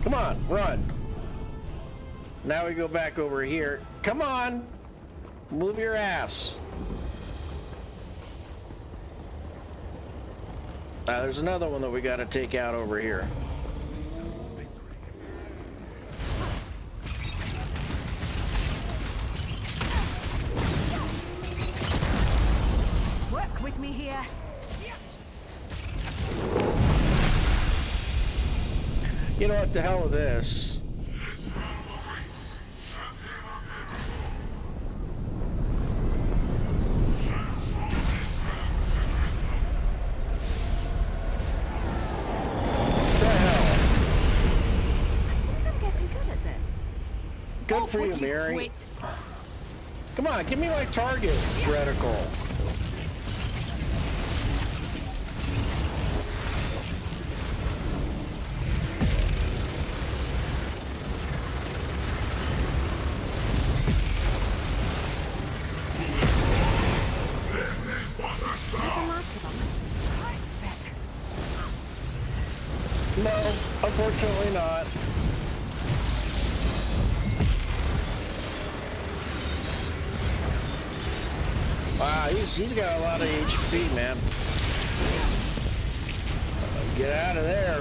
Come on, run. Now we go back over here. Come on! Move your ass. There's another one that we gotta take out over here. Work with me here. You know what, the hell with this. Good for you, Mary. Come on, give me my target reticle. No, unfortunately not. Wow, he's got a lot of HP, man. Get out of there.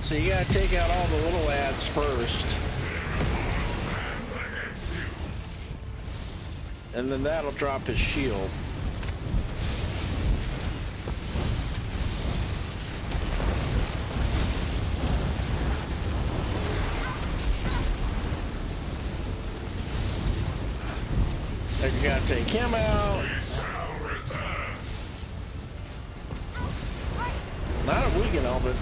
So you gotta take out all the little ads first. And then that'll drop his shield. Then you gotta take him out. Not if we can help it.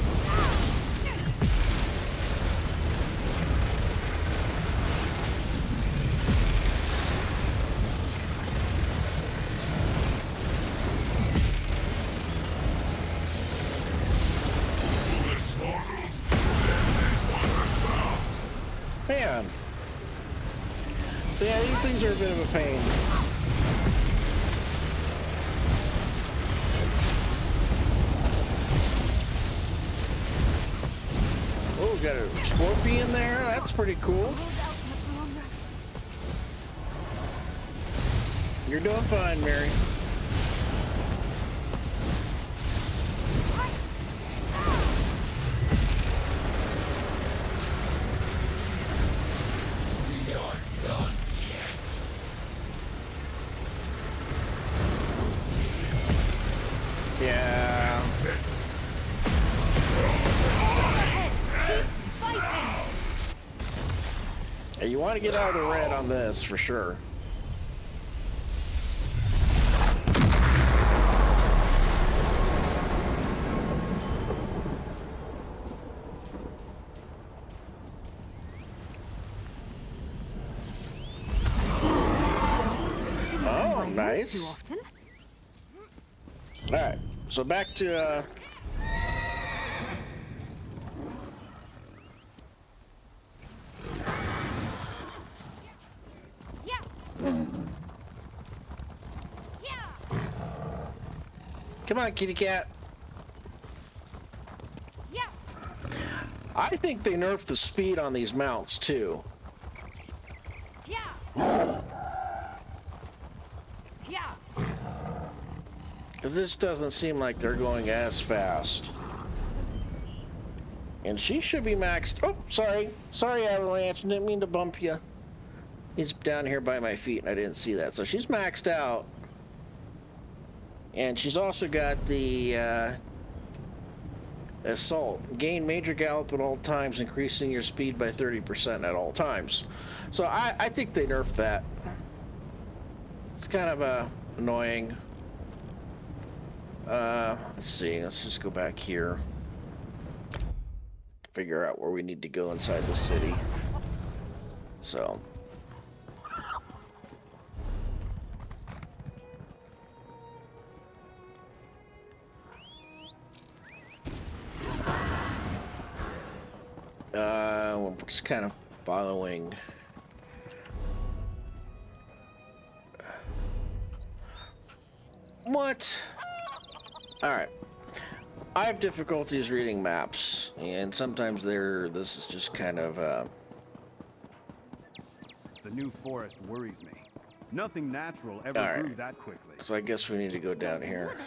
Man. So yeah, these things are a bit of a pain. Oh, we got a scorpion there. That's pretty cool. You're doing fine, Mary. You want to get out of the red on this for sure. Oh, nice. All right, so back to come on, kitty cat. Yeah. I think they nerfed the speed on these mounts too. Yeah. Yeah. Because this doesn't seem like they're going as fast. And she should be maxed. Oh, sorry. Sorry, Avalanche. Didn't mean to bump you. He's down here by my feet and I didn't see that. So she's maxed out. And she's also got the assault. Gain major gallop at all times, increasing your speed by 30% at all times. So I think they nerfed that. It's kind of annoying. Let's see. Let's just go back here. Figure out where we need to go inside the city. So. We're just kind of following. What? All right. I have difficulties reading maps, and sometimes this is just kind of The new forest worries me. Nothing natural ever grew that quickly. So I guess we need to go down here.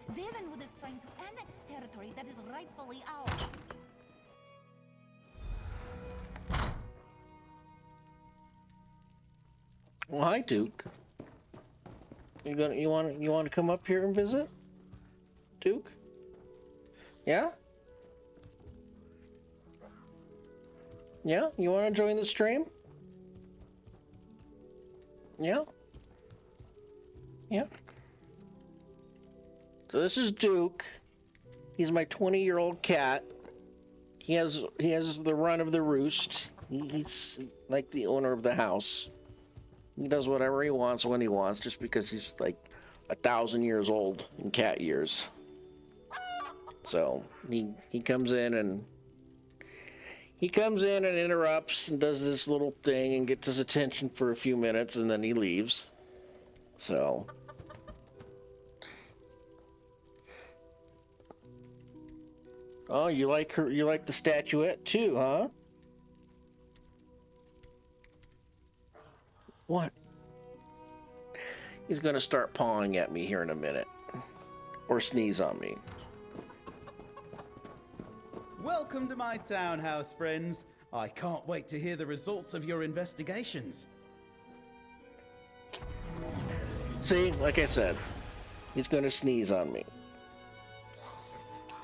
Ravenwood is trying to annex territory that is rightfully ours. Well, hi, Duke. You want to come up here and visit, Duke? Yeah? Yeah? You want to join the stream? Yeah? Yeah? So this is Duke. He's my 20-year-old cat. He has the run of the roost. He's like the owner of the house. He does whatever he wants when he wants, just because he's like 1,000 years old in cat years. So he comes in and interrupts and does this little thing and gets his attention for a few minutes and then he leaves. So oh, you like the statuette too, huh? What? He's gonna start pawing at me here in a minute. Or sneeze on me. Welcome to my townhouse, friends. I can't wait to hear the results of your investigations. See, like I said, he's gonna sneeze on me.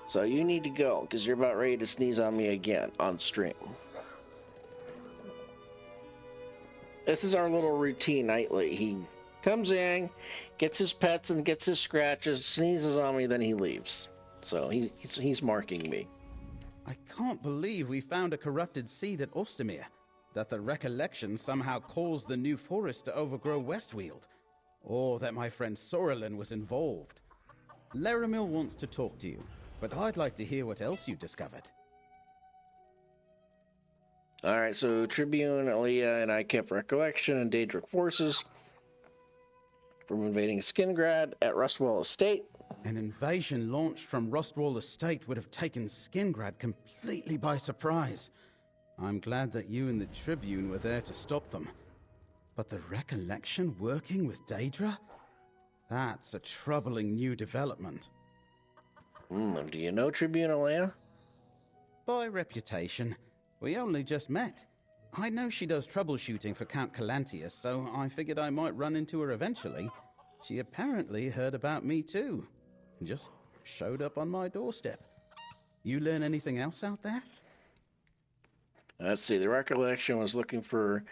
So you need to go, because you're about ready to sneeze on me again on stream. This is our little routine nightly. He comes in, gets his pets and gets his scratches, sneezes on me, then he leaves. So he's marking me. I can't believe we found a corrupted seed at Ostermere. That the recollection somehow caused the new forest to overgrow Westweald. Or that my friend Sorelin was involved. Laramil wants to talk to you, but I'd like to hear what else you discovered. Alright, so Tribune, Aaliyah, and I kept recollection and Daedric forces from invading Skingrad at Rustwall Estate. An invasion launched from Rustwall Estate would have taken Skingrad completely by surprise. I'm glad that you and the Tribune were there to stop them. But the recollection working with Daedra? That's a troubling new development. Do you know Tribune, Aaliyah? By reputation. We only just met. I know she does troubleshooting for Count Calantius, so I figured I might run into her eventually. She apparently heard about me too, and just showed up on my doorstep. You learn anything else out there? Let's see, the recollection was looking for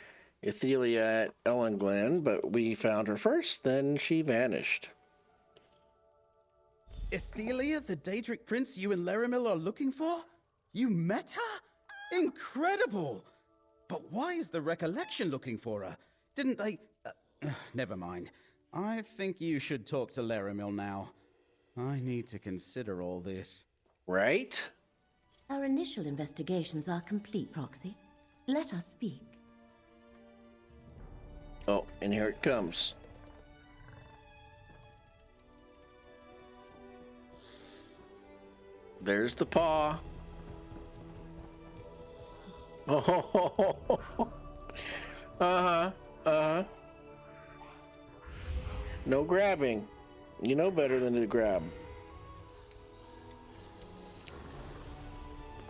Ethelia at Ellenglen, but we found her first, then she vanished. Ethelia, the Daedric prince you and Laramil are looking for? You met her? Incredible! But why is the Recollection looking for her? Didn't they... never mind. I think you should talk to Laramil now. I need to consider all this. Right? Our initial investigations are complete, Proxy. Let us speak. Oh, and here it comes. There's the paw. Oh, no grabbing. You know better than to grab.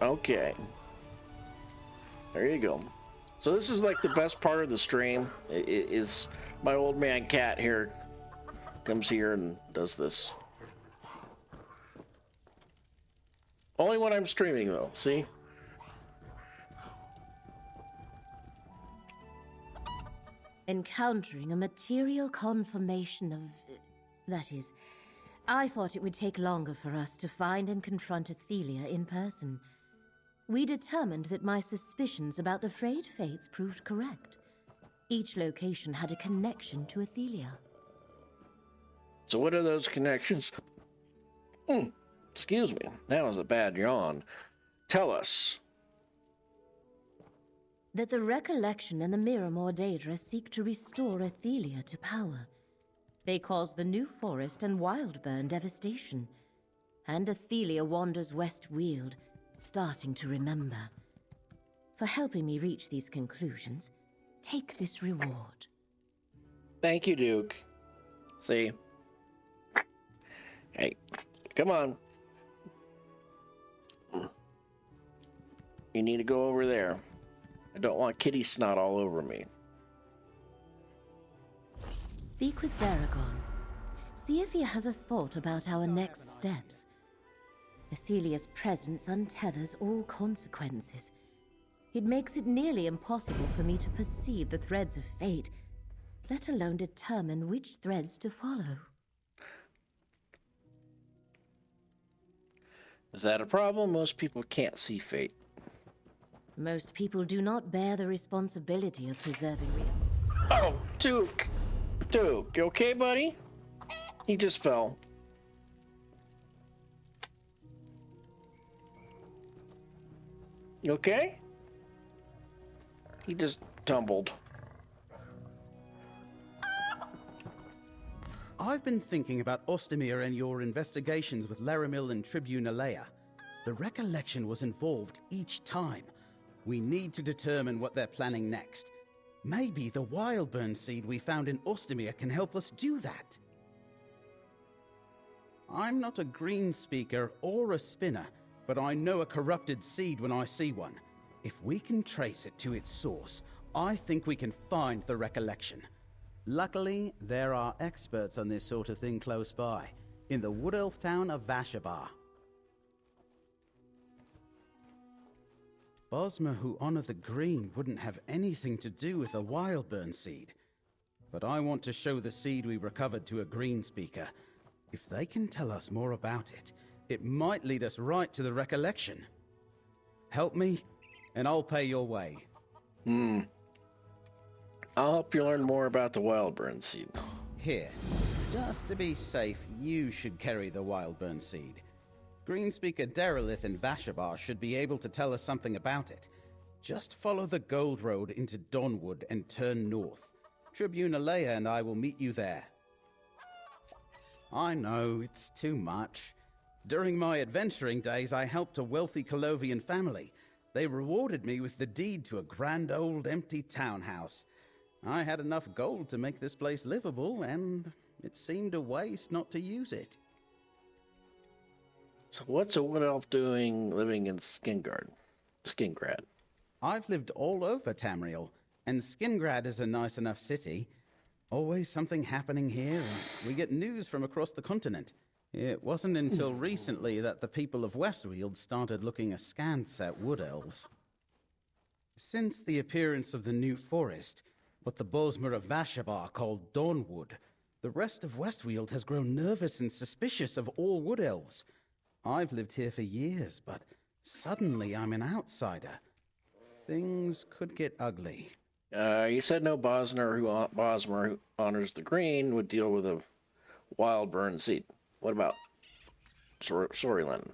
Okay. There you go. So this is like the best part of the stream. Is my old man cat here comes here and does this. Only when I'm streaming though, see? Encountering a material confirmation of... that is, I thought it would take longer for us to find and confront Ethelia in person. We determined that my suspicions about the frayed fates proved correct. Each location had a connection to Ethelia. So what are those connections? Excuse me, that was a bad yawn. Tell us. That the Recollection and the Miramor Daedra seek to restore Ethelia to power. They cause the New Forest and Wildburn devastation. And Ethelia wanders west-weald, starting to remember. For helping me reach these conclusions, take this reward. Thank you, Duke. See? Hey, come on. You need to go over there. I don't want kitty snot all over me. Speak with Baragon. See if he has a thought about our next steps. Ethelia's presence untethers all consequences. It makes it nearly impossible for me to perceive the threads of fate, let alone determine which threads to follow. Is that a problem? Most people can't see fate. Most people do not bear the responsibility of preserving Oh, Duke! Duke, you okay, buddy? He just fell. You okay? He just tumbled. I've been thinking about Ostermere and your investigations with Laramil and Tribune Alea. The Recollection was involved each time. We need to determine what they're planning next. Maybe the Wildburn seed we found in Ostermere can help us do that. I'm not a green speaker or a spinner, but I know a corrupted seed when I see one. If we can trace it to its source, I think we can find the Recollection. Luckily, there are experts on this sort of thing close by, in the wood elf town of Vashabar. Bosma, who honor the green, wouldn't have anything to do with the Wildburn seed. But I want to show the seed we recovered to a green speaker. If they can tell us more about it, it might lead us right to the Recollection. Help me, and I'll pay your way. I'll help you learn more about the Wildburn seed. Here, just to be safe, you should carry the Wildburn seed. Greenspeaker Derelith in Vashabar should be able to tell us something about it. Just follow the Gold Road into Dawnwood and turn north. Tribune Alea and I will meet you there. I know, it's too much. During my adventuring days, I helped a wealthy Colovian family. They rewarded me with the deed to a grand old empty townhouse. I had enough gold to make this place livable, and it seemed a waste not to use it. So what's a wood elf doing living in Skingrad? I've lived all over Tamriel, and Skingrad is a nice enough city. Always something happening here, and we get news from across the continent. It wasn't until recently that the people of Westweald started looking askance at wood elves. Since the appearance of the New Forest, what the Bosmer of Vashabar called Dawnwood. The rest of Westweald has grown nervous and suspicious of all wood elves. I've lived here for years, but suddenly I'm an outsider. Things could get ugly. You said no Bosmer who honors the green would deal with a wild burn seed. What about Sorilyn?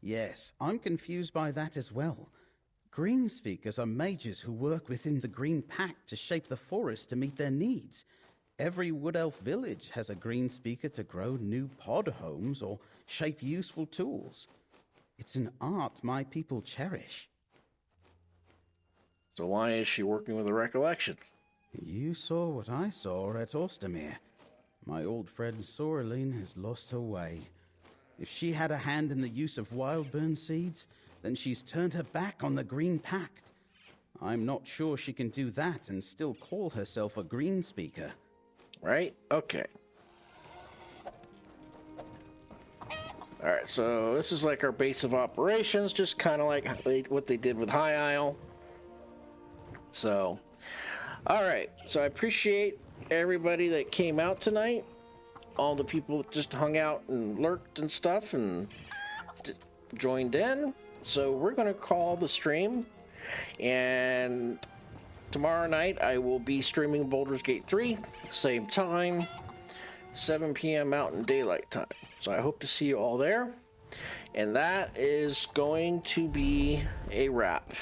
Yes, I'm confused by that as well. Green speakers are mages who work within the Green Pact to shape the forest to meet their needs. Every wood elf village has a green speaker to grow new pod homes or shape useful tools. It's an art my people cherish. So why is she working with the recollection? You saw what I saw at Ostermere. My old friend Sorilyn has lost her way. If she had a hand in the use of wild burn seeds, then she's turned her back on the Green Pact. I'm not sure she can do that and still call herself a green speaker. Right? Okay. Alright, so this is like our base of operations, just kind of like what they did with High Isle. So, alright, so I appreciate everybody that came out tonight. All the people that just hung out and lurked and stuff and joined in. So we're going to call the stream, and tomorrow night I will be streaming Baldur's Gate 3, same time, 7 p.m. Mountain Daylight Time. So I hope to see you all there, and that is going to be a wrap.